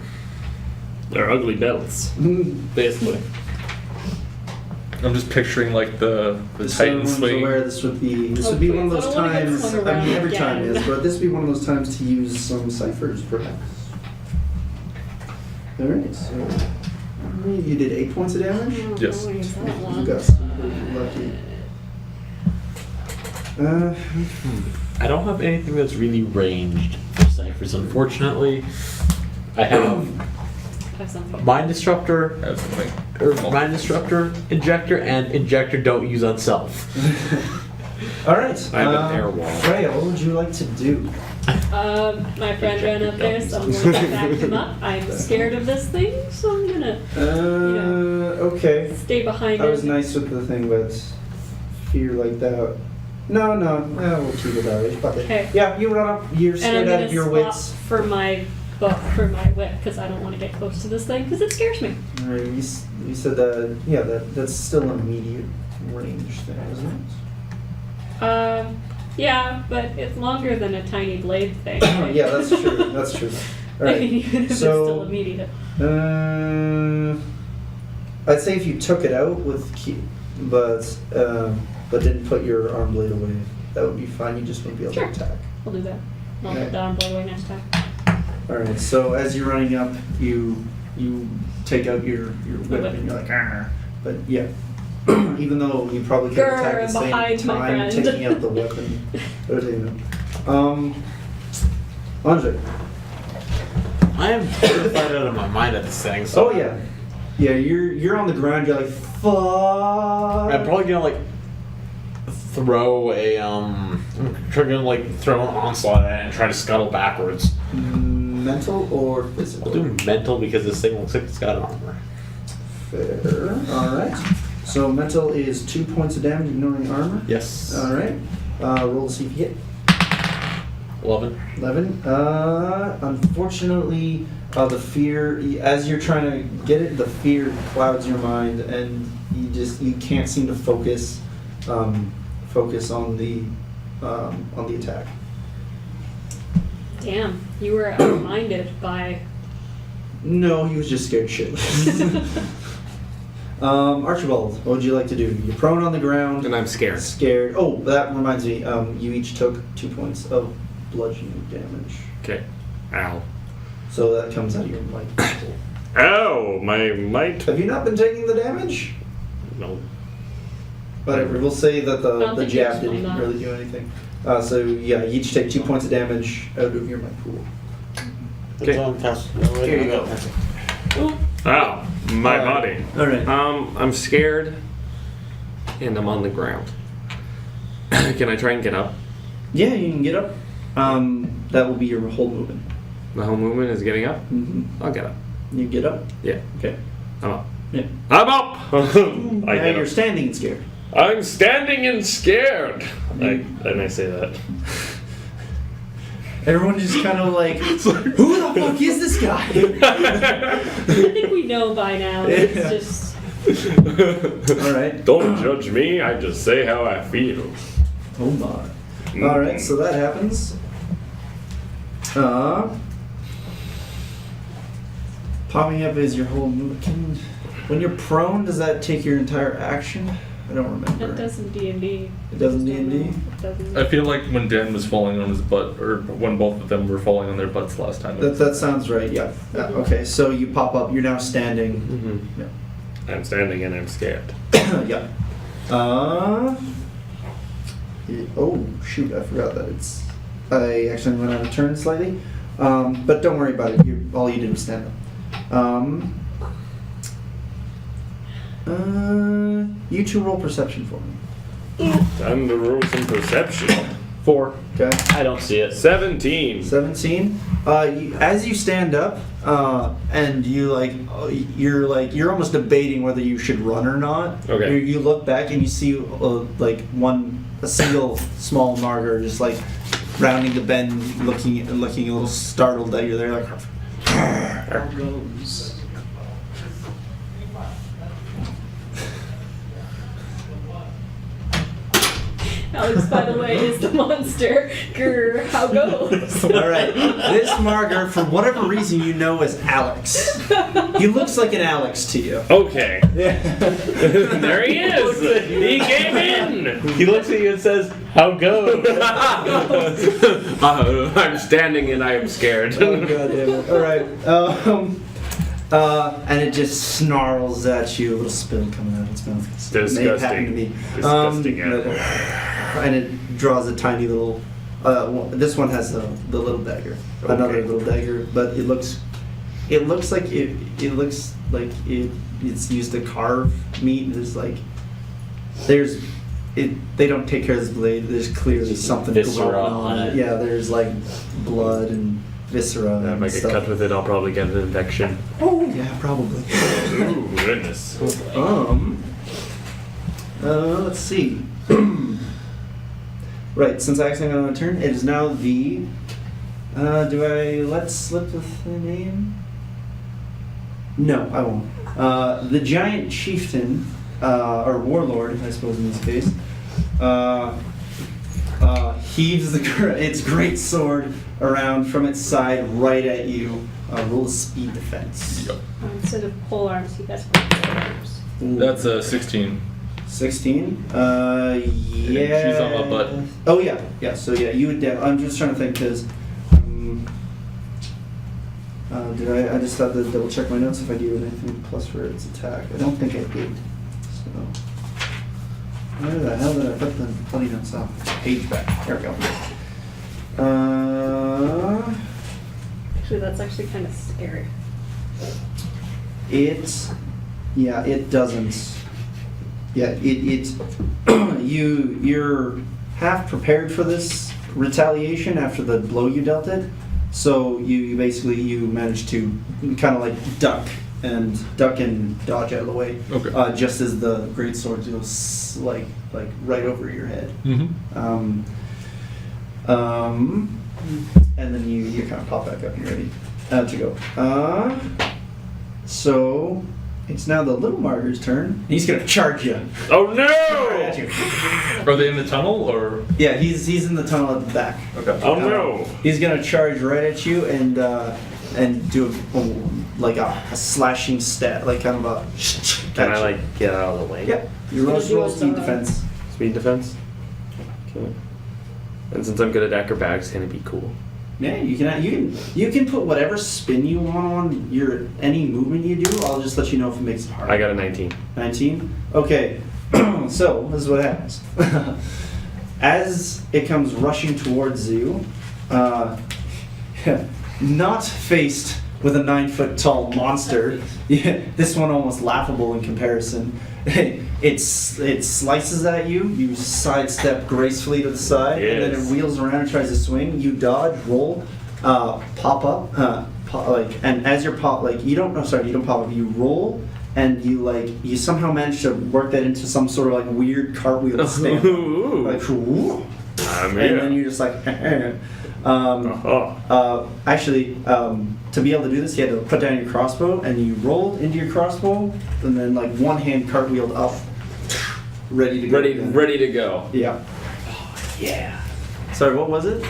They're ugly belts. Basically. I'm just picturing like the So Titan everyone's swing. aware this would be one of Please, those I don't wanna get times. swung I mean, around every time again. is, but this would be one of those times to use some ciphers, perhaps. All right. So you did 8 points of damage. Yes. That You one. got super lucky. I don't have anything that's really ranged for ciphers, unfortunately. I have Have something. Mind Disruptor, Have something. or Mind Disruptor, Injector, and Injector don't use on self. All right. I have an air wall. Freya, what would you like to do? My friend ran up there, so I'm going to back him up. I'm scared of this thing, so I'm gonna Okay. stay behind I was him. nice with the thing, but fear like that. No. We'll keep it that way. Fuck it. Okay. Yeah, you run up. You're And I'm scared out gonna of your swap wits. for my whip because I don't want to get close to this thing because it scares me. All right, you said that. Yeah, that's still an immediate range thing, isn't it? Yeah, but it's longer than a tiny blade thing. Yeah, that's true. That's true. All right. Even if it's still immediate. I'd say if you took it out with key, but didn't put your arm blade away, that would be fine. You just wouldn't be able Sure. to attack. I'll do that. I'll Okay. put the arm blade away next time. All right. So as you're running up, you take out your whip whip. and you're like, "Arr." But yeah. Even though you probably could Grr, attack at the same behind my time, friend. taking out the weapon. Andre. I am terrified out of my mind at this thing, so Oh yeah. Yeah, you're on the ground. You're like, fuck. I'm probably gonna like throw I'm gonna like throw an onslaught at it and try to scuttle backwards. Mental or I'll physical? do mental because this thing looks like it's got armor. Fair. All right. So mental is 2 points of damage, ignoring armor. Yes. All right. Roll to see if you hit. 11. 11. Unfortunately, the fear, as you're trying to get it, the fear clouds your mind, and you can't seem to focus on the attack. Damn, you were outminded by. No, he was just scared shitless. Archibald, what would you like to do? You're prone on the ground. And I'm scared. Scared. Oh, that reminds me. You each took 2 points of bludgeoning damage. Okay. Ow. So that comes out of your might. Ow! My might. Have you not been taking the damage? No. Whatever. We'll say that I don't the think jab you explained didn't that. really do anything. So yeah, you each take 2 points of damage out of your might pool. Okay. Here you go. Ow! My body. All right. I'm scared, and I'm on the ground. Can I try and get up? Yeah, you can get up. That will be your whole movement. The whole movement is getting up. Mm-hmm. I'll get up. You get up. Yeah. Okay. I'm up. Yeah. I'm up. I Now get you're up. standing and scared. I'm standing and scared. And I say that. Everyone just kind of like, who the fuck is this guy? I think we know by now. It's just. All right. Don't judge me. I just say how I feel. Oh my. All right. So that happens. Popping up is your whole movement. When you're prone, does that take your entire action? I don't remember. It does in D&D. It does in D&D? It doesn't. I feel like when Dan was falling on his butt, or when both of them were falling on their butts last time. That sounds right. Yeah. Okay. So you pop up. You're now standing. Mm-hmm. Yeah. I'm standing and I'm scared. Yeah. Oh shoot! I forgot that it's. I actually went out of turn slightly, but don't worry about it. All you did was stand up. You two roll perception for me. Time to roll some perception. 4. Okay. I don't see it. 17. 17. As you stand up, and you're almost debating whether you should run or not. Okay. You look back and you see a single small martyr just like rounding the bend, looking a little startled that you're there. Like, there goes. Alex, by the way, is the monster. Grr, how goes? All right. This martyr, for whatever reason, you know as Alex. He looks like an Alex to you. Okay. Yeah. There he is. He came in. He looks at you and says, "How goes?" I'm standing and I am scared. Oh, God damn it. All right. And it just snarls at you, a little spittle coming out of its mouth. It's Disgusting. It happened to me. Disgusting animal. And it draws a tiny little. This one has the little dagger, another Okay. little dagger, but it looks like it's used to carve meat. There's like they don't take care of this blade. There's clearly something Viscera going on it. Yeah, there's like blood and viscera. If and I get stuff. cut with it, I'll probably get an infection. Oh yeah, probably. Ooh, goodness. Let's see. Right, since I accidentally got on a turn, it is now the. Do I let slip with the name? No, I won't. The giant chieftain, or warlord, I suppose in this case, heaves its great sword around from its side right at you. Roll a speed defense. Yep. Instead of pole arms, he gets pole arms. Ooh. That's a 16. 16? Yeah. She's on my butt. Oh, yeah. Yeah, so yeah, you would. I'm just trying to think because. I just had to double check my notes if I do anything plus for its attack. I don't think I did. So. Where the hell did I put the bloody notes off? Page back. There we go. Actually, that's actually kind of scary. It doesn't. Yeah, you're half prepared for this retaliation after the blow you dealt it. So you basically manage to kind of like duck and dodge out of the way. Okay. Just as the great sword goes like right over your head. Mm-hmm. And then you kind of pop back up and you're ready to go. So it's now the little martyr's turn. He's gonna charge you. Oh Right no! at you. Are they in the tunnel or? Yeah, he's in the tunnel at the back. Okay. Oh no! He's gonna charge right at you and do a slashing stat, like kind of a. Can I like get out of the way? Yep. You roll Gonna do speed a- defense. Speed defense. Okay. And since I'm good at acrobatics, can it be cool? Yeah, you can put whatever spin you want on your any movement you do. I'll just let you know if it makes it hard. I got a 19. 19? Okay, so this is what happens. As it comes rushing towards you, not faced with a 9-foot-tall monster, this one almost laughable in comparison. It slices at you, you sidestep gracefully to the side, and then Yes. it wheels around and tries to swing. You dodge, roll, pop up, and as you're you don't pop up, you roll, and you somehow manage to work that into some sort of like weird cartwheel stand. Ooh. Like, whoop, I'm and then here. you're just like, Oh. actually, to be able to do this, you had to put down your crossbow, and you rolled into your crossbow, and then like one hand cartwheeled up, ready to go. Ready to go. Yeah. Yeah. Sorry, what was it?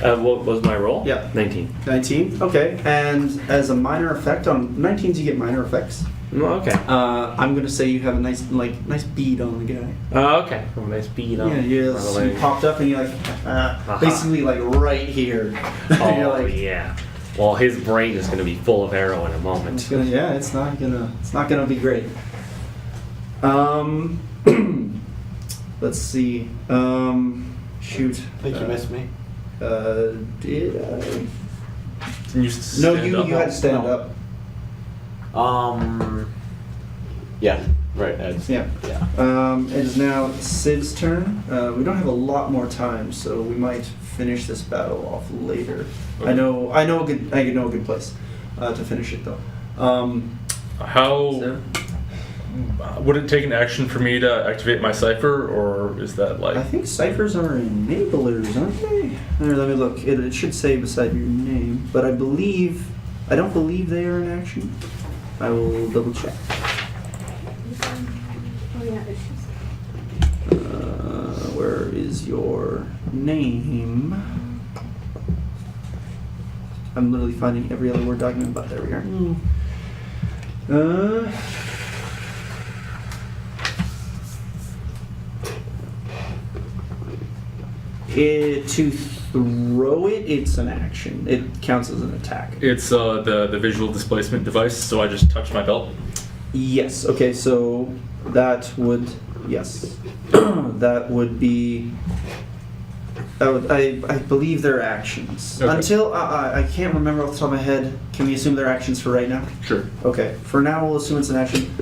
What was my roll? Yeah. 19. 19. Okay. And as a minor effect on 19s, you get minor effects. Oh, okay. I'm gonna say you have a nice bead on the guy. Okay. A nice bead on. Yeah, you on the just leg. popped up, and you're like, basically like right here. Oh You're like, yeah. Well, his brain is going to be full of arrow in a It's moment. gonna, yeah, it's not gonna be great. Let's see. Shoot. I think you missed me. Did I? Can you No, stand you up? had to stand No. up. Yeah, right, Ed's. Yeah. Yeah. It is now Sid's turn. We don't have a lot more time, so we might finish this battle off later. I know a good place to finish it though. How So, would it take an action for me to activate my cipher, or is that like? I think ciphers are enablers, aren't they? Here, let me look. It should say beside your name, but I don't believe they are in action. I will double check. Oh yeah, it's Where is your name? I'm literally finding every other Word document, but there we are. To throw it, it's an action. It counts as an attack. It's the visual displacement device, so I just touch my belt. Yes. Okay. So that would that would be. I believe they're actions. Okay. Until I can't remember off the top of my head. Can we assume they're actions for right now? Sure. Okay. For now, we'll assume it's an action.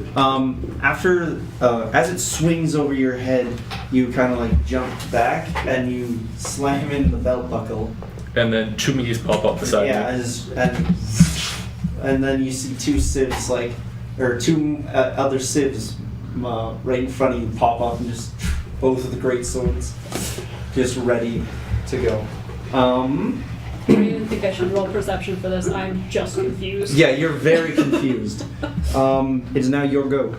After as it swings over your head, you kind of like jump back and you slam in the belt buckle. And then two me's pop up beside Yeah, me. and then you see two sieves two other sieves right in front of you pop up and just both of the great swords just ready to go. I don't even think I should roll perception for this. I'm just confused. Yeah, you're very confused. It's now your go.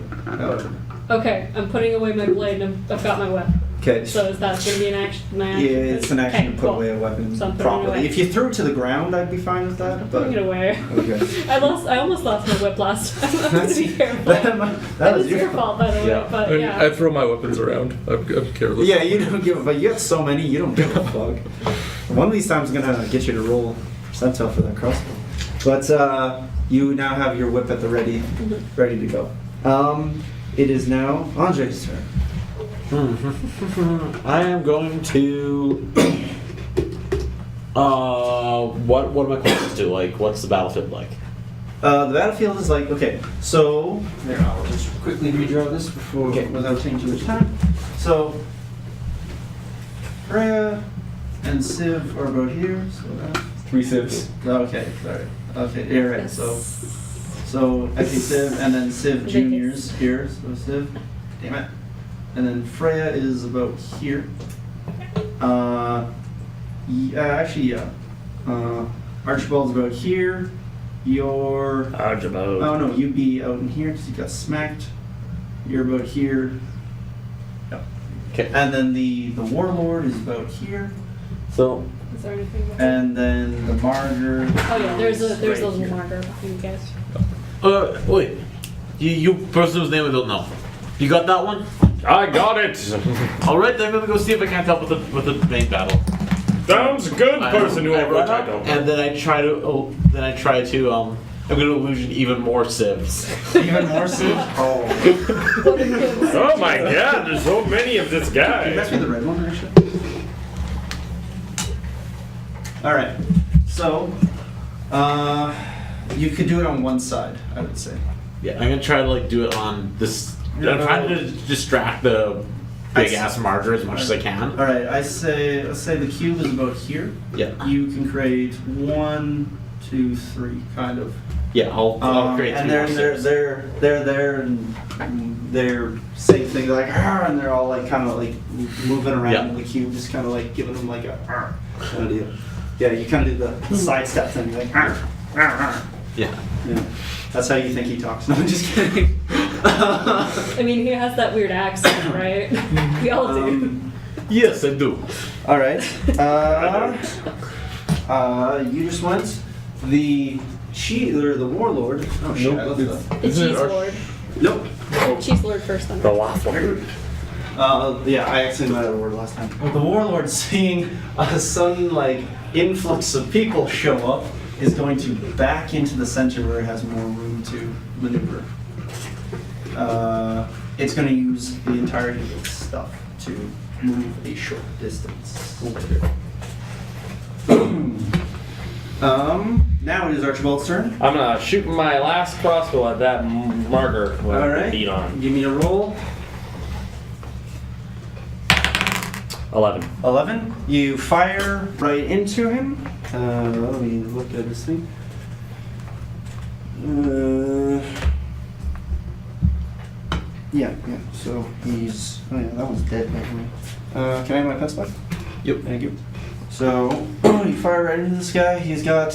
Okay, I'm putting away my blade and I've got my weapon. Okay. So is that going to be an action? My Yeah, action? it's an action Okay, to put cool. away a weapon So I'm putting it properly. away. If you threw it to the ground, I'd be fine with that. I'm But putting it away. okay. I almost lost my whip last time. I'm going to be careful. that was It's your fault, by the way. Yeah. But I yeah. throw my weapons around. I'm careless. Yeah, you don't give a fuck. You got so many, you don't give a fuck. One of these times I'm gonna get you to roll percentile for that crossbow. But you now have your whip at the ready to go. It is now Andre's turn. I am going to. What do my questions do? Like, what's the battlefield like? The battlefield is like, okay, so here, I'll just quickly redraw this without taking too much time. So Freya and Civ are about here. So 3 sieves. okay, sorry. Okay, you're right. So okay, Civ, and then Civ Junior's here. So Civ, damn it. And then Freya is about here. Archibald's about here. You're. Archibald. Oh no, you'd be out in here because you got smacked. You're about here. Yep. Okay. And then the warlord is about here. So, Is there anything behind? And then the martyr. Oh yeah, there's a is little here. marker behind you guys. Wait. You person whose name I don't know. You got that one? I got it. All right, then I'm gonna go see if I can't help with the main battle. Sounds good, person who I run I up, don't know. and then I try to. I'm gonna illusion even more civs. Even more so. Oh. What a good Oh my god, there's so many of this Can you pass guy. me the red one, actually? All right. So, you could do it on one side, I would say. Yeah, I'm gonna try to like do it on this. Yeah. I'm trying to distract the big ass martyr as much as I can. All right. Let's say the cube is about here. Yeah. You can create 1, 2, 3, kind of. Yeah, I'll create and three they're more they're civs. they're there and they're saying things like "Arr," and they're all like kind of like moving around Yeah. in the cube, just kind of like giving them like a "Arr" kind of deal. Yeah, you kind of do the sidestep thing, you're like "Arr, arr, arr." Yeah. Yeah, that's how you think he talks. No, I'm just kidding. I mean, he has that weird accent, right? We all do. Yes, I do. All right. You just went the the warlord. Oh shit! I left the- The cheese lord. Nope. The cheese lord first then. the waffle. Yeah, I actually might have a word last time. The warlord, seeing a sudden like influx of people show up, is going to back into the center where it has more room to maneuver. It's going to use the entirety of its stuff to move a short distance. Now it is Archibald's turn. I'm gonna shoot my last crossbow at that marker with All the right. beat on. Give me a roll. 11. 11. You fire right into him. Let me look at this thing. Yeah. So he's. Oh yeah, that one's dead, by the way. Can I have my pet spot? Yep. Thank you. So you fire right into this guy. He's got.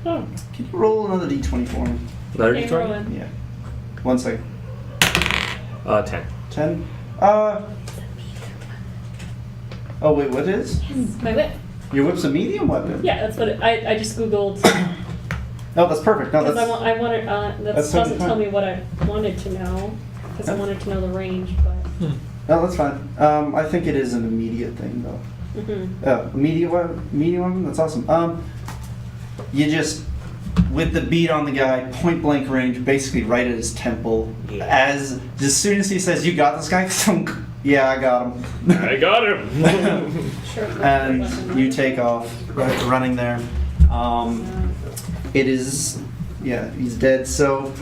Oh, Can you roll another d20 for me? Another okay, d20? Rowan. Yeah. 1 second. 10. 10. Oh wait, what is? My whip. Your whip's a medium weapon. Yeah, that's what I just googled No, that's perfect. No, because that's. I wanted that that's doesn't totally tell fine. me what I wanted to know because I wanted to know the range, but. No, that's fine. I think it is an immediate thing though. Mm-hmm. Medium weapon. That's awesome. You just with the beat on the guy, point blank range, basically right at his temple. Yeah. As soon as he says, "You got this guy," thunk. Yeah, I got him. I got him. Sure. And you take off, running there. It is, yeah, he's dead. So,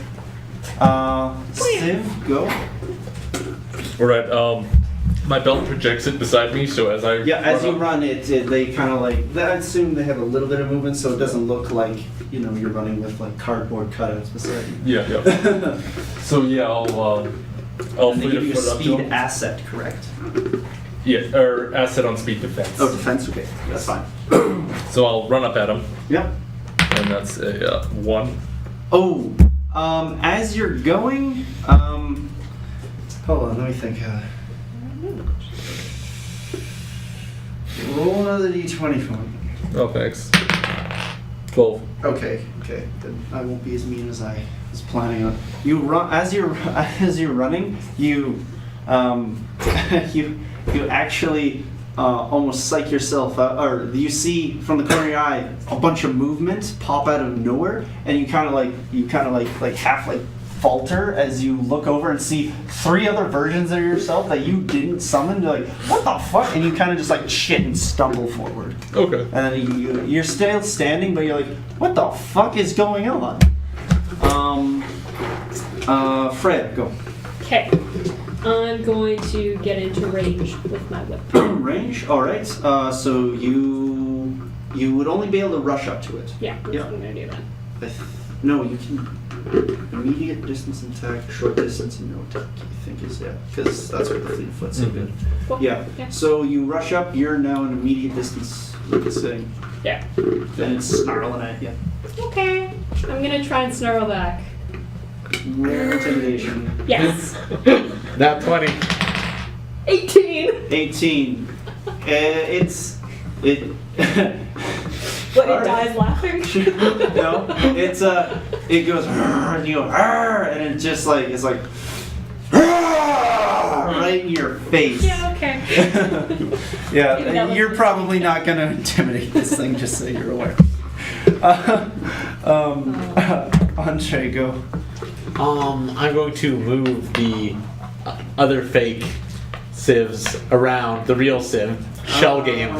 Civ, go. Alright, my belt projects it beside me, so as I Yeah, as you up- run it, they kind of like, I assume they have a little bit of movement, so it doesn't look like, you're running with like cardboard cutouts beside you. Yeah. So yeah, I'll And they fleet give of you a foot up to speed him. asset, correct? Yeah, or asset on speed defense. Oh, defense, okay, that's fine. So I'll run up at him, Yep. and that's a 1. Oh, as you're going, hold on, let me think. Roll another d20 for me. Oh, thanks. 12. Okay, then I won't be as mean as I was planning on. You run as you're running. You you actually almost psych yourself out, or you see from the corner of your eye a bunch of movement pop out of nowhere, and you kind of like half like falter as you look over and see 3 other versions of yourself that you didn't summon. You're like, what the fuck? And you kind of just like shit and stumble forward. Okay. And then you're still standing, but you're like, what the fuck is going on? Fred, go. Okay. I'm going to get into range with my whip. Range, alright. So you would only be able to rush up to it. Yeah, that's Yeah. what I'm gonna do then. No, you can. Immediate distance attack, short distance, and no attack. You think is because that's what the fleet of foot's so good. Cool. Yeah. So you rush up. You're now in immediate distance with this thing. Yeah. Then it's snarling at you. Okay. I'm gonna try and snarl back. Rare intimidation. Yes. That 20. 18. 18. It. What, All it right. dies laughing? No, it goes and you go and it just like it's like right in your face. Yeah, okay. Maybe that Yeah, was- you're probably not gonna intimidate this thing, just so you're aware. Andre, go. I'm going to move the other fake civs around the real civ. Shell game.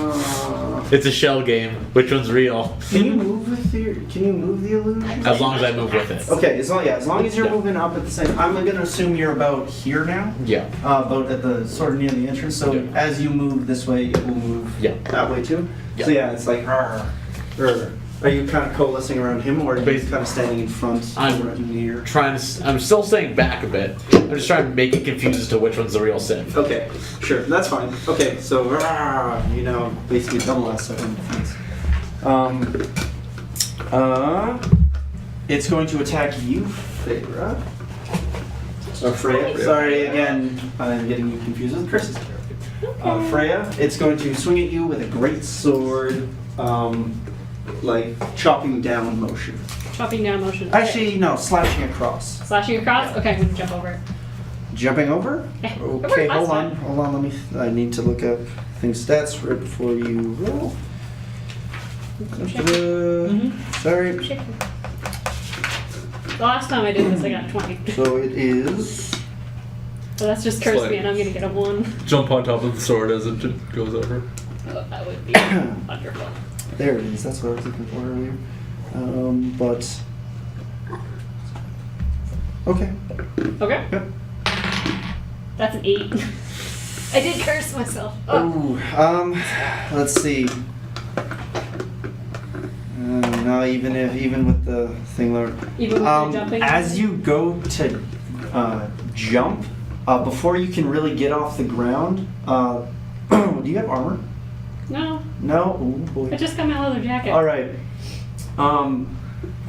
It's a shell game. Which one's real? Can you move with your? Can you move the illusion? As long as I move with it. Okay, as long as you're Yeah. moving up at the same. I'm gonna assume you're about here now. Yeah. About at the sort of near the entrance. So Yeah. as you move this way, it will move Yeah. that way too. So Yeah. yeah, it's like. Are you kind of coalescing around him, or are you Basically. kind of standing in front, I'm right near? I'm still staying back a bit. I'm just trying to make it confused as to which one's the real civ. Okay, sure, that's fine. Okay, so you know basically double last second defense. It's going to attack you, Freya. Freya. Sorry again, I'm getting you confused with Chris's character. Freya, it's going to swing at you with a great sword, like chopping down motion. Chopping down motion. Actually, no, slashing across. Slashing across? Okay, I'm gonna jump over. Jumping over? Yeah. Okay, That's hold fine. on, I need to look up things stats right before you roll. Sorry. Shake it. The last time I did this, I got 20. So it is. So that's just cursed Slide. me, and I'm gonna get a 1. Jump on top of the sword as it goes over. Oh, that would be wonderful. There it is, that's what I was looking for earlier. But. Okay. Okay. Yep. That's an 8. I did curse myself. Oh. Ooh, let's see. No, even with the thing lower. Even with the jumping? As you go to jump, before you can really get off the ground, do you have armor? No, No? Oh boy. I just got my leather jacket. All right.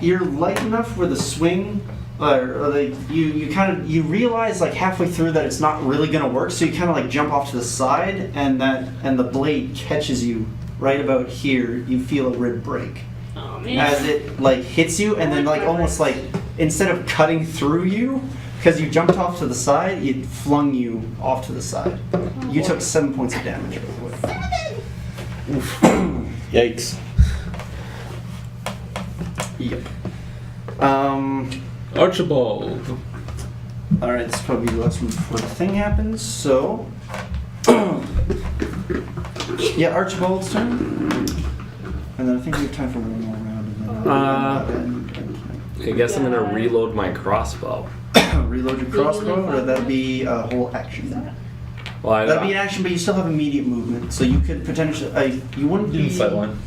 You're light enough where the swing, or like you realize like halfway through that it's not really gonna work, so you kind of like jump off to the side, and the blade catches you right about here. You feel a rib break Oh man. as it like hits you, and then like almost like instead of cutting through you, because you jumped off to the side, it flung you off to the side. You took 7 points of damage. Oof. Yikes. Yep. Archibald. Alright, this is probably the last one before the thing happens, so. Yeah, Archibald's turn. And then I think we have time for one more round. And then I guess I'm gonna reload my crossbow. reload your crossbow, or that'd be a whole action. Well, That'd be an action, but you still have immediate movement, so you could potentially. You wouldn't be. In sideline.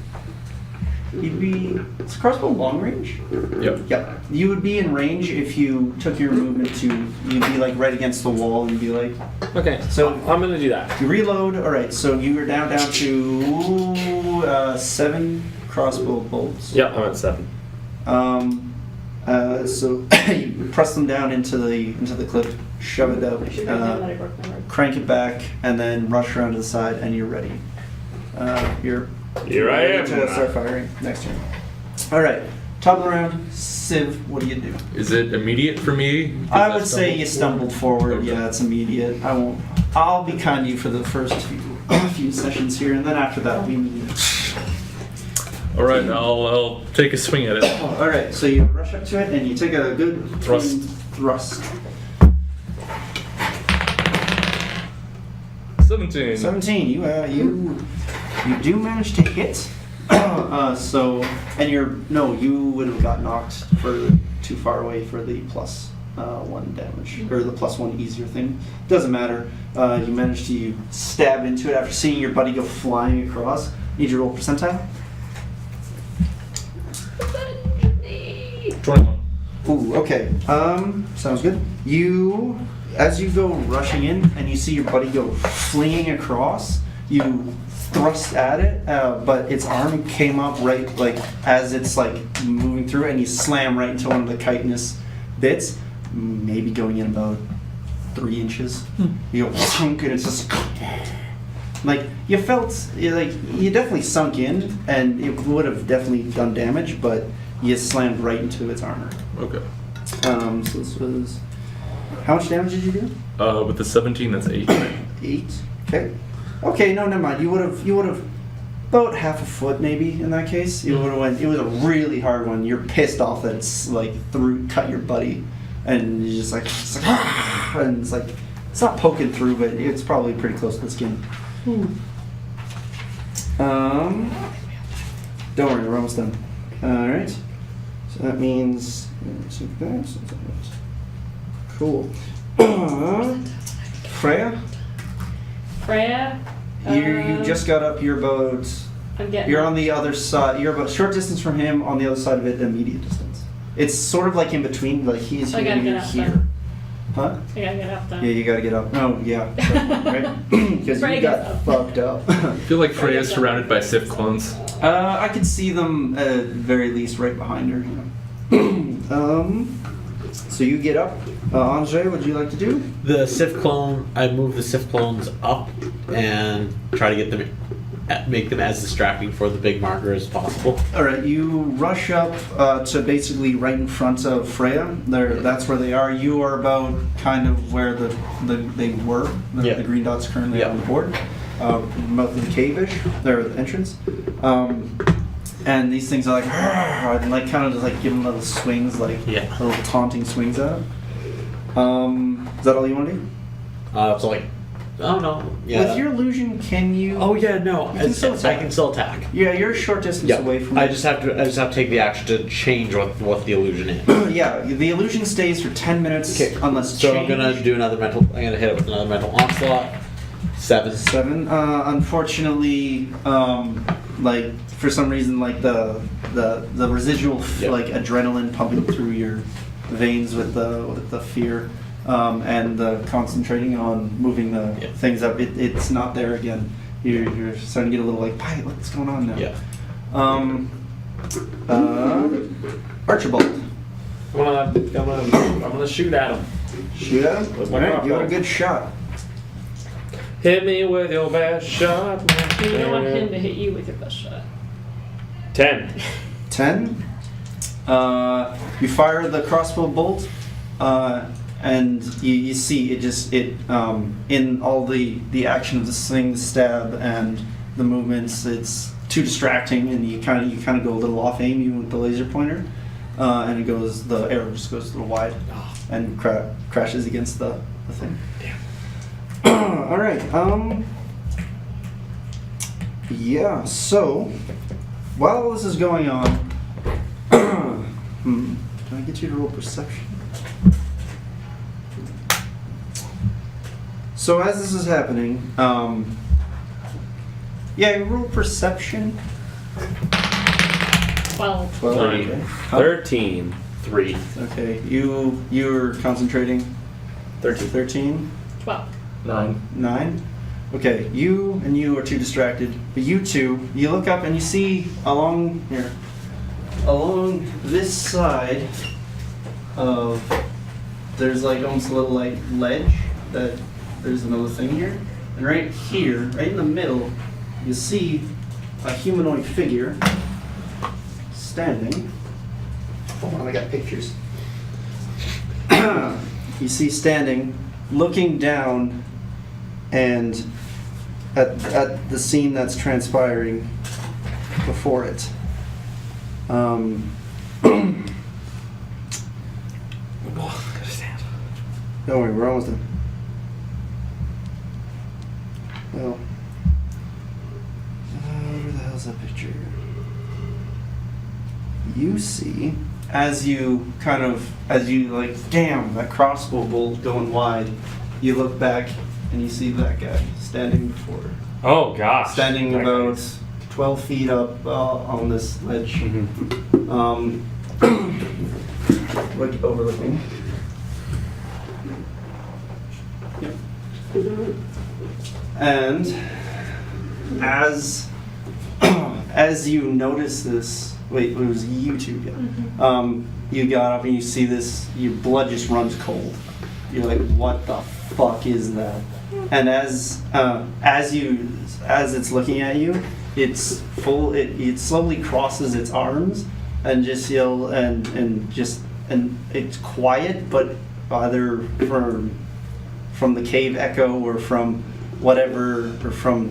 You'd be. Is crossbow long range? Yep. Yep. You would be in range if you took your movement to. You'd be like right against the wall and be like. Okay, So- I'm gonna do that. You reload. All right. So you are down to 7 crossbow bolts. Yep, I'm at 7. So you press them down into the clip, shove it out, I should have done that. I broke my word. crank it back, and then rush around to the side, and you're ready. You're Here I ready am. to start firing next turn. All right. Top of the round, Civ. What do you do? Is it immediate for me? I would say you stumbled forward. Okay. Yeah, it's immediate. I'll be kind to you for the first few sessions here, and then after that we meet. All right, I'll take a swing at it. All right, so you rush up to it and you take a good Thrust. clean thrust. 17. 17. You do manage to hit. You would have got knocked too far away for the +1 damage, or the +1 easier thing. Doesn't matter. You managed to stab into it after seeing your buddy go flying across. Need you to roll percentile. 21. Ooh, okay. Sounds good. As you go rushing in and you see your buddy go flinging across, you thrust at it, but its arm came up right, like, as it's, like, moving through, and you slam right into one of the chitinous bits, maybe going in about 3 inches. You go, and it's just, like, you definitely sunk in, and it would have definitely done damage, but you slammed right into its armor. Okay. So this was, how much damage did you do? With the 17, that's 8. 8. Okay. Okay, no, never mind. You would have about half a foot maybe in that case. You would have went. It was a really hard one. You're pissed off that it's like cut your buddy, and you're just like, and it's like it's not poking through, but it's probably pretty close to the skin. Don't worry, we're almost done. All right. So that means cool. Freya. Freya. You just got up. You're I'm getting. on the other side. You're about short distance from him. On the other side of it, immediate distance. It's sort of like in between. Like he's I here, gotta get you're up here. then. Huh? I gotta get up then. Yeah, you gotta get up. Oh, yeah. Right? Because Freya you gets got up. fucked up. I feel like Freya's surrounded by Sith clones. I could see them at very least right behind her. You know. So you get up. Andre, what would you like to do? The Sith clone, I move the Sith clones up and try to get them, make them as distracting for the big marker as possible. All right, you rush up to basically right in front of Freya. That's where they are. You are about kind of where they were. The green dots currently on the board. Mouth of the cave-ish, their entrance. And these things are like, and like kind of just like giving little swings, like little taunting swings at them. Is that all you want to do? So like, I don't know. Yeah. With your illusion, can you? Oh yeah, no. You can still I attack. can still attack. Yeah, you're a short distance Yeah. away from. I just have to take the action to change what the illusion is. Yeah, the illusion stays for 10 minutes unless. So changed. I'm gonna do another mental. I'm gonna hit it with another mental onslaught. 7. 7. Unfortunately, like for some reason, like the residual like adrenaline pumping through your veins with the fear, and the concentrating on moving the things up. It's not there again. You're starting to get a little like, "Pi, what's going on now?" Yeah. Archibald, I'm gonna shoot at him. shoot at him. With All my right, you got a crossbow. good shot. Hit me with your best shot. You don't want him to hit you with your best shot. 10. 10. You fire the crossbow bolt, and you see it in all the action of the swing, the stab, and the movements. It's too distracting, and you kind of go a little off aim even with the laser pointer, and the arrow just goes a little wide, and crashes against the thing. Damn. All right. Yeah. So while this is going on, can I get you to roll perception? So as this is happening, roll perception. 12. 12. Nine. Okay. 13. 3. Okay. You're concentrating. 13. 13. 12. 9. 9. Okay, you are too distracted. But you two, you look up and you see along this side of, there's like almost a little like ledge that there's another thing here. And right here, right in the middle, you see a humanoid figure standing. Hold on, I got pictures. You see standing, looking down and at the scene that's transpiring before it. Don't worry, we're almost done. Well, where the hell's that picture? You see, as you like, damn, that crossbow bolt going wide, you look back and you see that guy standing before, Oh gosh. standing That about guy's- 12 feet up on this ledge. overlooking. And as you notice this, wait, it was you two, yeah. You got up and you see this, your blood just runs cold. You're like, what the fuck is that? And as it's looking at you, it's full. It slowly crosses its arms and just and it's quiet, but either from the cave echo or from whatever, or for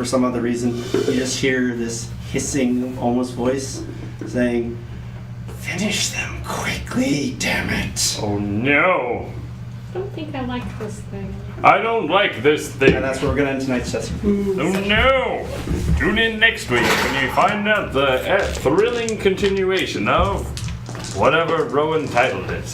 some other reason, you just hear this hissing almost voice saying, "Finish them quickly, damn it!" Oh no! I don't think I like this thing. I don't like this thing. And that's where we're gonna end tonight's session. Oh no! Tune in next week when you find out the thrilling continuation of whatever Rowan titled it.